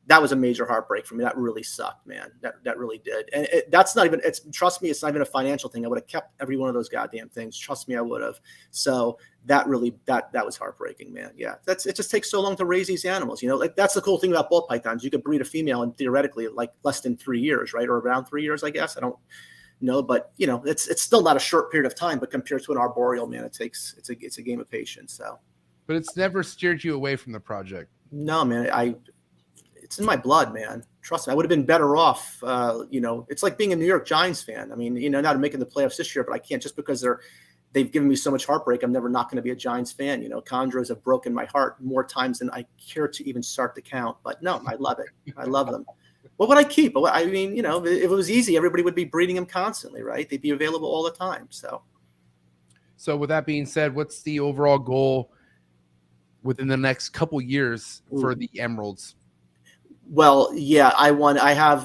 That was a major heartbreak for me. That really sucked, man. That really did. And that's not even, trust me, it's not even a financial thing. I would have kept every one of those goddamn things. Trust me, I would have. So that really, that was heartbreaking, man. Yeah. It just takes so long to raise these animals. You know, like that's the cool thing about ball pythons. You could breed a female in theoretically like less than 3 years, right? Or around 3 years, I guess. I don't know, but you know, it's still not a short period of time, but compared to an arboreal, man, it's a game of patience. So, but it's never steered you away from the project. No, man, it's in my blood, man. Trust me. I would have been better off. You know, it's like being a New York Giants fan. I mean, you know, not making the playoffs this year, but I can't just because they've given me so much heartbreak. I'm never not going to be a Giants fan. You know, chondros have broken my heart more times than I care to even start to count. But no, I love it. I love them. What would I keep? I mean, you know, if it was easy, everybody would be breeding them constantly, right? They'd be available all the time. So with that being said, what's the overall goal within the next couple years for the emeralds? Well, yeah, I have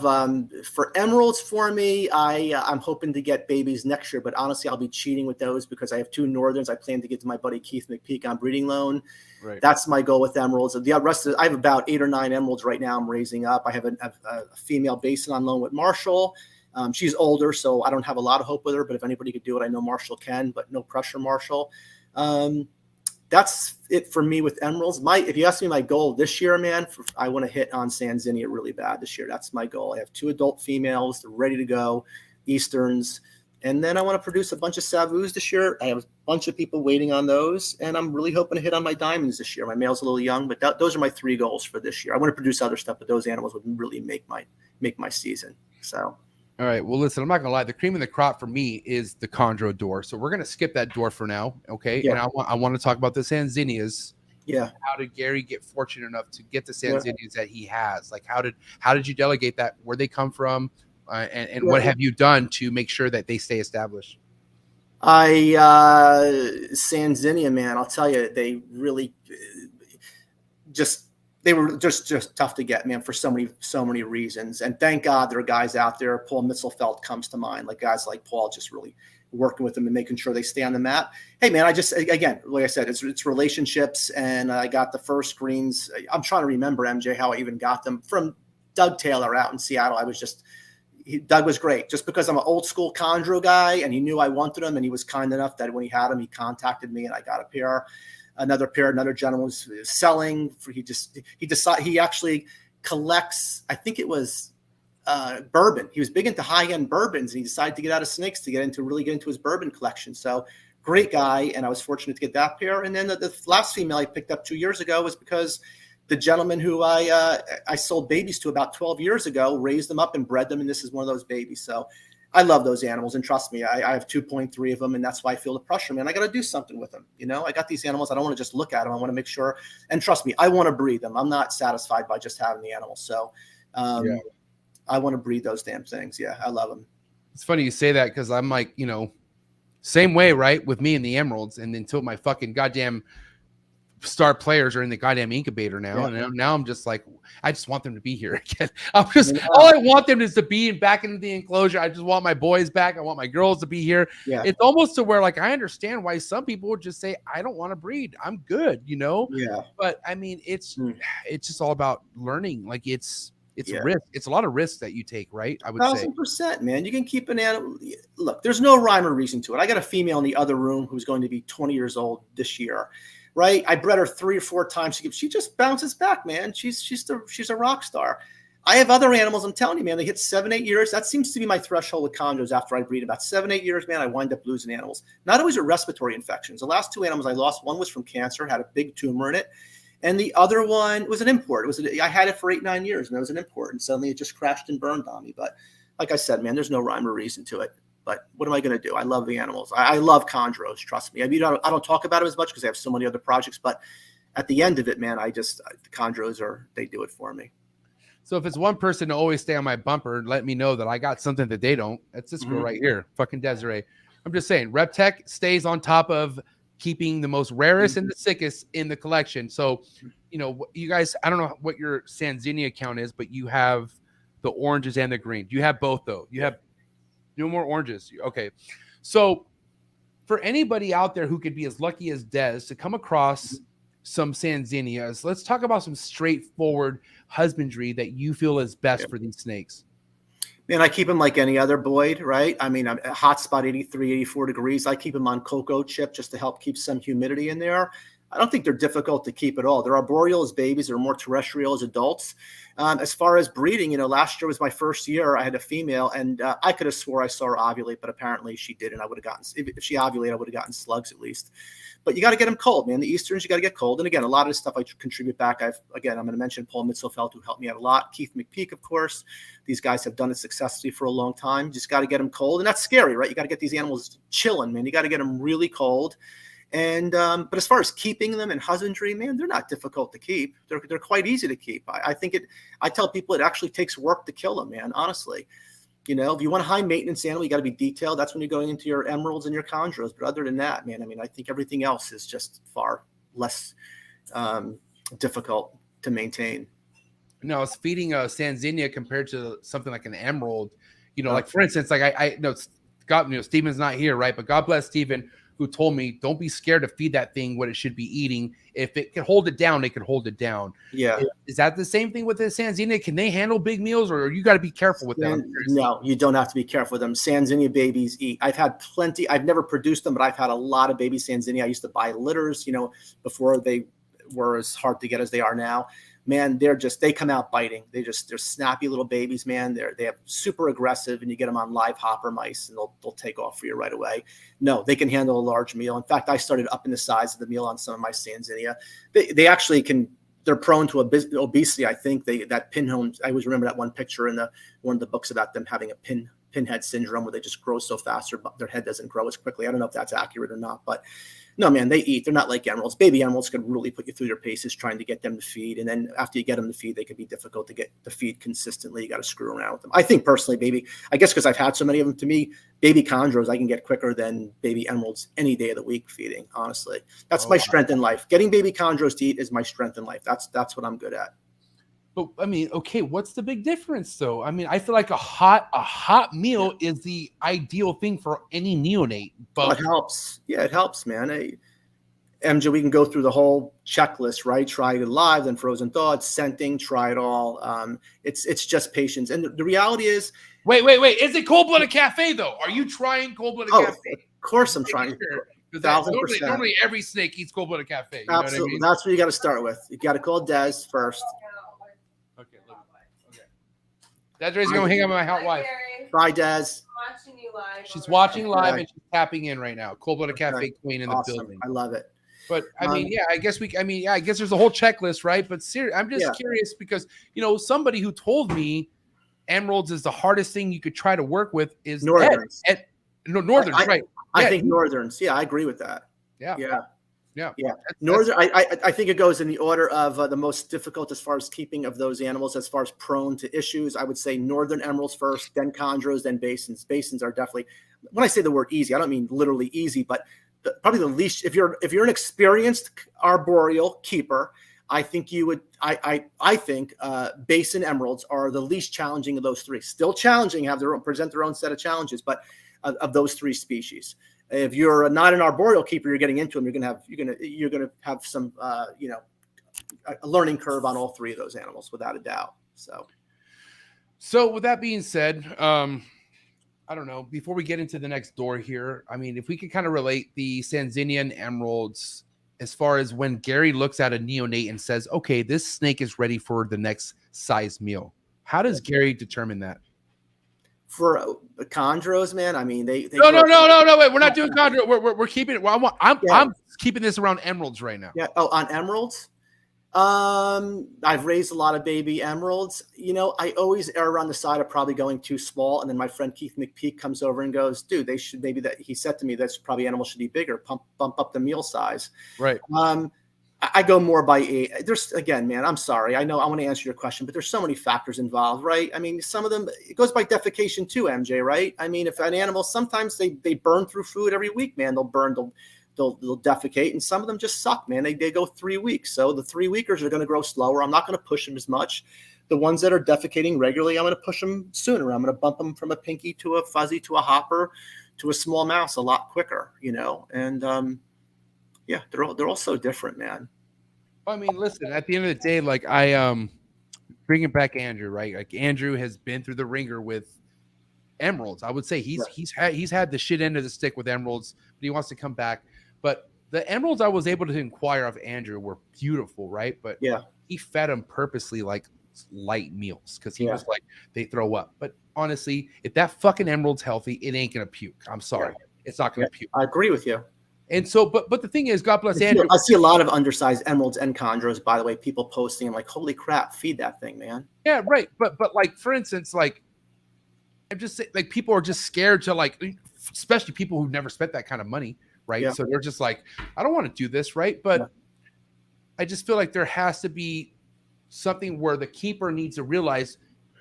for emeralds for me, I'm hoping to get babies next year, but honestly, I'll be cheating with those because I have 2 northerns. I plan to get to my buddy Keith McPeak on breeding loan. Right. That's my goal with emeralds. The rest of I have about 8 or 9 emeralds right now I'm raising up. I have a female basin on loan with Marshall. She's older, so I don't have a lot of hope with her, but if anybody could do it, I know Marshall can, but no pressure, Marshall. That's it for me with emeralds. If you ask me my goal this year, man, I want to hit on Sanzinia really bad this year. That's my goal. I have 2 adult females. They're ready to go, Easterns. And then I want to produce a bunch of Savus this year. I have a bunch of people waiting on those. And I'm really hoping to hit on my diamonds this year. My male's a little young, but those are my 3 goals for this year. I want to produce other stuff, but those animals would really make my season. So. All right. Well, listen, I'm not going to lie. The cream of the crop for me is the chondro door. So we're going to skip that door for now. Okay. Yeah. And I want to talk about the Sanzinias. Yeah. How did Gary get fortunate enough to get the Sanzinias that he has? Like, how did you delegate that? Where they come from? And what have you done to make sure that they stay established? Sanzinia, man, I'll tell you, they really they were just tough to get, man, for so many reasons. And thank God there are guys out there. Paul Mitzelfeld comes to mind. Like guys like Paul just really working with them and making sure they stay on the map. Hey man, again, like I said, it's relationships, and I got the first greens. I'm trying to remember, MJ, how I even got them from Doug Taylor out in Seattle. Doug was great, just because I'm an old school chondro guy, and he knew I wanted them, and he was kind enough that when he had them, he contacted me, and I got a pair. Another gentleman was selling. He actually collects, I think it was bourbon. He was big into high-end bourbons, and he decided to get out of snakes to get into his bourbon collection. So great guy, and I was fortunate to get that pair. And then the last female I picked up 2 years ago was because the gentleman who I sold babies to about 12 years ago raised them up and bred them, and this is one of those babies. So I love those animals, and trust me, I have 2.3 of them, and that's why I feel the pressure, man. I got to do something with them. I got these animals. I don't want to just look at them. I want to make sure, and trust me, I want to breed them. I'm not satisfied by just having the animals. So I want to breed those damn things. Yeah, I love them. It's funny you say that, because I'm like, same way, right, with me and the emeralds, and until my fucking goddamn star players are in the goddamn incubator now, and now I'm just like, I just want them to be here again. All I want them is to be back into the enclosure. I just want my boys back. I want my girls to be here. Yeah. It's almost to where, like, I understand why some people would just say, I don't want to breed. I'm good, Yeah. But I mean, it's just all about learning. Like it's risk. It's a lot of risks that you take, right? I would say 1,000%, man. You can keep an animal. Look, there's no rhyme or reason to it. I got a female in the other room who's going to be 20 years old this year. Right, I bred her 3 or 4 times. She just bounces back, man. She's a rock star. I have other animals. I'm telling you, man. They hit 7-8 years. That seems to be my threshold with chondros. After I breed about 7-8 years, man, I wind up losing animals. Not always with respiratory infections. The last 2 animals I lost, one was from cancer, had a big tumor in it, and the other one was an import. I had it for 8-9 years, and it was an import, and suddenly it just crashed and burned on me. But like I said, man, there's no rhyme or reason to it. But what am I going to do? I love the animals. I love chondros. Trust me. I mean, I don't talk about it as much because I have so many other projects. But at the end of it, man, the chondros they do it for me. So if it's one person to always stay on my bumper and let me know that I got something that they don't, that's this girl right here, fucking Desiree. I'm just saying, RepTech stays on top of keeping the most rarest and the sickest in the collection. So, you guys, I don't know what your Sanzinia count is, but you have the oranges and the green. You have both, though. You have no more oranges. Okay. So for anybody out there who could be as lucky as Des to come across some Sanzinias, let's talk about some straightforward husbandry that you feel is best for these snakes. Man, I keep them like any other Boyd, right? I mean, I'm a hot spot, 83, 84 degrees. I keep them on cocoa chip just to help keep some humidity in there. I don't think they're difficult to keep at all. They're arboreal as babies. They're more terrestrial as adults. As far as breeding, last year was my first year. I had a female, and I could have swore I saw her ovulate, but apparently she didn't. I would have gotten, if she ovulated, I would have gotten slugs at least. But you got to get them cold, man. The Easterns, you got to get cold. And again, a lot of this stuff I contribute back. I'm going to mention Paul Mitzelfeld, who helped me out a lot. Keith McPeak, of course. These guys have done it successfully for a long time. Just got to get them cold. And that's scary, right? You got to get these animals chilling, man. You got to get them really cold. And but as far as keeping them in husbandry, man, they're not difficult to keep. They're quite easy to keep. I think I tell people it actually takes work to kill them, man. Honestly, if you want a high maintenance animal, you got to be detailed. That's when you're going into your emeralds and your chondros. But other than that, man, I mean, I think everything else is just far less difficult to maintain. No, it's feeding a Sanzinia compared to something like an emerald. Like for instance, like I know God, Steven's not here, right? But God bless Steven, who told me, don't be scared to feed that thing what it should be eating. If it can hold it down, it can hold it down. Yeah. Is that the same thing with the Sanzinia? Can they handle big meals, or you got to be careful with them? No, you don't have to be careful with them. Sanzinia babies eat. I've had plenty. I've never produced them, but I've had a lot of baby Sanzinia. I used to buy litters, before they were as hard to get as they are now. Man, they come out biting. They're snappy little babies, man. They have super aggressive, and you get them on live hopper mice, and they'll take off for you right away. No, they can handle a large meal. In fact, I started upping the size of the meal on some of my Sanzinia. They actually can. They're prone to obesity. I think that pinhole. I always remember that one picture in one of the books about them having a pinhead syndrome, where they just grow so fast their head doesn't grow as quickly. I don't know if that's accurate or not, but no, man, they eat. They're not like emeralds. Baby emeralds could really put you through your paces trying to get them to feed. And then after you get them to feed, they can be difficult to get to feed consistently. You got to screw around with them. I think personally, I guess because I've had so many of them, to me, baby chondros, I can get quicker than baby emeralds any day of the week feeding, honestly. That's my strength in life. Getting baby chondros to eat is my strength in life. That's what I'm good at. But I mean, okay, what's the big difference though? I mean, I feel like a hot meal is the ideal thing for any neonate. But it helps. Yeah, it helps, man. MJ, we can go through the whole checklist, right? Try it live, then frozen thawed, scenting, try it all. It's just patience. And the reality is, wait. Is it cold-blooded cafe though? Are you trying cold-blooded cafe? Of course I'm trying. 1,000%. Normally every snake eats cold-blooded cafe. You know Absolutely. what I mean? That's what you got to start with. You got to call Des first. Okay. Desiree's gonna hang out with my hot wife. Bye, Des. Watching you live. She's watching live Okay. and she's tapping in right now. Cold-blooded cafe queen in the Awesome. building. I love it. But I mean, I guess there's a whole checklist, right? But I'm just curious because somebody who told me emeralds is the hardest thing you could try to work with is Northerns. Northerns, right? I think Northerns. Yeah, I agree with that. Yeah. Northern. I think it goes in the order of the most difficult as far as keeping of those animals, as far as prone to issues. I would say Northern emeralds first, then chondros, then basins. Basins are definitely. When I say the word easy, I don't mean literally easy, but probably the least. If you're an experienced arboreal keeper, I think you would. I think basin emeralds are the least challenging of those three. Still challenging, present their own set of challenges, but of those three species. If you're not an arboreal keeper, you're getting into them. You're gonna have some a learning curve on all three of those animals without a doubt. So with that being said, I don't know. Before we get into the next door here, I mean, if we could kind of relate the Sanzinian emeralds as far as when Gary looks at a neonate and says, "Okay, this snake is ready for the next size meal." How does Gary determine that? For chondros, man, I mean, they No, wait, we're not doing chondro. We're keeping it. Well, I'm keeping this around emeralds right now. Yeah. Oh, on emeralds. I've raised a lot of baby emeralds. I always err on the side of probably going too small. And then my friend Keith McPeak comes over and goes, "Dude, they should he said to me, that's probably animals should be bigger, bump up the meal size." Right. I go more by age. There's again, man, I'm sorry. I know I want to answer your question, but there's so many factors involved, right? I mean, some of them, it goes by defecation too, MJ, right? I mean, if an animal, sometimes they burn through food every week, man. They'll defecate, and some of them just suck, man. They go 3 weeks. So the 3 weekers are going to grow slower. I'm not going to push them as much. The ones that are defecating regularly, I'm going to push them sooner. I'm going to bump them from a pinky to a fuzzy to a hopper to a small mouse a lot quicker, and yeah, they're all so different, man. I mean, listen, at the end of the day, like bringing back Andrew, right? Like Andrew has been through the ringer with emeralds. I would say he's had the shit end of the stick with emeralds, but he wants to come back. But the emeralds I was able to inquire of Andrew were beautiful, right? But he fed them purposely like light meals because he was like, they throw up. But honestly, if that fucking emerald's healthy, it ain't gonna puke. I'm sorry, it's not gonna puke. I agree with you. And so, but the thing is, God bless Andrew. I see a lot of undersized emeralds and chondros, by the way, people posting. I'm like, holy crap, feed that thing, man. Yeah, right. But like, for instance, like, I'm just saying, like, people are just scared to, like, especially people who've never spent that kind of money, right? Yeah. So they're just like, I don't want to do this, right? But I just feel like there has to be something where the keeper needs to realize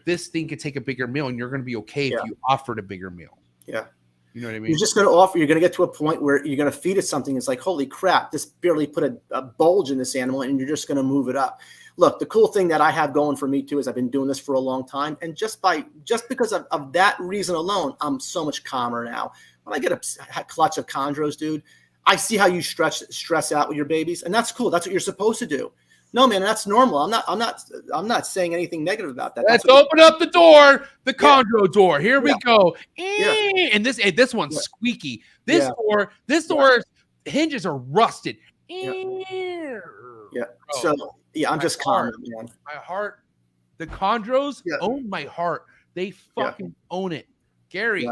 this thing could take a bigger meal, and you're going to be okay if you offered a bigger meal. Yeah. You know what I mean? You're just going to you're going to get to a point where you're going to feed it something. It's like, holy crap, this barely put a bulge in this animal, and you're just going to move it up. Look, the cool thing that I have going for me too is I've been doing this for a long time. And just because of that reason alone, I'm so much calmer now. When I get a clutch of chondros, dude, I see how you stress out with your babies, and that's cool. That's what you're supposed to do. No, man, that's normal. I'm not saying anything negative about that. Let's open up the door, the chondro door. Here we go. Yeah. And this one's squeaky. This door's hinges are rusted. Yeah. Bro, So I'm just calm, man. My heart, the chondros own my heart. They fucking own it. Gary,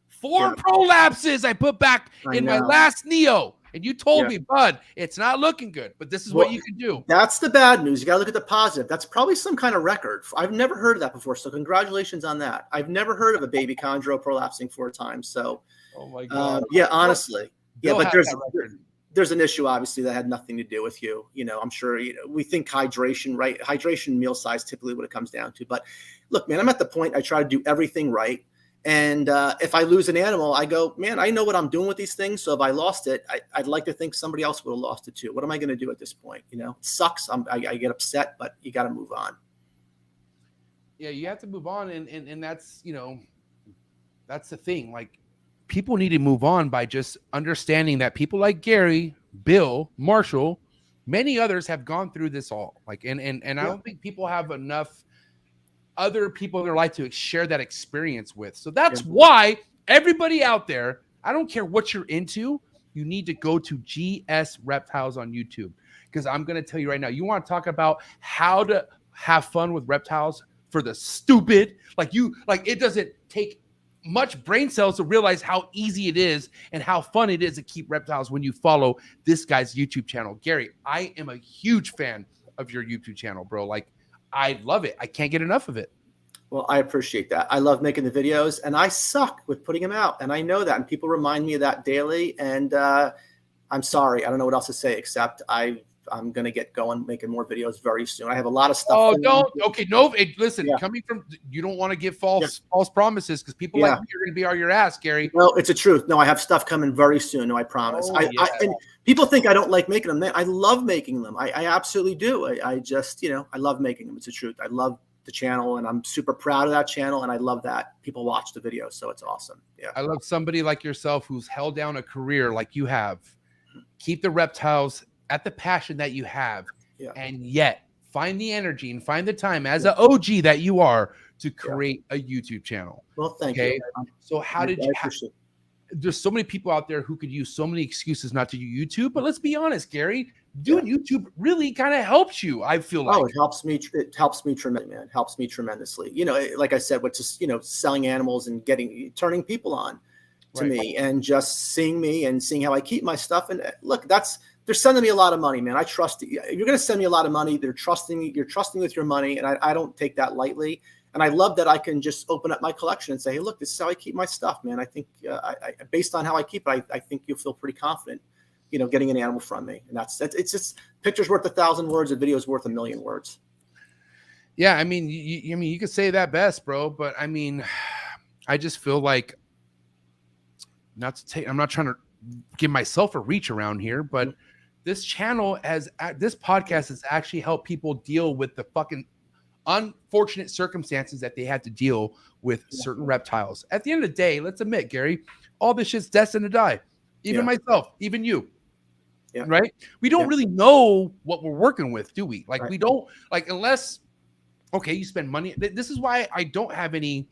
4 prolapses I put back in my last Neo. And you told me, bud, it's not looking good, but this is what you can do. That's the bad news. You got to look at the positive. That's probably some kind of record. I've never heard of that before. So congratulations on that. I've never heard of a baby chondro prolapsing 4 times. So, oh my God. Honestly. But there's an issue, obviously, that had nothing to do with you. I'm sure, we think hydration, right? Hydration, meal size, typically what it comes down to. But look, man, I'm at the point I try to do everything right. And if I lose an animal, I go, man, I know what I'm doing with these things. So if I lost it, I'd like to think somebody else would have lost it too. What am I going to do at this point? It sucks. I get upset, but you got to move on. Yeah, you have to move on, and that's, you know, that's the thing. Like, people need to move on by just understanding that people like Gary, Bill, Marshall, many others have gone through this all. Like, and I don't think people have enough other people in their life to share that experience with. So that's why everybody out there, I don't care what you're into, you need to go to GS Reptiles on YouTube. Because I'm going to tell you right now, you want to talk about how to have fun with reptiles for the stupid, like it doesn't take much brain cells to realize how easy it is and how fun it is to keep reptiles when you follow this guy's YouTube channel. Gary, I am a huge fan of your YouTube channel, bro. Like, I love it. I can't get enough of it. Well, I appreciate that. I love making the videos, and I suck with putting them out, and I know that, and people remind me of that daily, and I'm sorry. I don't know what else to say except I'm going to get going making more videos very soon. I have a lot of stuff. Oh, don't. Okay, no. Listen, coming from, you don't want to give false promises, because people like me are going to be on your ass, Gary. No, it's the truth. No, I have stuff coming very soon. No, I promise. And people think I don't like making them. I love making them. I absolutely do. I just, you know, I love making them. It's the truth. I love the channel, and I'm super proud of that channel, and I love that people watch the videos. So it's awesome. Yeah. I love somebody like yourself who's held down a career like you have. Keep the reptiles at the passion that you have, and yet find the energy and find the time as an OG that you are to create a YouTube channel. Well, thank you. So how did you there's so many people out there who could use so many excuses not to do YouTube, but let's be honest, Gary, doing YouTube really kind of helps you. I feel like it helps me. It helps me tremendously, man. It helps me tremendously. You know, like I said, with just, you know, selling animals and turning people on to me, and just seeing me and seeing how I keep my stuff. And look, they're sending me a lot of money, man. I trust you. You're going to send me a lot of money. They're trusting me. You're trusting with your money. And I don't take that lightly. And I love that I can just open up my collection and say, hey, look, this is how I keep my stuff, man. I think based on how I keep it, I think you'll feel pretty confident, you know, getting an animal from me. And it's just pictures worth 1,000 words, a video is worth 1,000,000 words. Yeah. I mean, you could say that best, bro. But I mean, I just feel like I'm not trying to give myself a reach around here, but this channel this podcast has actually helped people deal with the fucking unfortunate circumstances that they had to deal with certain reptiles. At the end of the day, let's admit, Gary, all this shit's destined to die. Even myself, even you. Yeah. Right? We don't really know what we're working with, do we? Like, we don't, like, unless, okay, you spend money. This is why I don't have any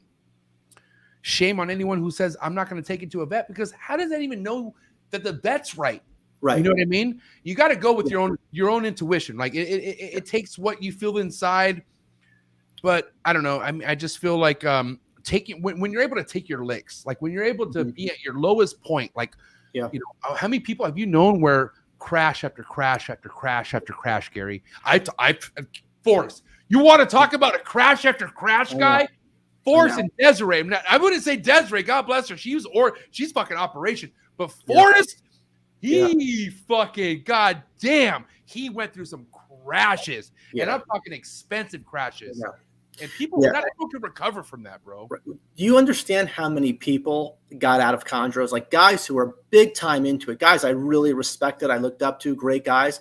shame on anyone who says I'm not going to take it to a vet, because how does that even know that the vet's right? Right. You know what I mean? You got to go with your own intuition. Like, it takes what you feel inside. But I don't know. I mean, I just feel like taking when you're able to take your licks, like when you're able to be at your lowest point, like, you know, how many people have you known where crash after crash after crash after crash, Gary? Forrest, you want to talk about a crash after crash guy? Forrest and Desiree. I wouldn't say Desiree. God bless her. She's fucking operation. But Forrest, he fucking goddamn, he went through some crashes, and I'm talking expensive crashes. And people not able to recover from that, bro. Do you understand how many people got out of chondros? Like, guys who are big time into it, guys I really respected, I looked up to, great guys.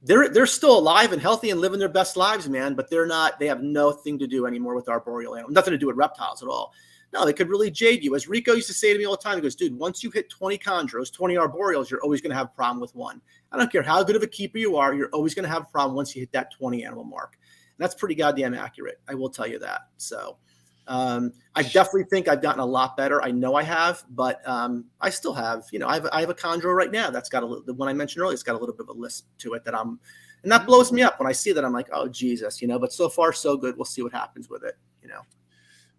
They're still alive and healthy and living their best lives, man. But they have nothing to do anymore with arboreal animals, nothing to do with reptiles at all. No, they could really jade you. As Rico used to say to me all the time, he goes, dude, once you hit 20 chondros, 20 arboreals, you're always going to have a problem with one. I don't care how good of a keeper you are, you're always going to have a problem once you hit that 20 animal mark. And that's pretty goddamn accurate. I will tell you that. So I definitely think I've gotten a lot better. I know I have, but I still have, you know, I have a chondro right now that's got the one I mentioned earlier, it's got a little bit of a lisp to it and that blows me up when I see that. I'm like, oh, Jesus, you know, but so far so good. We'll see what happens with it, you know.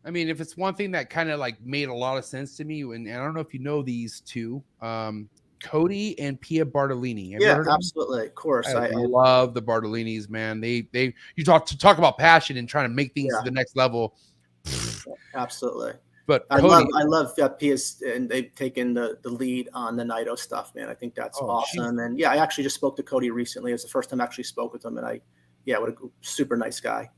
I mean, if it's one thing that kind of like made a lot of sense to me, and I don't know if you know these two, Cody and Pia Bartolini. Absolutely. Of course. I love the Bartolinis, man. You talk about passion and trying to make things to the next level. Absolutely. But I love Pia's, and they've taken the lead on the Nido stuff, man. I think that's awesome. And I actually just spoke to Cody recently. It was the first time I actually spoke with him, and what a super nice guy.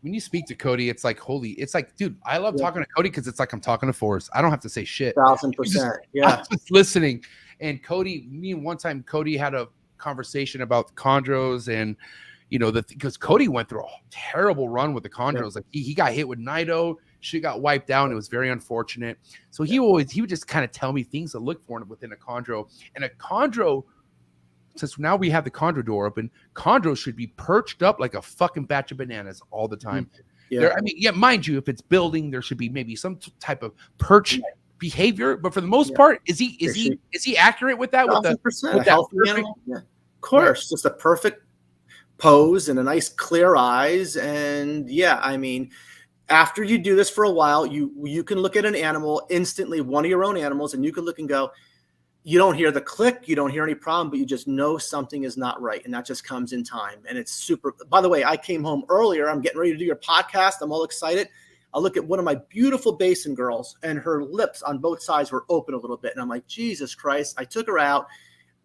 When you speak to Cody, it's like, it's like, dude, I love talking to Cody because it's like I'm talking to Forrest. I don't have to say shit. 1,000%. I'm just listening. And Cody, one time Cody had a conversation about chondros, and you know, because Cody went through a terrible run with the chondros. Like he got hit with Nido, she got wiped out. It was very unfortunate. So he would just kind of tell me things to look for within a chondro. And a chondro, since now we have the chondro door open, chondros should be perched up like a fucking batch of bananas all the time. I mean, mind you, if it's building, there should be maybe some type of perch behavior. But for the most part, is he accurate with that? 100%. With a healthy animal? Yeah. Of course, just a perfect pose and a nice clear eyes. And I mean, after you do this for a while, you can look at an animal instantly, one of your own animals, and you can look and go, you don't hear the click, you don't hear any problem, but you just know something is not right. And that just comes in time. And it's super. By the way, I came home earlier. I'm getting ready to do your podcast. I'm all excited. I look at one of my beautiful basin girls, and her lips on both sides were open a little bit. And I'm like, Jesus Christ. I took her out.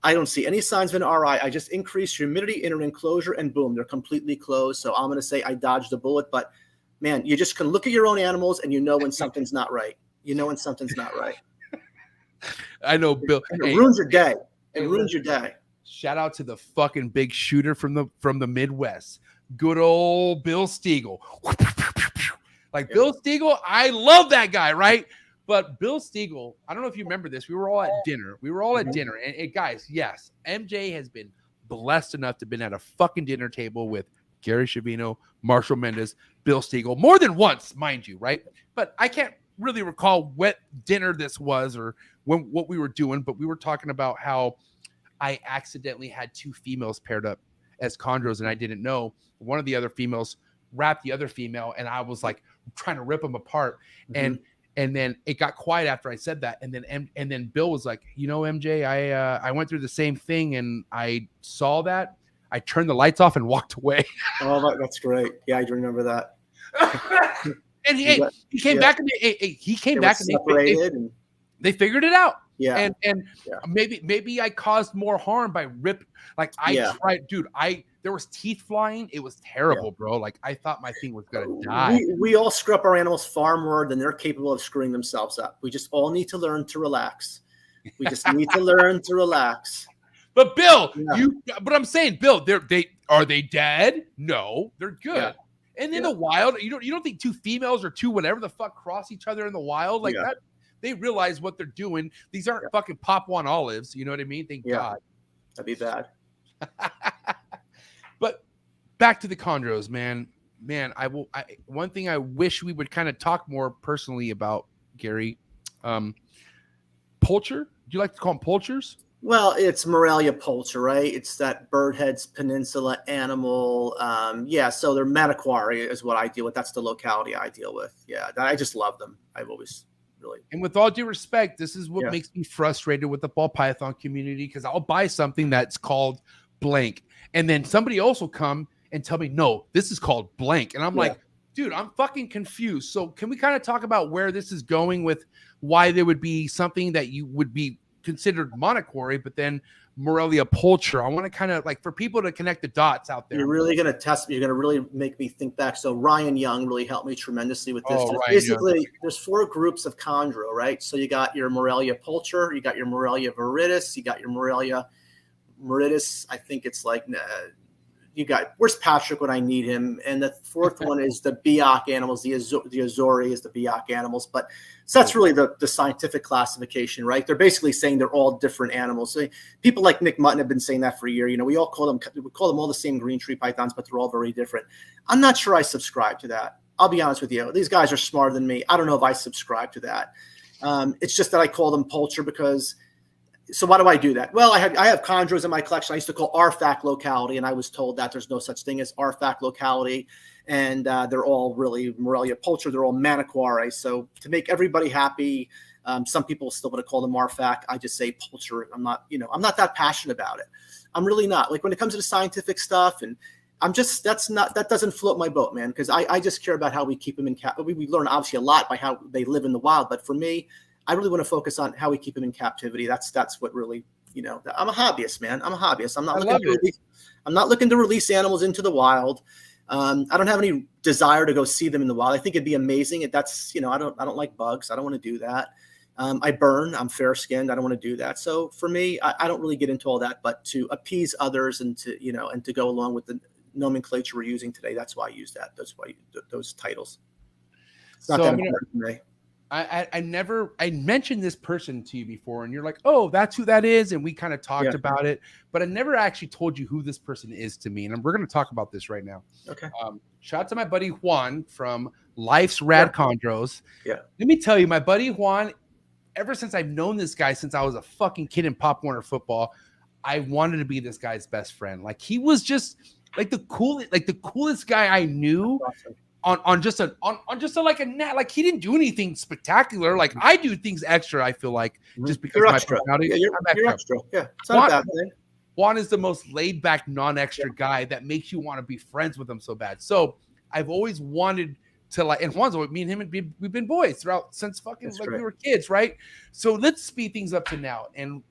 I don't see any signs of an RI. I just increased humidity in her enclosure, and boom, they're completely closed. So I'm going to say I dodged a bullet. But, man, you just can look at your own animals, and you know when something's not right. You know when something's not right. I know, Bill. It ruins your day. It ruins your day. Shout out to the fucking big shooter from the Midwest. Good old Bill Stiegel. Like Bill Stiegel, I love that guy, right? But Bill Stiegel, I don't know if you remember this. We were all at dinner. And guys, yes, MJ has been blessed enough to have been at a fucking dinner table with Gary Schiavino, Marshall Mendez, Bill Stiegel, more than once, mind you, right? But I can't really recall what dinner this was or what we were doing, but we were talking about how I accidentally had two females paired up as chondros, and I didn't know. One of the other females wrapped the other female, and I was like trying to rip them apart. And then it got quiet after I said that, and then Bill was like, you know, MJ, I went through the same thing, and I saw that. I turned the lights off and walked away. Oh, that's great. Yeah, I do remember that. And he came back, and they figured it out. Yeah. And maybe I caused more harm by tried, dude. There was teeth flying. It was terrible, bro. Like I thought my thing was gonna die. We all screw up our animals far more than they're capable of screwing themselves up. We just all need to learn to relax. We just need to learn to relax. But Bill, but I'm saying, Bill, are they dead? No, they're good. Yeah. And in the wild, you don't think two females or two whatever the fuck cross each other in the wild like that? They realize what they're doing. These aren't fucking Papuan olives. You know what I mean? Thank God. That'd be bad. But back to the chondros, man. One thing I wish we would kind of talk more personally about, Gary. Poulture? Do you like to call them poultures? Well, it's Morelia poulture, right? It's that Birdheads Peninsula animal. So they're Mataquari is what I deal with. That's the locality I deal with. Yeah, I just love them. I've always really. And with all due respect, this is what makes me frustrated with the ball python community, because I'll buy something that's called blank, and then somebody else will come and tell me, no, this is called blank. And I'm like, dude, I'm fucking confused. So can we kind of talk about where this is going with why there would be something that you would be considered monoquary, but then Morelia poulture? I want to kind of like for people to connect the dots out there. You're really going to test me. You're going to really make me think back. So Ryan Young really helped me tremendously with this. Basically, there's 4 groups of chondro, right? So you got your Morelia poulture, you got your Morelia viridis, you got your Morelia meridis. I think it's like where's Patrick when I need him? And the 4th one is the Biak animals. The Azori is the Biak animals. But so that's really the scientific classification, right? They're basically saying they're all different animals. So people like Nick Mutton have been saying that for a year. You know, we call them all the same green tree pythons, but they're all very different. I'm not sure I subscribe to that. I'll be honest with you. These guys are smarter than me. I don't know if I subscribe to that. It's just that I call them poulture because. So why do I do that? Well, I have chondros in my collection. I used to call RFAC locality, and I was told that there's no such thing as RFAC locality, and they're all really Morelia poulture. They're all Manaquari. So to make everybody happy, some people still want to call them RFAC. I just say poulture. I'm not that passionate about it. I'm really not. Like when it comes to the scientific stuff, and that doesn't float my boat, man. Because I just care about how we keep them in captivity. We learn obviously a lot by how they live in the wild, but for me, I really want to focus on how we keep them in captivity. That's what really, I'm a hobbyist, man. I'm a hobbyist. I'm not looking to release animals into the wild. I don't have any desire to go see them in the wild. I think it'd be amazing. I don't like bugs. I don't want to do that. I burn. I'm fair skinned. I don't want to do that. So for me, I don't really get into all that, but to appease others and to go along with the nomenclature we're using today. That's why I use that. That's why those titles. It's not So that I'm gonna- important to me. I mentioned this person to you before, and you're like, oh, that's who that is. And we kind of talked about it, but I never actually told you who this person is to me. And we're going to talk about this right now. Okay. Shout out to my buddy Juan from Life's Rad Chondros. Yeah. Let me tell you, my buddy Juan, ever since I've known this guy since I was a fucking kid in Pop Warner football, I wanted to be this guy's best friend. Like, he was just like the coolest guy I knew. Awesome. On just a like a net, like he didn't do anything spectacular. Like I do things extra. I feel like just because You're of my extra. personality. Yeah, I'm you're extra. Yeah, it's not a bad thing. Juan is the most laid back, non-extra guy that makes you want to be friends with him so bad. So I've always wanted to like, and Juan's always, me and him, we've been boys throughout since fucking That's like great. we were kids, right? So let's speed things up to now. And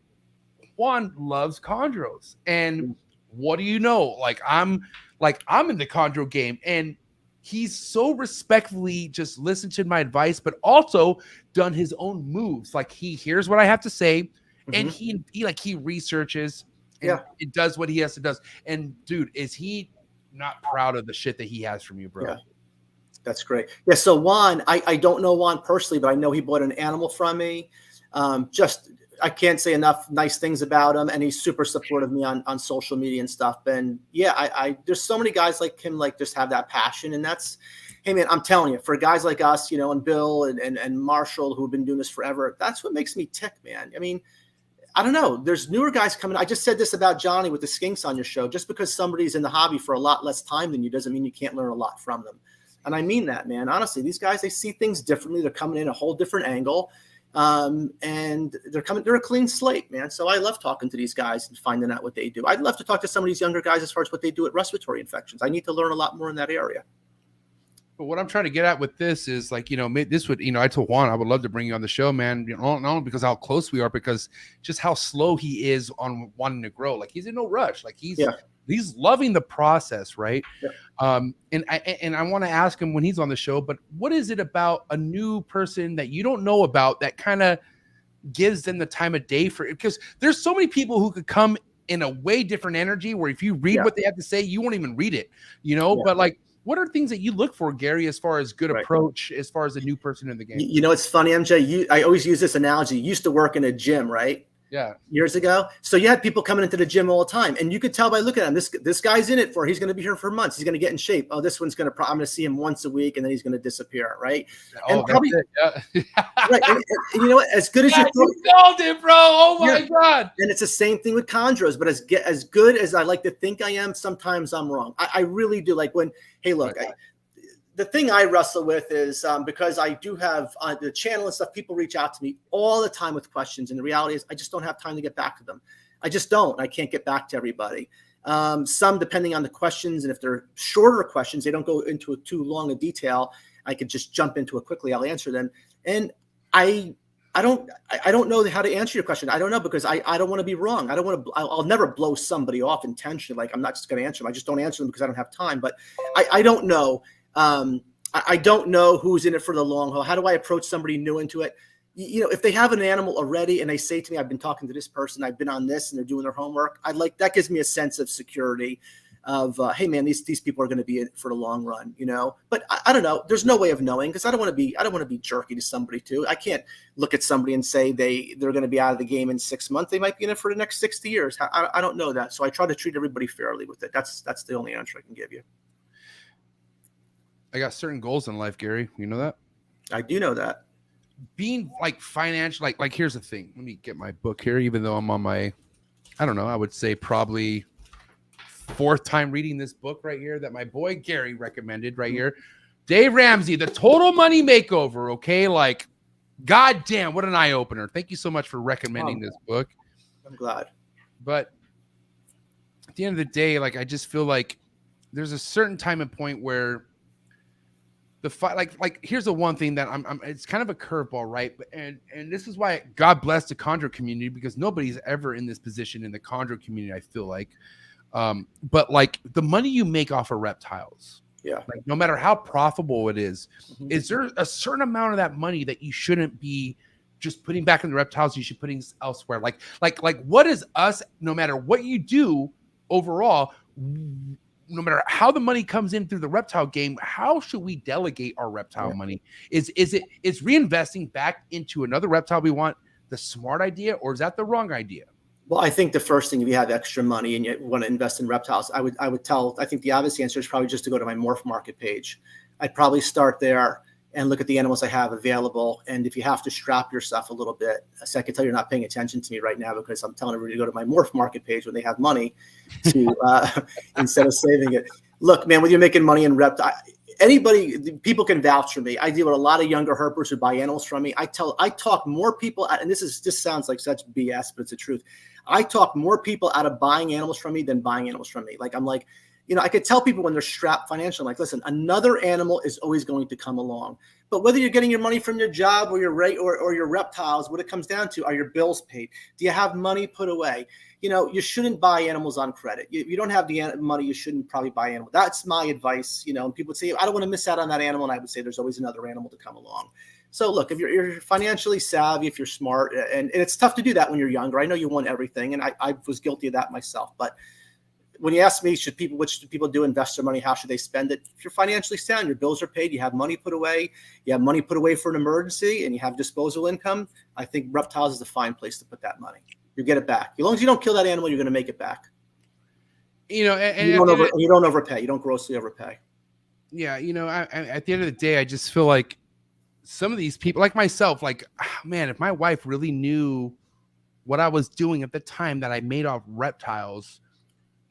Juan loves chondros, and what do you know? Like I'm in the chondro game, and he's so respectfully just listened to my advice, but also done his own moves. Like he hears what I have to say, and he researches and it does what he has to do. And dude, is he not proud of the shit that he has from you, bro? Yeah. That's great. Yeah. So Juan, I don't know Juan personally, but I know he bought an animal from me. I can't say enough nice things about him, and he's super supportive of me on social media and stuff. And yeah, I there's so many guys like him, like just have that passion. And that's, hey man, I'm telling you, for guys like us, you know, and Bill and Marshall, who've been doing this forever, that's what makes me tick, man. I mean, I don't know. There's newer guys coming. I just said this about Johnny with the skinks on your show. Just because somebody's in the hobby for a lot less time than you doesn't mean you can't learn a lot from them. And I mean that, man. Honestly, these guys, they see things differently. They're coming in a whole different angle. And they're a clean slate, man. So I love talking to these guys and finding out what they do. I'd love to talk to some of these younger guys as far as what they do at respiratory infections. I need to learn a lot more in that area. But what I'm trying to get at with this is like, you know, this would, you know, I told Juan, I would love to bring you on the show, man. You know, not only because how close we are, because just how slow he is on wanting to grow. Like he's in no rush. Like he's loving the process, right? Yeah. And I want to ask him when he's on the show, but what is it about a new person that you don't know about that kind of gives them the time of day for it? Because there's so many people who could come in a way different energy where if you read what they have to say, you won't even read it, you know? But like, what are things that you look for, Gary, as far as good approach, as far as a new person in the game? You know, it's funny, MJ, I always use this analogy. You used to work in a gym, right? Yeah. Years ago. So you had people coming into the gym all the time, and you could tell by looking at him, this guy's in it for, he's going to be here for months. He's going to get in shape. Oh, this one's I'm going to see him once a week, and then he's going to disappear. Right. Oh, and probably, right. And you know what, as good as you called it, bro. Oh my God. And it's the same thing with chondros, but as good as I like to think I am, sometimes I'm wrong. I really do. Like when, hey, look, the thing I wrestle with is because I do have the channel and stuff, people reach out to me all the time with questions. And the reality is I just don't have time to get back to them. I just don't. I can't get back to everybody. Some, depending on the questions, and if they're shorter questions, they don't go into too long a detail. I could just jump into it quickly. I'll answer them. And I don't know how to answer your question. I don't know, because I don't want to be wrong. I don't want to, I'll never blow somebody off intentionally. Like I'm not just going to answer them. I just don't answer them because I don't have time. But I don't know. I don't know who's in it for the long haul. How do I approach somebody new into it? You know, if they have an animal already and they say to me, I've been talking to this person, I've been on this, and they're doing their homework, that gives me a sense of security of, hey man, these people are going to be in it for the long run, you know? But I don't know. There's no way of knowing, because I don't want to be jerky to somebody too. I can't look at somebody and say they're going to be out of the game in 6 months. They might be in it for the next 60 years. I don't know that. So I try to treat everybody fairly with it. That's the only answer I can give you. I got certain goals in life, Gary. You know that? I do know that. Being like financial, like here's the thing. Let me get my book here, even though I'm on my, I don't know, I would say probably 4th time reading this book right here that my boy Gary recommended right here. Dave Ramsey, The Total Money Makeover. Okay. Like, goddamn, what an eye opener. Thank you so much for recommending this book. I'm glad. But at the end of the day, like, I just feel like there's a certain time and point where the fight, like here's the one thing that I'm it's kind of a curveball, right? And this is why God bless the chondro community, because nobody's ever in this position in the chondro community, I feel like. But like the money you make off of reptiles, like no matter how profitable it is there a certain amount of that money that you shouldn't be just putting back in the reptiles? You should putting elsewhere. Like what is us? No matter what you do overall, no matter how the money comes in through the reptile game, how should we delegate our reptile money? Is reinvesting back into another reptile we want the smart idea, or is that the wrong idea? Well, I think the first thing, if you have extra money and you want to invest in reptiles, I think the obvious answer is probably just to go to my Morph Market page. I'd probably start there and look at the animals I have available. And if you have to strap yourself a little bit, so I can tell you're not paying attention to me right now because I'm telling everybody to go to my Morph Market page when they have money to instead of saving it. Look, man, when you're making money in reptile, people can vouch for me. I deal with a lot of younger herpers who buy animals from me. I talk more people, and this sounds like such BS, but it's the truth. I talk more people out of buying animals from me than buying animals from me. Like, I'm like, I could tell people when they're strapped financially, like, listen, another animal is always going to come along. But whether you're getting your money from your job or your reptiles, what it comes down to are your bills paid. Do you have money put away? You shouldn't buy animals on credit. If you don't have the money, you shouldn't probably buy animals. That's my advice. And people would say, I don't want to miss out on that animal. And I would say there's always another animal to come along. So look, if you're financially savvy, if you're smart, and it's tough to do that when you're younger. I know you want everything, and I was guilty of that myself. But when you ask me, what should people do? Invest their money? How should they spend it? If you're financially sound, your bills are paid, you have money put away, for an emergency, and you have disposable income, I think reptiles is a fine place to put that money. You get it back. As long as you don't kill that animal, you're going to make it back. And you don't overpay. You don't grossly overpay. Yeah. At the end of the day, I just feel like some of these people, like myself, man, if my wife really knew what I was doing at the time that I made off reptiles,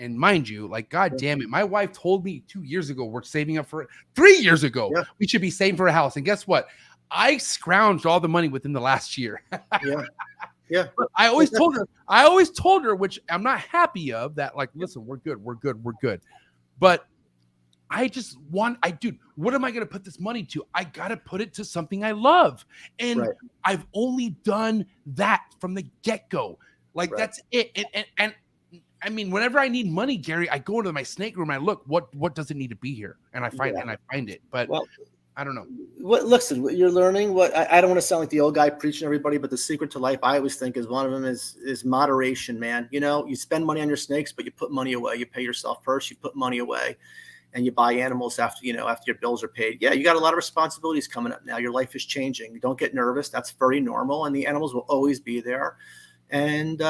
and mind you, God damn it, my wife told me 2 years ago, we're saving up for it. 3 years ago, we should be saving for a house. And guess what? I scrounged all the money within the last year. Yeah. But I always told her, which I'm not happy of, that listen, we're good. But I just dude, what am I going to put this money to? I got to put it to something I love. And I've only done that from the get-go. That's it. And I mean, whenever I need money, Gary, I go into my snake room and I look, what does it need to be here? And I find it. But I don't know. Listen, what you're learning, I don't want to sound like the old guy preaching everybody, but the secret to life, I always think, is one of them is moderation, man. You spend money on your snakes, but you put money away. You pay yourself first, you put money away, and you buy animals after your bills are paid. Yeah, you got a lot of responsibilities coming up now. Your life is changing. Don't get nervous. That's very normal. And the animals will always be there. And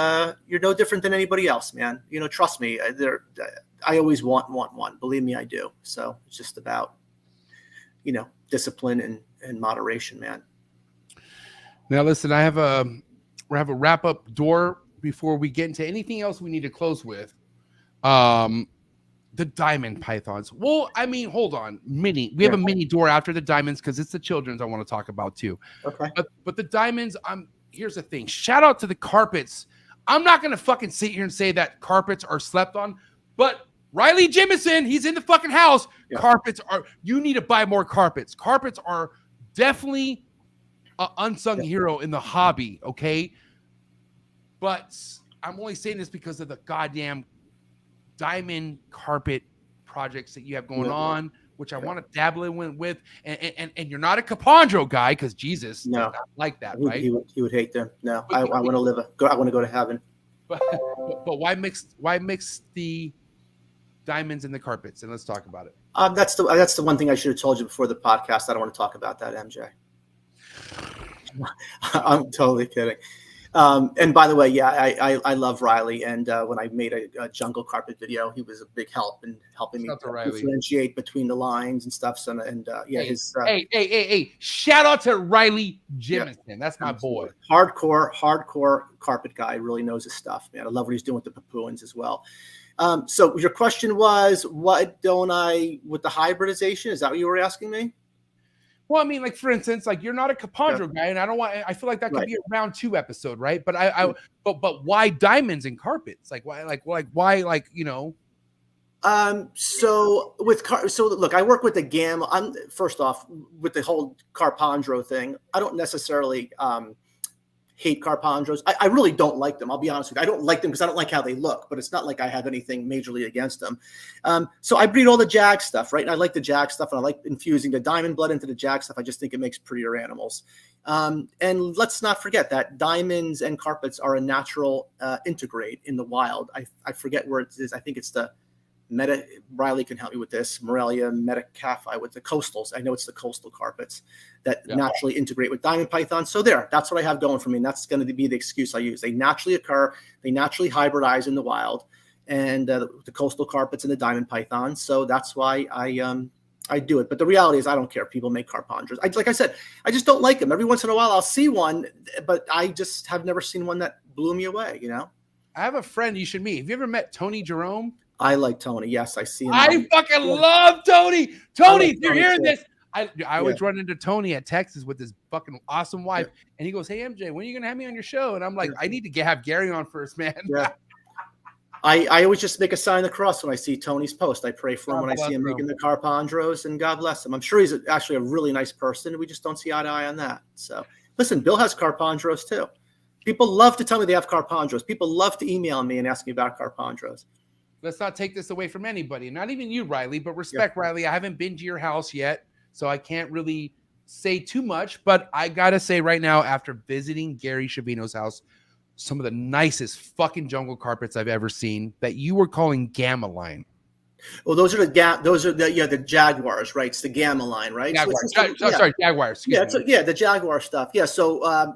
you're no different than anybody else, man. Trust me. I always want one. Believe me, I do. So it's just about, discipline and moderation, man. Now, listen, we have a wrap up door before we get into anything else we need to close with. The diamond pythons. Well, I mean, hold on. We have a mini door after the diamonds because it's the children's I want to talk about too. Okay. But the diamonds, here's the thing. Shout out to the carpets. I'm not going to fucking sit here and say that carpets are slept on, but Riley Jimison, he's in the fucking house. Yeah. You need to buy more carpets. Carpets are definitely an unsung hero in the hobby, okay? But I'm only saying this because of the goddamn diamond carpet projects that you have going on, which I want to dabble in with. And you're not a Capondro guy because Jesus does not like that, right? He would hate them. No, I want to I want to go to heaven. But why mix the diamonds and the carpets? And let's talk about it. That's the one thing I should have told you before the podcast. I don't want to talk about that, MJ. I'm totally kidding. And by the way, I love Riley. And when I made a jungle carpet video, he was a big help in helping me differentiate between the lines and stuff. So, hey, shout out to Riley Jimison. Yeah, that's my boy. Hardcore carpet guy. Really knows his stuff, man. I love what he's doing with the papuans as well. So your question was, what don't I with the hybridization? Is that what you were asking me? Well, I mean, for instance, you're not a Capondro guy, and I feel like that could be a round 2 episode, right? But but why diamonds and carpets? Why? So look, I work with the gamma. First off, with the whole Carpondro thing, I don't necessarily hate Carpondros. I really don't like them. I'll be honest with you. I don't like them because I don't like how they look, but it's not like I have anything majorly against them. So I breed all the Jag stuff, right? And I like the Jag stuff, and I like infusing the diamond blood into the Jag stuff. I just think it makes prettier animals. And let's not forget that diamonds and carpets are a natural intergrade in the wild. I forget where it is. I think it's the Riley can help me with this. Morelia, metacaphi with the coastals. I know it's the coastal carpets that naturally integrate with diamond python. So that's what I have going for me. And that's going to be the excuse I use. They naturally occur. They naturally hybridize in the wild, and the coastal carpets and the diamond python. So that's why I do it. But the reality is I don't care if people make carpondras. Like I said, I just don't like them. Every once in a while I'll see one, but I just have never seen one that blew me away, you know? I have a friend you should meet. Have you ever met Tony Jerome? I like Tony. Yes, I see him. I fucking love Tony. Tony, if you're hearing this, I always run into Tony at Texas with his fucking awesome wife. And he goes, hey, MJ, when are you going to have me on your show? And I'm like, I need to have Gary on first, man. Yeah. I always just make a sign of the cross when I see Tony's post. I pray for him when I see him making the carpondros, and God bless him. I'm sure he's actually a really nice person. We just don't see eye to eye on that. So listen, Bill has carpondros too. People love to tell me they have carpondros. People love to email me and ask me about carpondros. Let's not take this away from anybody, not even you, Riley, but respect, Riley. I haven't been to your house yet, so I can't really say too much. But I got to say right now, after visiting Gary Schiavino's house, some of the nicest fucking jungle carpets I've ever seen that you were calling Gamma Line. Well, those are the Jaguars, right? It's the Gamma Line, right? Jaguars. Sorry, Jaguars. The Jaguar stuff. Yeah, so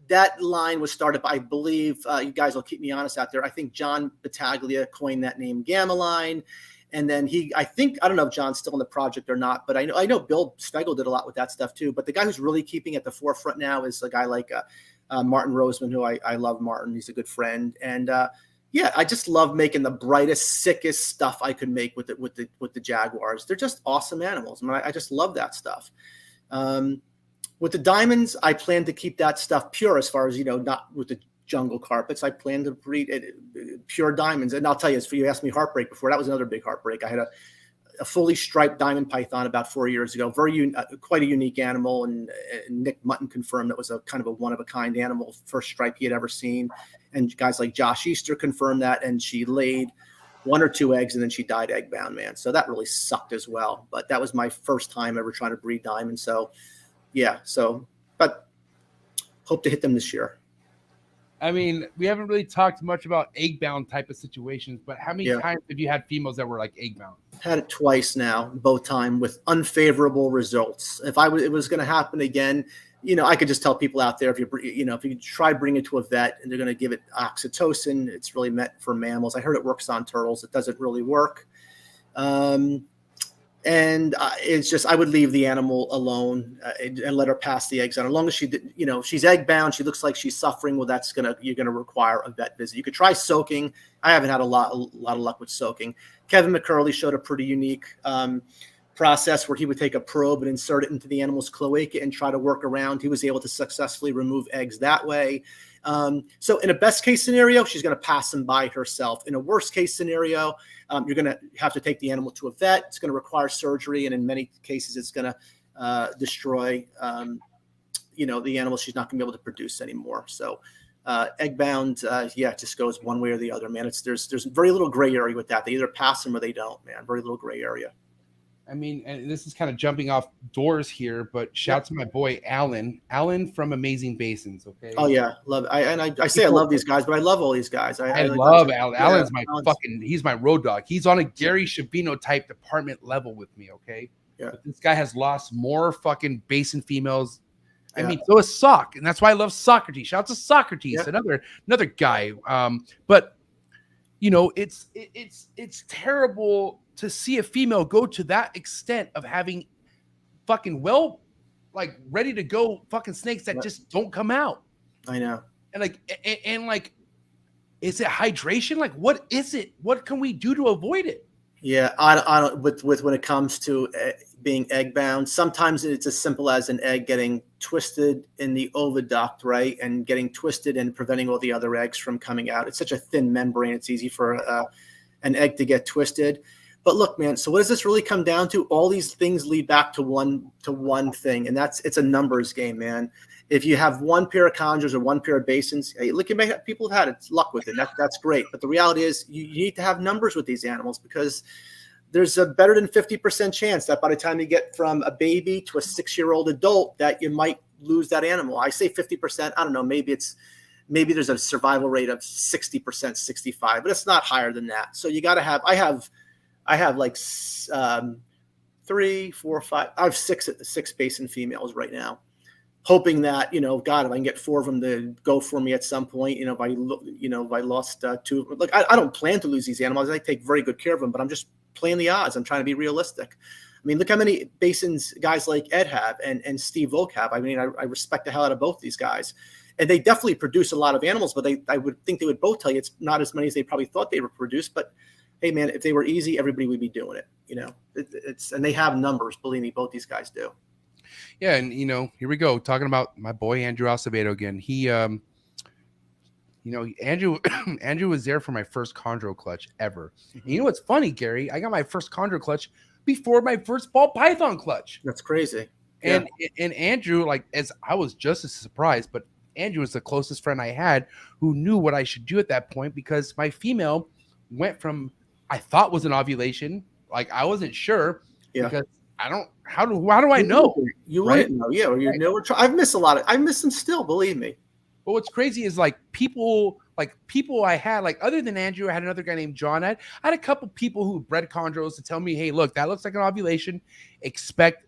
that line was started by, I believe, you guys will keep me honest out there, I think John Battaglia coined that name Gamma Line. And then I don't know if John's still in the project or not, but I know Bill Spegel did a lot with that stuff too. But the guy who's really keeping at the forefront now is a guy like Martin Roseman, who I love Martin. He's a good friend. And I just love making the brightest, sickest stuff I could make with the Jaguars. They're just awesome animals. I mean, I just love that stuff. With the diamonds, I plan to keep that stuff pure as far as, not with the jungle carpets. I plan to breed pure diamonds. And I'll tell you, you asked me heartbreak before. That was another big heartbreak. I had a fully striped diamond python about 4 years ago. Quite a unique animal. And Nick Mutton confirmed that was a kind of a one-of-a-kind animal, first stripe he had ever seen. And guys like Josh Easter confirmed that. And she laid 1 or 2 eggs, and then she died egg-bound, man. So that really sucked as well. But that was my first time ever trying to breed diamonds. So, but hope to hit them this year. I mean, we haven't really talked much about egg-bound type of situations, but how many times have you had females that were like egg-bound? Had it twice now, both time with unfavorable results. If it was going to happen again, I could just tell people out there, if you try bringing it to a vet and they're going to give it oxytocin, it's really meant for mammals. I heard it works on turtles. It doesn't really work. And it's just, I would leave the animal alone and let her pass the eggs on. As long as she's egg bound, she looks like she's suffering. Well, you're going to require a vet visit. You could try soaking. I haven't had a lot of luck with soaking. Kevin McCurley showed a pretty unique process where he would take a probe and insert it into the animal's cloaca and try to work around. He was able to successfully remove eggs that way. So in a best case scenario, she's going to pass them by herself. In a worst case scenario, you're going to have to take the animal to a vet. It's going to require surgery. And in many cases, it's going to destroy, the animal. She's not going to be able to produce anymore. So egg bound, it just goes one way or the other, man. There's very little gray area with that. They either pass them or they don't, man. Very little gray area. I mean, and this is kind of jumping off doors here, but shout to my boy Alan from Amazing Basins. Okay. Oh yeah, love it. I say I love these guys, but I love all these guys. I love Alan. Yeah, Alan's my he's my road dog. He's on a Gary Schiavino type department level with me. Okay. Yeah. But this guy has lost more fucking basin females. I mean, so is Sock, and that's why I love Socrates. Shout out to Socrates, another guy. But it's terrible to see a female go to that extent of having fucking ready to go fucking snakes that just don't come out. I know. And is it hydration? Like, what is it? What can we do to avoid it? Yeah, I don't. With when it comes to being egg bound, sometimes it's as simple as an egg getting twisted in the oviduct, right, and getting twisted and preventing all the other eggs from coming out. It's such a thin membrane; it's easy for an egg to get twisted. But look, man. So what does this really come down to? All these things lead back to one thing, and it's a numbers game, man. If you have one pair of chondros or one pair of basins, hey, look, people have had luck with it. That's great. But the reality is you need to have numbers with these animals because there's a better than 50% chance that by the time you get from a baby to a 6-year-old adult that you might lose that animal. I say 50%. I don't know. Maybe there's a survival rate of 60%, 65%, but it's not higher than that. So you got to have, I have I have like 3, 4, 5. I have six basin females right now, hoping that, God, if I can get 4 of them to go for me at some point, if I lost 2, like I don't plan to lose these animals. I take very good care of them, but I'm just playing the odds. I'm trying to be realistic. I mean, look how many basins guys like Ed have and Steve Volk have. I mean, I respect the hell out of both these guys, and they definitely produce a lot of animals, but I would think they would both tell you it's not as many as they probably thought they would produce. But hey, man, if they were easy, everybody would be doing it. And they have numbers. Believe me, both these guys do. Yeah, and here we go talking about my boy Andrew Acevedo again. He, Andrew was there for my first chondro clutch ever. And you know what's funny, Gary? I got my first chondro clutch before my first ball python clutch. That's crazy. And Andrew, like, as I was just as surprised, but Andrew was the closest friend I had who knew what I should do at that point, because my female went from I thought was an ovulation, like I wasn't sure, because I don't. How do I know? You wouldn't know, yeah. Or you know, I've missed a lot of. I miss them still. Believe me. But what's crazy is like people I had, like other than Andrew, I had another guy named John. I had a couple people who bred chondros to tell me, hey, look, that looks like an ovulation. Expect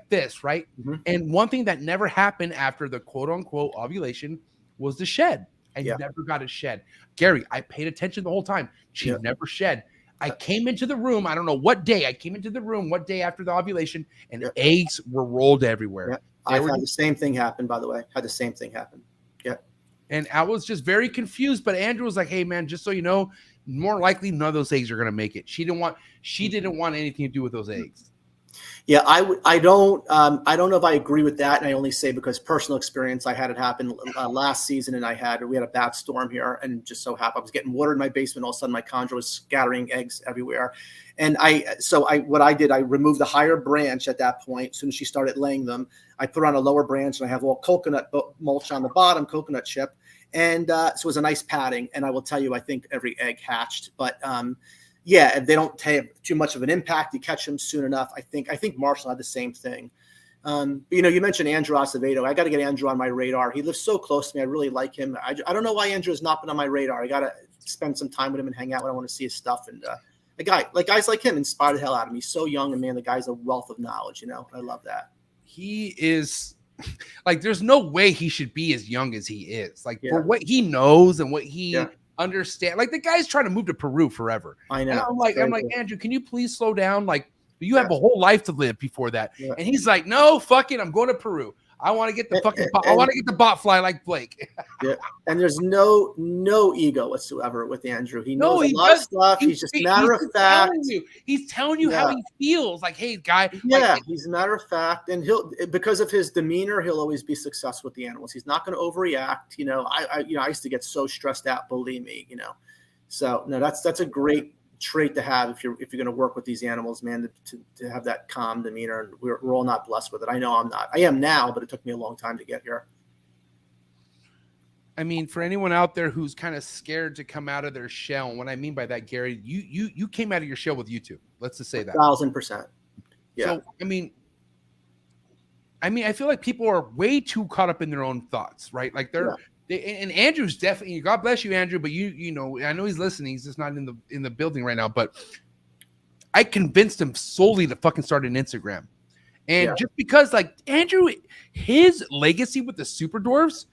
this, right? Mm-hmm. And one thing that never happened after the quote unquote ovulation was the shed. I never got a shed. Gary, I paid attention the whole time. She never shed. I came into the room. I don't know what day. I came into the room what day after the ovulation, and eggs were rolled everywhere. Yeah. I've had the same thing happen, by the way. Had the same thing happen. Yeah. And I was just very confused. But Andrew was like, hey, man, just so you know, more likely none of those eggs are going to make it. She didn't want anything to do with those eggs. Yeah, I don't know if I agree with that, and I only say because personal experience. I had it happen last season, and we had a bad storm here, and just so happened I was getting water in my basement. All of a sudden, my chondro was scattering eggs everywhere, and what I did, I removed the higher branch at that point. As soon as she started laying them, I put her on a lower branch, and I have all coconut mulch on the bottom, coconut chip, and so it was a nice padding. And I will tell you, I think every egg hatched, but yeah, if they don't have too much of an impact, you catch them soon enough. I think Marshall had the same thing. But, you mentioned Andrew Acevedo. I got to get Andrew on my radar. He lives so close to me. I really like him. I don't know why Andrew has not been on my radar. I got to spend some time with him and hang out when I want to see his stuff. And guys like him inspire the hell out of me. He's so young, and man, the guy's a wealth of knowledge. I love that. He is like, there's no way he should be as young as he is. Like for what he knows and what he understand, like the guy's trying to move to Peru forever. I know. And I'm like, Andrew, can you please slow down? Like, you have a whole life to live before that. Yeah. And he's like, no, fuck it, I'm going to Peru. I want to get the I want to get the bot fly like Blake. Yeah. And there's no ego whatsoever with Andrew. He knows a lot of stuff. He's just matter of fact. He's telling you how he feels. Like, hey, guy. Yeah, he's matter of fact, and because of his demeanor, he'll always be successful with the animals. He's not going to overreact. I used to get so stressed out. Believe me. So no, that's a great trait to have if you're going to work with these animals, man, to have that calm demeanor. And we're all not blessed with it. I know I'm not. I am now, but it took me a long time to get here. I mean, for anyone out there who's kind of scared to come out of their shell, and what I mean by that, Gary, you came out of your shell with YouTube. Let's just say that 1,000%. Yeah. So I mean, I feel like people are way too caught up in their own thoughts, right? Like and Andrew's definitely, God bless you, Andrew, but I know he's listening. He's just not in the building right now, but I convinced him solely to fucking start an Instagram. And just because, like, Andrew, his legacy with the Super Dwarfs,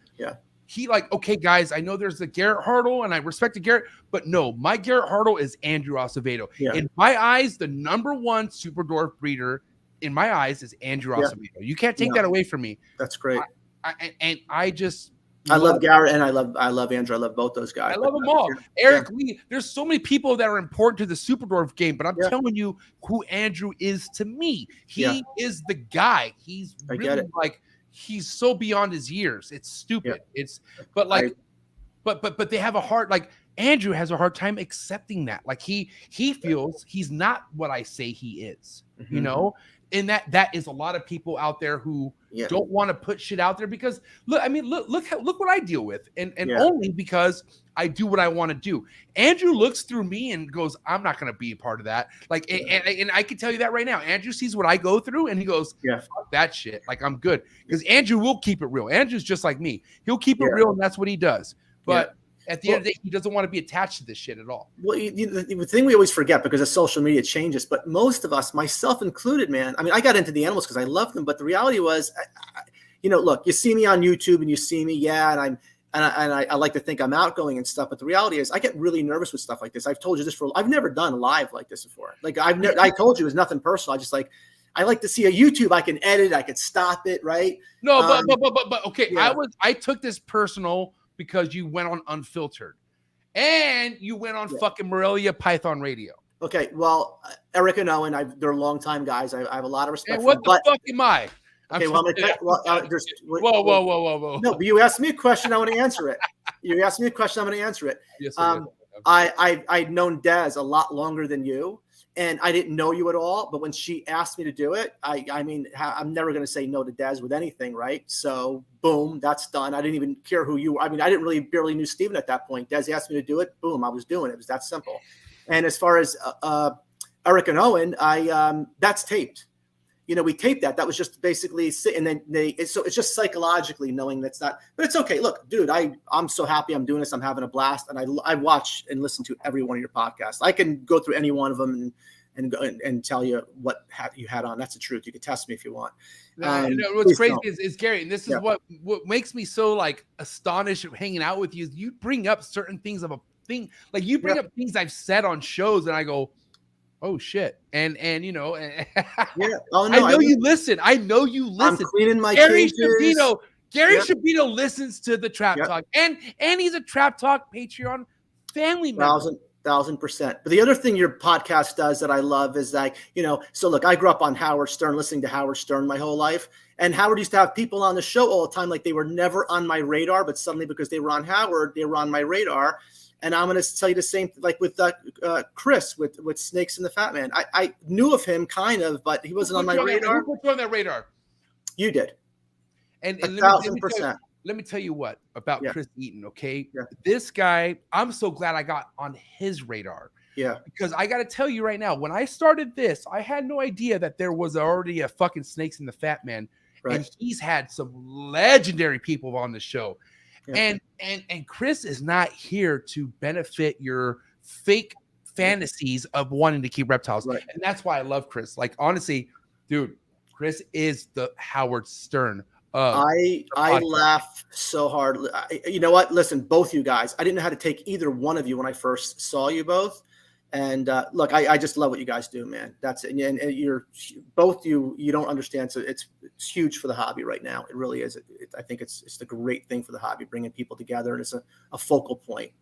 he like, okay, guys, I know there's the Garrett Hartle, and I respect the Garrett, but no, my Garrett Hartle is Andrew Acevedo. Yeah. In my eyes, the number one Super Dwarf breeder, in my eyes, is Andrew Acevedo. You can't take that away from me. That's great. I love Garrett, and I love Andrew. I love both those guys. I love them all. Eric Lee. There's so many people that are important to the Super Dwarf game, but I'm telling you who Andrew is to me. He is the guy. He's really like, he's so beyond his years. It's stupid. But they have a hard, like, Andrew has a hard time accepting that. Like he feels he's not what I say he is. Mm-hmm. And that is a lot of people out there who don't want to put shit out there because look what I deal with, and only because I do what I want to do. Andrew looks through me and goes, I'm not going to be a part of that. Like, and I can tell you that right now. Andrew sees what I go through, and he goes, fuck that shit. Like, I'm good, because Andrew will keep it real. Andrew's just like me. He'll keep it real, and that's what he does. But at the end of the day, he doesn't want to be attached to this shit at all. Well, the thing we always forget, because of social media changes, but most of us, myself included, man, I mean, I got into the animals because I love them, but the reality was, look, you see me on YouTube and you see me, and I like to think I'm outgoing and stuff, but the reality is I get really nervous with stuff like this. I've told you this I've never done live like this before. Like I told you it was nothing personal. I like to see a YouTube. I can edit. I can stop it. Right. No, but okay. Yeah. I took this personal because you went on Unfiltered and you went on fucking Morelia Python Radio. Okay. Well, Eric and Owen, they're longtime guys. I have a lot of respect And for what them, the fuck am I? Okay, well, Whoa. No, but you asked me a question, I want to answer it. You asked me a question, I'm going to answer it. Yes, I'd known Des a lot longer than you, and I didn't know you at all. But when she asked me to do it, I mean, I'm never going to say no to Des with anything, right? So, boom, that's done. I didn't even care who you were. I mean, I didn't really barely knew Steven at that point. Des asked me to do it. Boom, I was doing it. It was that simple. And as far as Eric and Owen, that's taped. We taped that. That was just basically and then so it's just psychologically knowing that's not, but it's okay. Look, dude, I'm so happy I'm doing this. I'm having a blast. And I watch and listen to every one of your podcasts. I can go through any one of them and tell you what you had on. That's the truth. You can test me if you want. What's crazy is Gary, and this is what makes me so like astonished of hanging out with you is you bring up certain things of a thing. Like you bring up things I've said on shows and I go, oh shit. And Oh, no, I know you listen. I'm cleaning my Gary cages. Schiavino listens to the Trap Talk. And he's a Trap Talk Patreon family member. 1000%. But the other thing your podcast does that I love is like, so look, I grew up on Howard Stern, listening to Howard Stern my whole life. And Howard used to have people on the show all the time. Like they were never on my radar, but suddenly because they were on Howard, they were on my radar. And I'm going to tell you the same, like with Chris, with Snakes and the Fat Man. I knew of him kind of, but he wasn't on my radar. Who put you on that radar? You did. And 1000%. Let me tell you what about Chris Eaton, okay? Yeah. This guy, I'm so glad I got on his radar. Yeah. Because I got to tell you right now, when I started this, I had no idea that there was already a fucking Snakes and the Fat Man. Right. And he's had some legendary people on the show. Yeah. And Chris is not here to benefit your fake fantasies of wanting to keep reptiles. Right. And that's why I love Chris. Like, honestly, dude, Chris is the Howard Stern. I laugh so hard. You know what? Listen, both you guys, I didn't know how to take either one of you when I first saw you both. And look, I just love what you guys do, man. That's it. And you're both you don't understand. So it's huge for the hobby right now. It really is. I think it's the great thing for the hobby, bringing people together. And it's a focal point,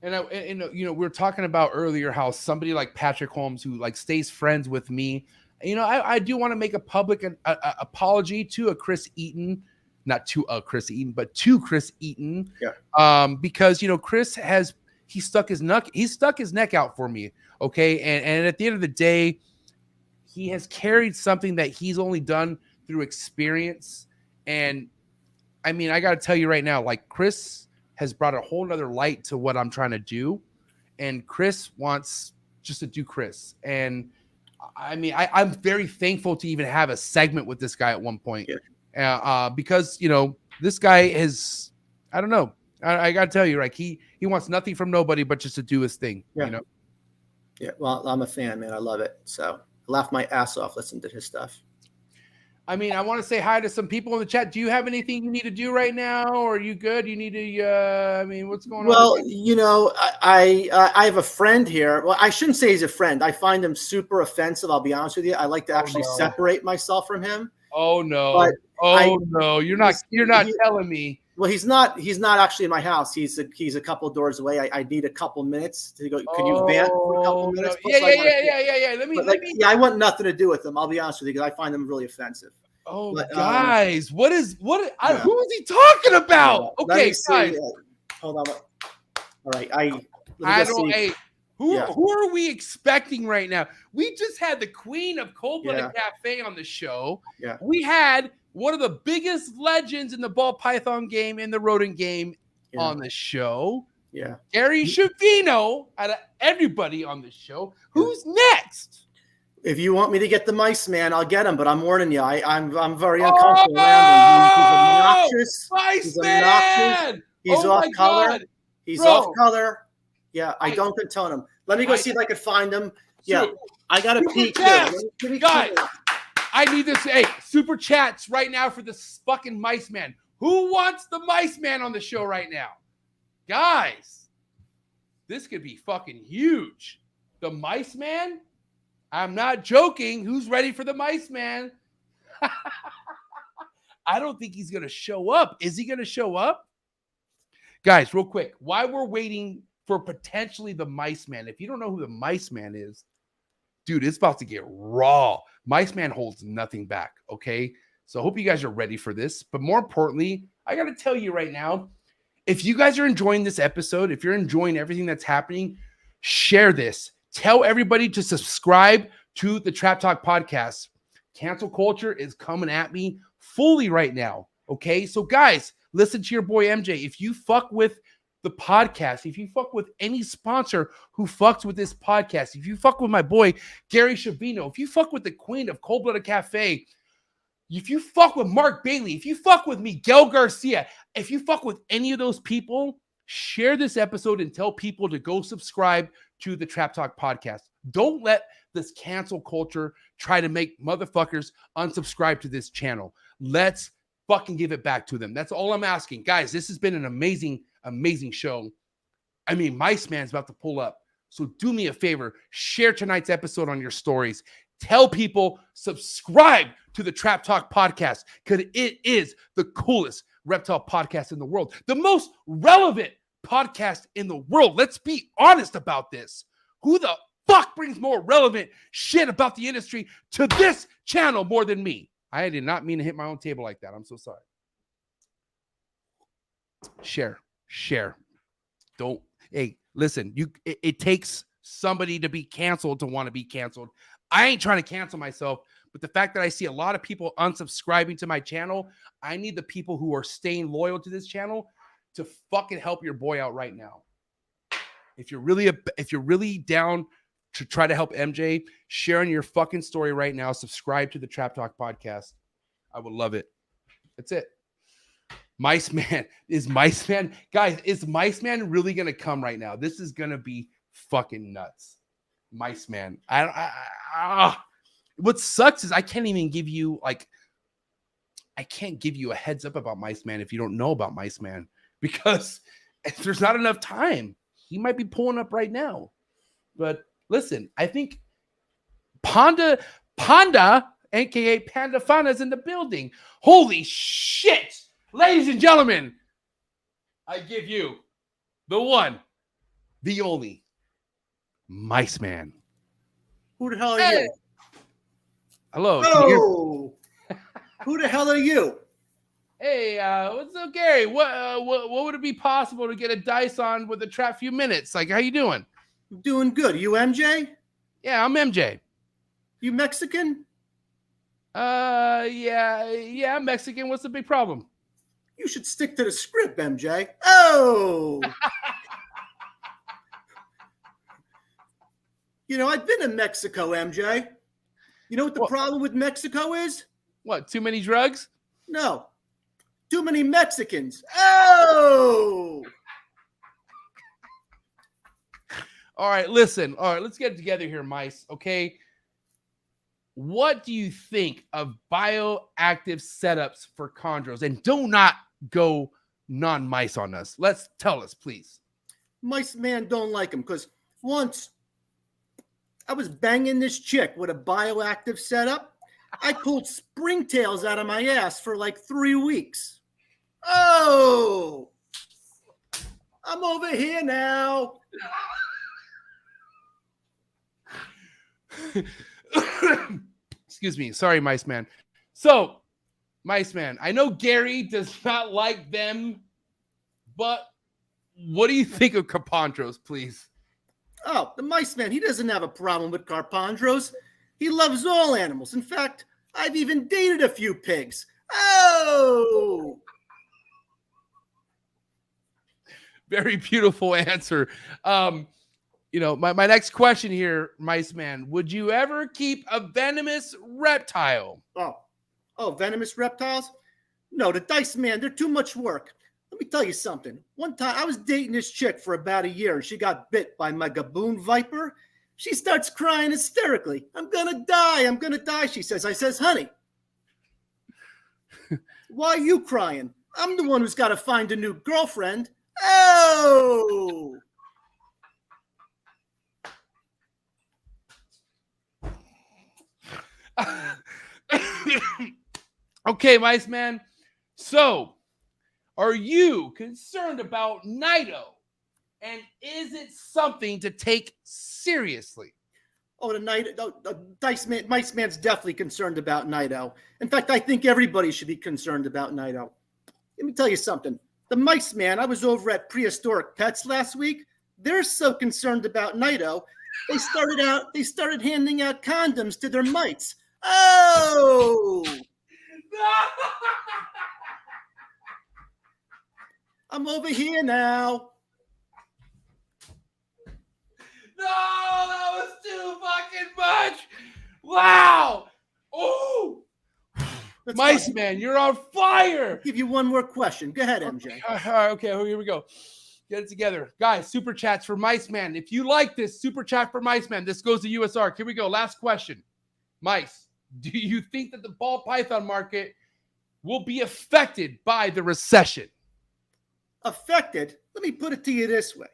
And we were talking about earlier how somebody like Patrick Holmes, who like stays friends with me, I do want to make a public apology to a Chris Eaton, not to a Chris Eaton, but to Chris Eaton. Yeah. Because Chris he stuck his neck out for me. Okay. And at the end of the day, he has carried something that he's only done through experience. And I mean, I got to tell you right now, like Chris has brought a whole nother light to what I'm trying to do. And Chris wants just to do Chris. And I mean, I'm very thankful to even have a segment with this guy at one point. Yeah. Because, this guy is, I don't know. I got to tell you, like he wants nothing from nobody but just to do his thing. Yeah. Yeah. Well, I'm a fan, man. I love it. So I laughed my ass off listening to his stuff. I mean, I want to say hi to some people in the chat. Do you have anything you need to do right now? Or are you good? You need to, what's going on? Well, I have a friend here. Well, I shouldn't say he's a friend. I find him super offensive. I'll be honest with you. I like to actually separate myself from him. Oh no. No. You're not telling me. Well, he's not actually in my house. He's a couple doors away. I need a couple minutes to go. Can you vent for a couple minutes? No. Yeah. Let me. Yeah, I want nothing to do with them. I'll be honest with you, because I find them really offensive. Oh, but, guys, who is he talking about? Yeah. Okay, guys. Hold on. All right, who are we expecting right now? We just had the queen of Cold-Blooded Cafe on the show. Yeah. We had one of the biggest legends in the ball python game and the rodent game on the show. Yeah. Gary Schiavino, out of everybody on the show. Who's next? If you want me to get the mice, man, I'll get him. But I'm warning you, I'm very uncomfortable around him. He's obnoxious. Mice he's man! obnoxious. He's off color. He's Bro. off color. Yeah, I don't contone him. Let me go see if I can find him. Yeah, I got a peek. Guys, I need this. Hey, super chats right now for this fucking Mice Man. Who wants the Mice Man on the show right now? Guys, this could be fucking huge. The Mice Man? I'm not joking. Who's ready for the Mice Man? I don't think he's going to show up. Is he going to show up? Guys, real quick, while we're waiting for potentially the Mice Man, if you don't know who the Mice Man is, dude, it's about to get raw. Mice Man holds nothing back, okay? So I hope you guys are ready for this. But more importantly, I got to tell you right now, if you guys are enjoying this episode, if you're enjoying everything that's happening, share this. Tell everybody to subscribe to the Trap Talk podcast. Cancel culture is coming at me fully right now, okay? So guys, listen to your boy MJ. If you fuck with the podcast, if you fuck with any sponsor who fucks with this podcast, if you fuck with my boy Gary Schiavino, if you fuck with the queen of Cold Blooded Cafe, if you fuck with Mark Bailey, if you fuck with Miguel Garcia, if you fuck with any of those people, share this episode and tell people to go subscribe to the Trap Talk podcast. Don't let this cancel culture try to make motherfuckers unsubscribe to this channel. Let's fucking give it back to them. That's all I'm asking. Guys, this has been an amazing show. I mean, Mice Man's about to pull up. So do me a favor, share tonight's episode on your stories. Tell people, subscribe to the Trap Talk podcast because it is the coolest reptile podcast in the world. The most relevant podcast in the world. Let's be honest about this. Who the fuck brings more relevant shit about the industry to this channel more than me? I did not mean to hit my own table like that. I'm so sorry. Share. Don't. Hey, listen, it takes somebody to be canceled to want to be canceled. I ain't trying to cancel myself, but the fact that I see a lot of people unsubscribing to my channel, I need the people who are staying loyal to this channel to fucking help your boy out right now. If you're really down to try to help MJ, sharing your fucking story right now, subscribe to the Trap Talk podcast. I would love it. That's it. Mice Man. Guys, is Mice Man really going to come right now? This is going to be fucking nuts. Mice Man. What sucks is I can't even give you I can't give you a heads up about Mice Man if you don't know about Mice Man, because there's not enough time. He might be pulling up right now. But listen, I think Panda, aka Panda Fana, is in the building. Holy shit! Ladies and gentlemen, I give you the one, the only Mice Man. Who the hell are you? Hello. Oh, who the hell are you? Hey, what's up, Gary? What would it be possible to get a dice on with a trap few minutes? Like, how you doing? Doing good. You MJ? Yeah, I'm MJ. You Mexican? Yeah, I'm Mexican. What's the big problem? You should stick to the script, MJ. Oh! You know, I've been in Mexico, MJ. You know what the problem with Mexico is? What, too many drugs? No. Too many Mexicans. Oh! All right, listen. All right, let's get together here, Mice, okay? What do you think of bioactive setups for chondros? And do not go non-mice on us. Tell us, please. Mice Man don't like them because once I was banging this chick with a bioactive setup. I pulled springtails out of my ass for like 3 weeks. Oh! I'm over here now. Excuse me. Sorry, Mice Man. So, Mice Man, I know Gary does not like them, but what do you think of Carpondros, please? Oh, the Mice Man, he doesn't have a problem with Carpondros. He loves all animals. In fact, I've even dated a few pigs. Oh! Very beautiful answer. You know, my next question here, Mice Man, would you ever keep a venomous reptile? Oh, venomous reptiles? No, the Dice Man, they're too much work. Let me tell you something. One time I was dating this chick for about a year and she got bit by my gaboon viper. She starts crying hysterically. I'm going to die, she says. I says, honey, why are you crying? I'm the one who's got to find a new girlfriend. Oh! Okay, Mice Man. So, are you concerned about Nido? And is it something to take seriously? Oh, Mice Man's definitely concerned about Nido. In fact, I think everybody should be concerned about Nido. Let me tell you something. The Mice Man, I was over at Prehistoric Pets last week. They're so concerned about Nido, they started handing out condoms to their mites. Oh! I'm over here now. No, that was too fucking much. Wow. Oh, Mice Man, you're on fire. I'll give you one more question. Go ahead, MJ. Okay, here we go. Get it together. Guys, super chats for Mice Man. If you like this, super chat for Mice Man. This goes to USR. Here we go. Last question. Mice, do you think that the ball python market will be affected by the recession? Affected? Let me put it to you this way.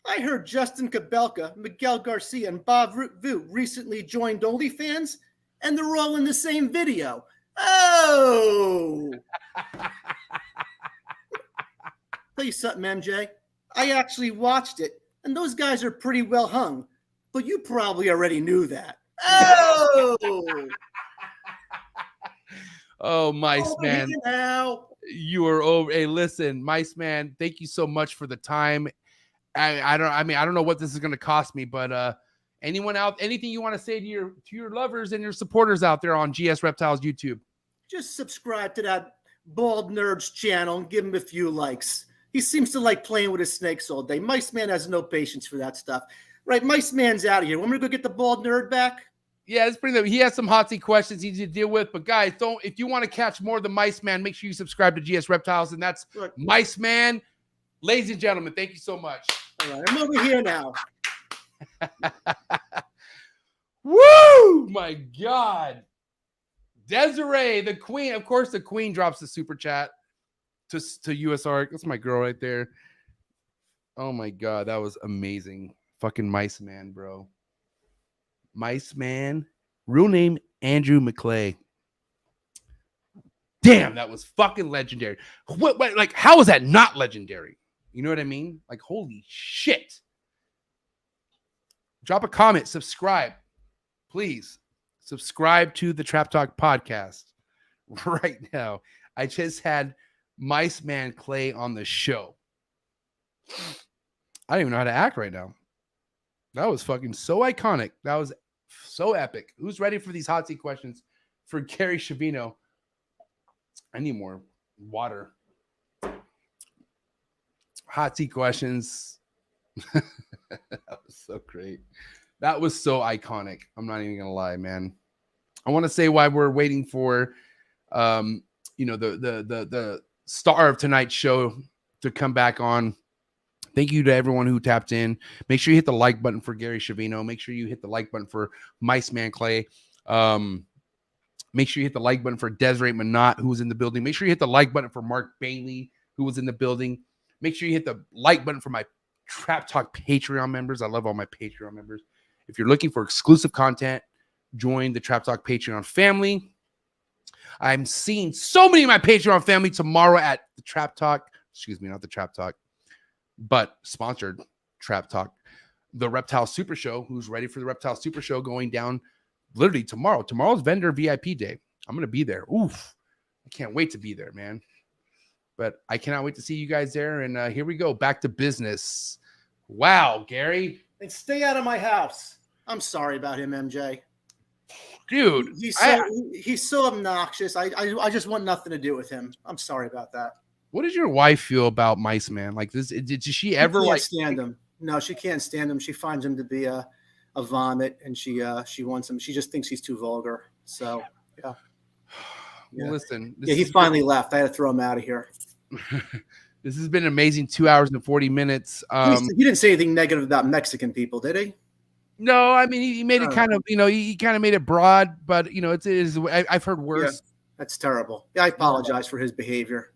I heard Justin Kabelka, Miguel Garcia, and Bob Vu recently joined OnlyFans, and they're all in the same video. Oh! Tell you something, MJ. I actually watched it, and those guys are pretty well hung, but you probably already knew that. Oh! Oh, Mice Over Man. here now. You are over. Hey, listen, Mice Man, thank you so much for the time. I don't know what this is going to cost me, but anything you want to say to your lovers and your supporters out there on GS Reptiles YouTube? Just subscribe to that Bald Nerd's channel and give him a few likes. He seems to like playing with his snakes all day. Mice Man has no patience for that stuff. Right, Mice Man's out of here. Want me to go get the Bald Nerd back? Yeah, it's pretty. He has some hot seat questions he needs to deal with. But guys, if you want to catch more of the Mice Man, make sure you subscribe to GS Reptiles, and that's Right. Mice Man. Ladies and gentlemen, thank you so much. All right, I'm over here now. Woo! My God. Desiree, the queen. Of course, the queen drops the super chat to USR. That's my girl right there. Oh my God, that was amazing. Fucking Mice Man, bro. Mice Man. Real name, Andrew McClay. Damn, that was fucking legendary. What like, how is that not legendary? You know what I mean? Like, holy shit. Drop a comment, subscribe. Please subscribe to the Trap Talk podcast right now. I just had Mice Man Clay on the show. I don't even know how to act right now. That was fucking so iconic. That was so epic. Who's ready for these hot seat questions for Gary Schiavino? I need more water. Hot seat questions. That was so great. That was so iconic. I'm not even gonna lie, man. I want to say why we're waiting for the star of tonight's show to come back on. Thank you to everyone who tapped in. Make sure you hit the like button for Gary Schiavino. Make sure you hit the like button for Mice Man Clay. Make sure you hit the like button for Desiree Minot, who was in the building. Make sure you hit the like button for Mark Bailey, who was in the building. Make sure you hit the like button for my Trap Talk Patreon members. I love all my Patreon members. If you're looking for exclusive content, join the Trap Talk Patreon family. I'm seeing so many of my Patreon family tomorrow at the Trap Talk. Excuse me, not the Trap Talk, but sponsored Trap Talk. The Reptile Super Show. Who's ready for the Reptile Super Show going down literally tomorrow? Tomorrow's vendor VIP day. I'm going to be there. Oof. I can't wait to be there, man. But I cannot wait to see you guys there. And here we go. Back to business. Wow, Gary. And stay out of my house. I'm sorry about him, MJ. Dude. He's so obnoxious. I just want nothing to do with him. I'm sorry about that. What does your wife feel about Mice Man? Like this? Did she ever can't stand him? No, she can't stand him. She finds him to be a vomit, and she wants him. She just thinks he's too vulgar. So yeah. Well, listen. Yeah, he finally left. I had to throw him out of here. This has been an amazing 2 hours and 40 minutes. He didn't say anything negative about Mexican people, did he? No, I mean he made it kind of, he kind of made it broad, but I've heard worse. Yeah, that's terrible. Yeah, I apologize for his behavior.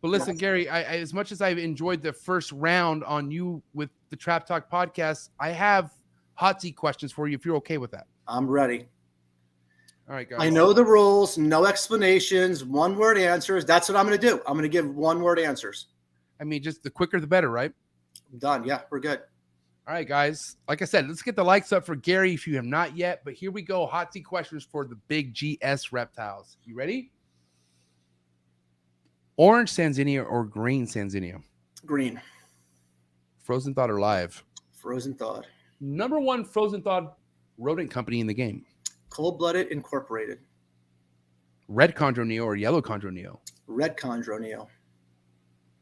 But listen, Gary, I as much as I've enjoyed the first round on you with the Trap Talk podcast, I have hot seat questions for you if you're okay with that. I'm ready. All right, guys. I know the rules, no explanations, one-word answers. That's what I'm going to do. I'm going to give one-word answers. I mean, just the quicker the better, right? I'm done. Yeah, we're good. All right, guys. Like I said, let's get the likes up for Gary if you have not yet. But here we go. Hot seat questions for the big GS reptiles. You ready? Orange Sanzinia or green Sanzinia? Green. Frozen Thought or live? Frozen Thought. Number one frozen thought rodent company in the game? Cold-Blooded Incorporated. Red Chondro Neo or yellow Chondro Neo? Red Chondro Neo.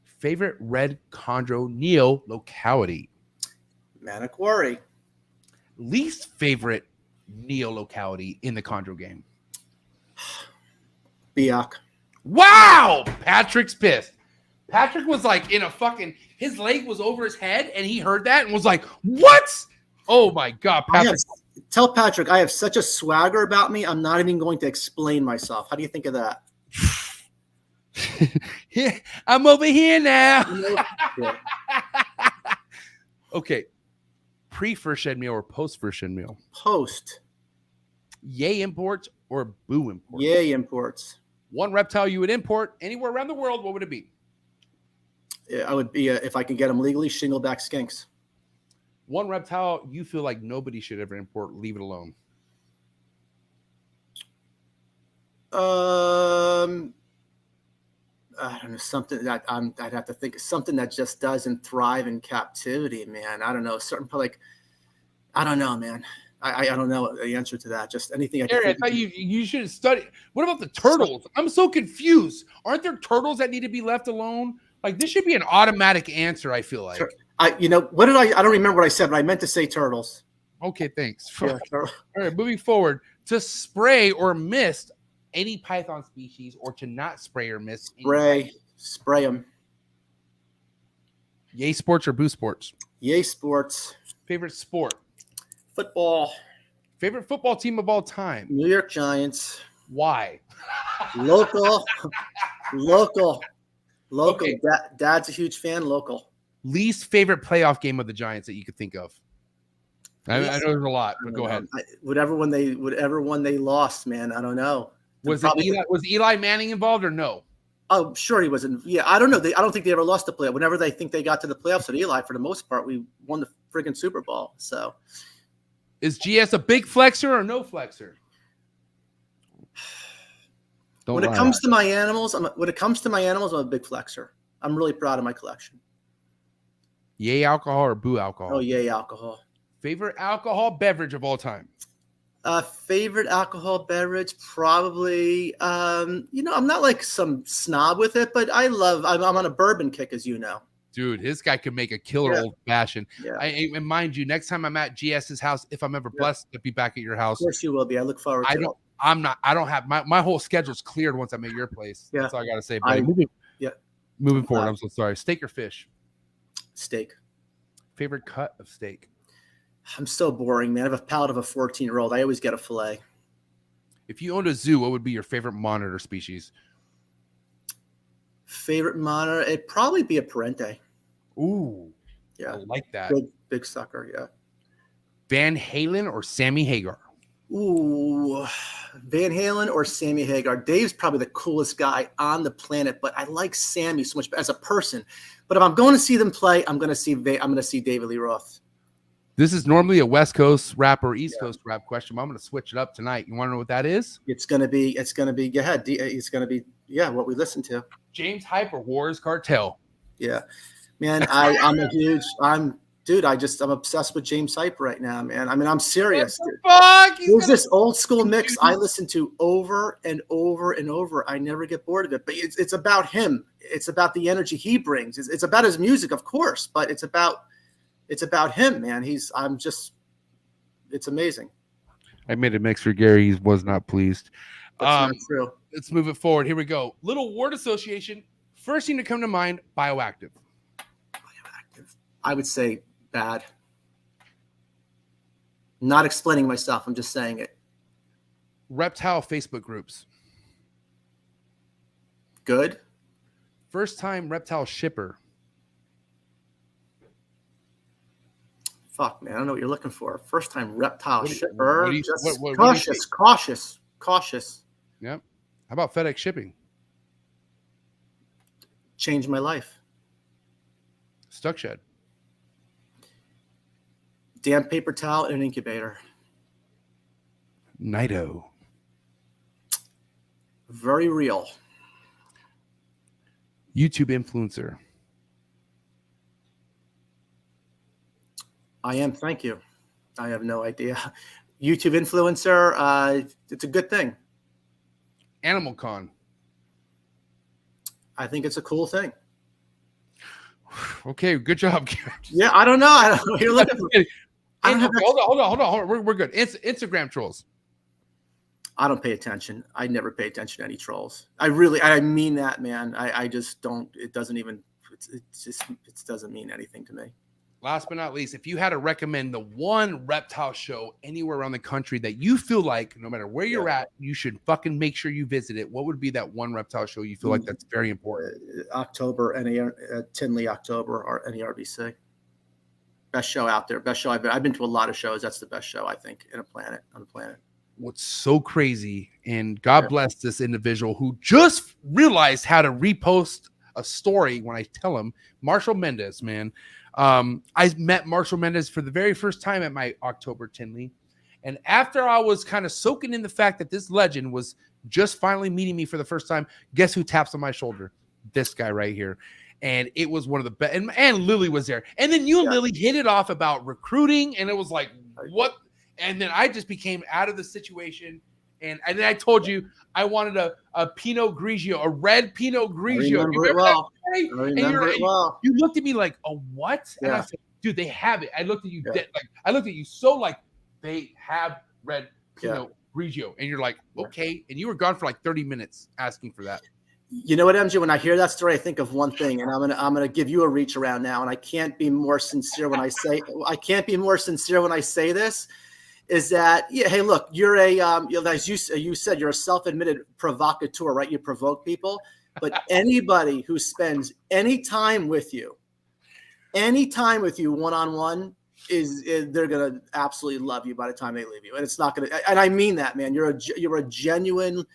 Favorite Red Chondro Neo locality? Maniquarry. Least favorite Neo locality in the Chondro game? Biak. Wow! Patrick's pissed. Patrick was like in a fucking, his leg was over his head and he heard that and was like, what? Oh my God, Patrick. Tell Patrick I have such a swagger about me, I'm not even going to explain myself. How do you think of that? Yeah, I'm over here now. Yeah. Okay. Pre-first shed meal or post-first shed meal? Post. Yay imports or boo imports? Yay imports. One reptile you would import anywhere around the world, what would it be? I would be, if I can get them legally, shingleback skinks. One reptile you feel like nobody should ever import, leave it alone. I don't know, something that I'd have to think of something that just doesn't thrive in captivity, man. I don't know, I don't know, man. I don't know the answer to that. Just anything. Gary, I thought you should study. What about the turtles? I'm so confused. Aren't there turtles that need to be left alone? Like this should be an automatic answer. I feel like. What did I don't remember what I said, but I meant to say turtles. Okay, thanks. Yeah, all right, moving forward. To spray or mist any python species, or to not spray or mist. Spray them. Yay sports or boo sports? Yay sports. Favorite sport? Football. Favorite football team of all time? New York Giants. Why? Local. Okay. Dad's a huge fan. Local. Least favorite playoff game of the Giants that you could think of? I know there's a lot, but go ahead. Whatever one they lost, man. I don't know. Was Eli Manning involved or no? Oh, sure he wasn't. Yeah, I don't know. I don't think they ever lost the playoff. Whenever they think they got to the playoffs with Eli, for the most part, we won the friggin' Super Bowl. So, is GS a big flexor or no flexor? When it comes to my animals, I'm a big flexor. I'm really proud of my collection. Yay alcohol or boo alcohol? Oh, yay alcohol. Favorite alcohol beverage of all time? Favorite alcohol beverage, probably. I'm not like some snob with it, but I'm on a bourbon kick, as you know. Dude, this guy could make a killer old fashioned. Yeah. And mind you, next time I'm at GS's house, if I'm ever blessed to be back at your house. Of course you will be. I look forward to it. I don't have my whole schedule's cleared once I'm at your place. Yeah. That's all I gotta say. Buddy. Moving forward, I'm so sorry. Steak or fish? Steak. Favorite cut of steak? I'm so boring, man. I have a palate of a 14-year-old. I always get a fillet. If you owned a zoo, what would be your favorite monitor species? Favorite monitor? It'd probably be a Parente. Ooh. Yeah. I like that. Big sucker, yeah. Van Halen or Sammy Hagar? Ooh. Van Halen or Sammy Hagar. Dave's probably the coolest guy on the planet, but I like Sammy so much as a person. But if I'm going to see them play, I'm going to see David Lee Roth. This is normally a West Coast rap or East Coast rap question, but I'm going to switch it up tonight. You want to know what that is? It's going to be, go ahead. It's going to be, what we listen to. James Hype or Wars Cartel? Yeah, man, I'm obsessed with James Hype right now, man. I mean, I'm serious. There's this old school mix I listen to over and over and over. I never get bored of it, but it's about him. It's about the energy he brings. It's about his music, of course, but it's about him, man. It's amazing. I made a mix for Gary. He was not pleased. That's not true. Let's move it forward. Here we go. Little Ward Association First thing to come to mind, bioactive. I would say bad. Not explaining myself. I'm just saying it. Reptile Facebook groups. Good. First time reptile shipper. Fuck, man. I don't know what you're looking for. First time reptile shipper. what do you- Just what do you cautious, cautious, cautious. Yep. How about FedEx shipping? Changed my life. Stuck shed. Damn paper towel and an incubator. Nido. Very real. YouTube influencer. I am. Thank you. I have no idea. YouTube influencer. It's a good thing. Animal Con. I think it's a cool thing. Okay, good job. Yeah, I don't know. I don't know. You're looking for. I don't have. Hold on. We're good. Instagram trolls. I don't pay attention. I never pay attention to any trolls. I mean that, man. I just don't. It doesn't even. It doesn't mean anything to me. Last but not least, if you had to recommend the one reptile show anywhere around the country that you feel like, no matter where you're at, you should fucking make sure you visit it, what would be that one reptile show you feel like that's very important? October, Tinley, October, or NERBC. Best show out there. Best show I've been to a lot of shows. That's the best show, I think, on the planet. What's so crazy, and God bless this individual who just realized how to repost a story when I tell him, Marshall Mendez, man. I met Marshall Mendez for the very first time at my October Tinley. And after I was kind of soaking in the fact that this legend was just finally meeting me for the first time, guess who taps on my shoulder? This guy right here. And it was one of the best. And Lily was there. And then you and Lily hit it off about recruiting. And it was like, what? And then I just became out of the situation. And then I told you I wanted a Pinot Grigio, a red Pinot Grigio. I remember it well. You looked at me like, a what? And I said, dude, they have it. I looked at you I looked at you so like, they have red Pinot Grigio. And you're like, okay. And you were gone for like 30 minutes asking for that. You know what, MJ? When I hear that story, I think of one thing, and I'm gonna give you a reach around now. And I can't be more sincere when I say this. Is that hey, look, you're as you said, you're a self-admitted provocateur, right? You provoke people, but anybody who spends any time with you one-on-one is they're gonna absolutely love you by the time they leave you, and it's not gonna. And I mean that, man. You're a genuine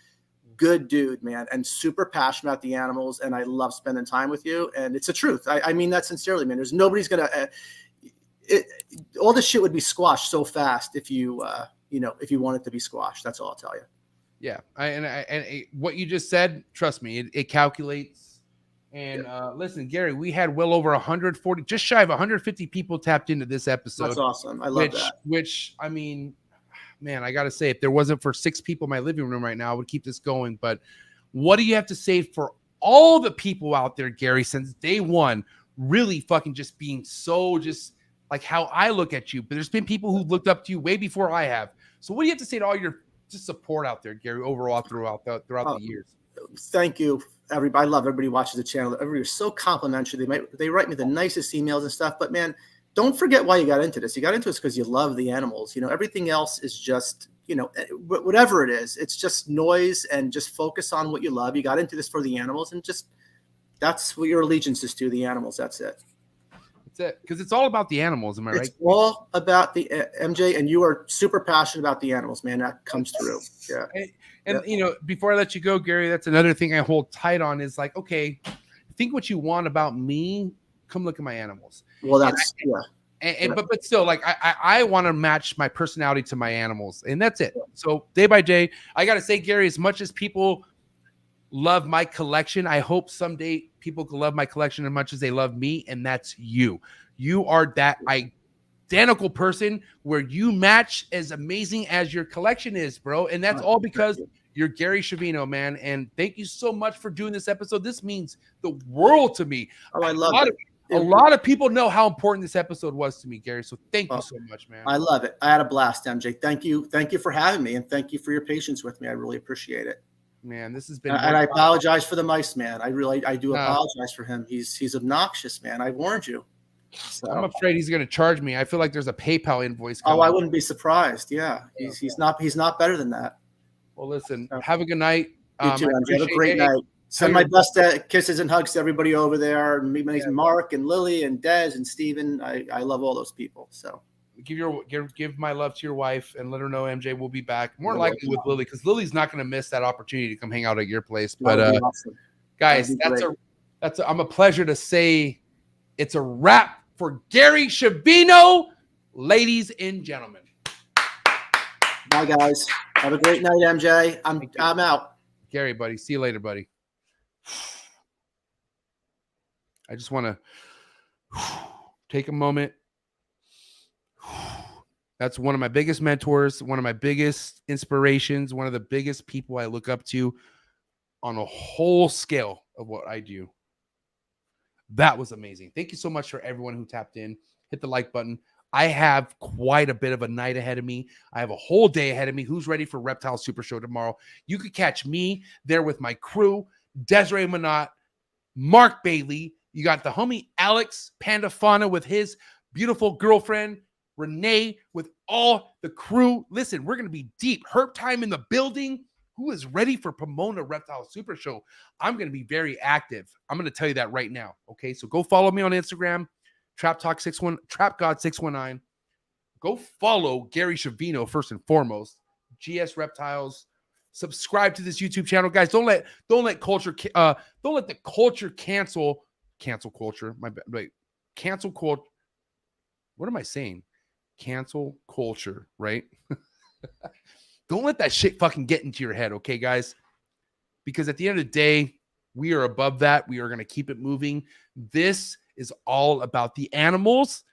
good dude, man, and super passionate about the animals, and I love spending time with you, and it's the truth. I mean that sincerely, man. There's nobody's gonna. All this shit would be squashed so fast if you if you want it to be squashed. That's all I'll tell you. Yeah, and what you just said, trust me, it calculates. And listen, Gary, we had well over 140, just shy of 150 people tapped into this episode. That's awesome. I love that. Which I mean, man, I gotta say, if there wasn't for 6 people in my living room right now, I would keep this going. But what do you have to say for all the people out there, Gary, since day one, really fucking just being so just like how I look at you, but there's been people who looked up to you way before I have. So what do you have to say to all your just support out there, Gary, overall throughout the years? Thank you, everybody. I love everybody who watches the channel. Everybody's so complimentary. They write me the nicest emails and stuff. But man, don't forget why you got into this. You got into this because you love the animals. Everything else is just, whatever it is, it's just noise, and just focus on what you love. You got into this for the animals, and just that's what your allegiance is to, the animals. That's it. Because it's all about the animals, am I right? It's all about the MJ, and you are super passionate about the animals, man. That comes through. Yeah. And before I let you go, Gary, that's another thing I hold tight on is like, okay, think what you want about me. Come look at my animals. Well, that's but still, like I want to match my personality to my animals, and that's it. So day by day, I gotta say, Gary, as much as people love my collection, I hope someday people can love my collection as much as they love me, and that's you. You are that identical person where you match as amazing as your collection is, bro. And that's all because you're Gary Schiavino, man. And thank you so much for doing this episode. This means the world to me. Oh, I love it. A lot of people know how important this episode was to me, Gary. So thank you so much, man. I love it. I had a blast, MJ. Thank you. Thank you for having me, and thank you for your patience with me. I really appreciate it. Man, this has been. And I apologize for the mice, man. I do apologize for him. He's obnoxious, man. I warned you. So. I'm afraid he's going to charge me. I feel like there's a PayPal invoice coming. Oh, I wouldn't be surprised. Yeah, he's not better than that. Well, listen, have a good night. You too, Have a great night. Send my best kisses and hugs to everybody over there. Mark and Lily and Des and Steven. I love all those people. So give my love to your wife and let her know MJ will be back. More likely with Lily, because Lily's not going to miss that opportunity to come hang out at your place. But awesome. Guys, I'm a pleasure to say it's a wrap for Gary Schiavino, ladies and gentlemen. Bye, guys. Have a great night, MJ. I'm out. Gary, buddy. See you later, buddy. I just want to take a moment. That's one of my biggest mentors, one of my biggest inspirations, one of the biggest people I look up to on a whole scale of what I do. That was amazing. Thank you so much for everyone who tapped in. Hit the like button. I have quite a bit of a night ahead of me. I have a whole day ahead of me. Who's ready for Reptile Super Show tomorrow? You could catch me there with my crew, Desiree Minot, Mark Bailey. You got the homie Alex Pandafana with his beautiful girlfriend, Renee, with all the crew. Listen, we're going to be deep. Herb Time in the building. Who is ready for Pomona Reptile Super Show? I'm going to be very active. I'm going to tell you that right now. Okay, so go follow me on Instagram, TrapGod619. Go follow Gary Schiavino first and foremost. GS Reptiles. Subscribe to this YouTube channel, guys. Don't let the culture cancel culture. Cancel culture. What am I saying? Cancel culture, right? Don't let that shit fucking get into your head, okay, guys? Because at the end of the day, we are above that. We are going to keep it moving. This is all about the animals,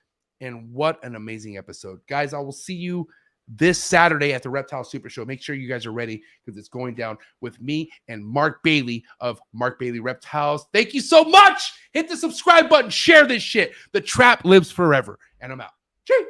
and what an amazing episode. Guys, I will see you this Saturday at the Reptile Super Show. Make sure you guys are ready because it's going down with me and Mark Bailey of Mark Bailey Reptiles. Thank you so much. Hit the subscribe button. Share this shit. The trap lives forever. And I'm out. Cheers.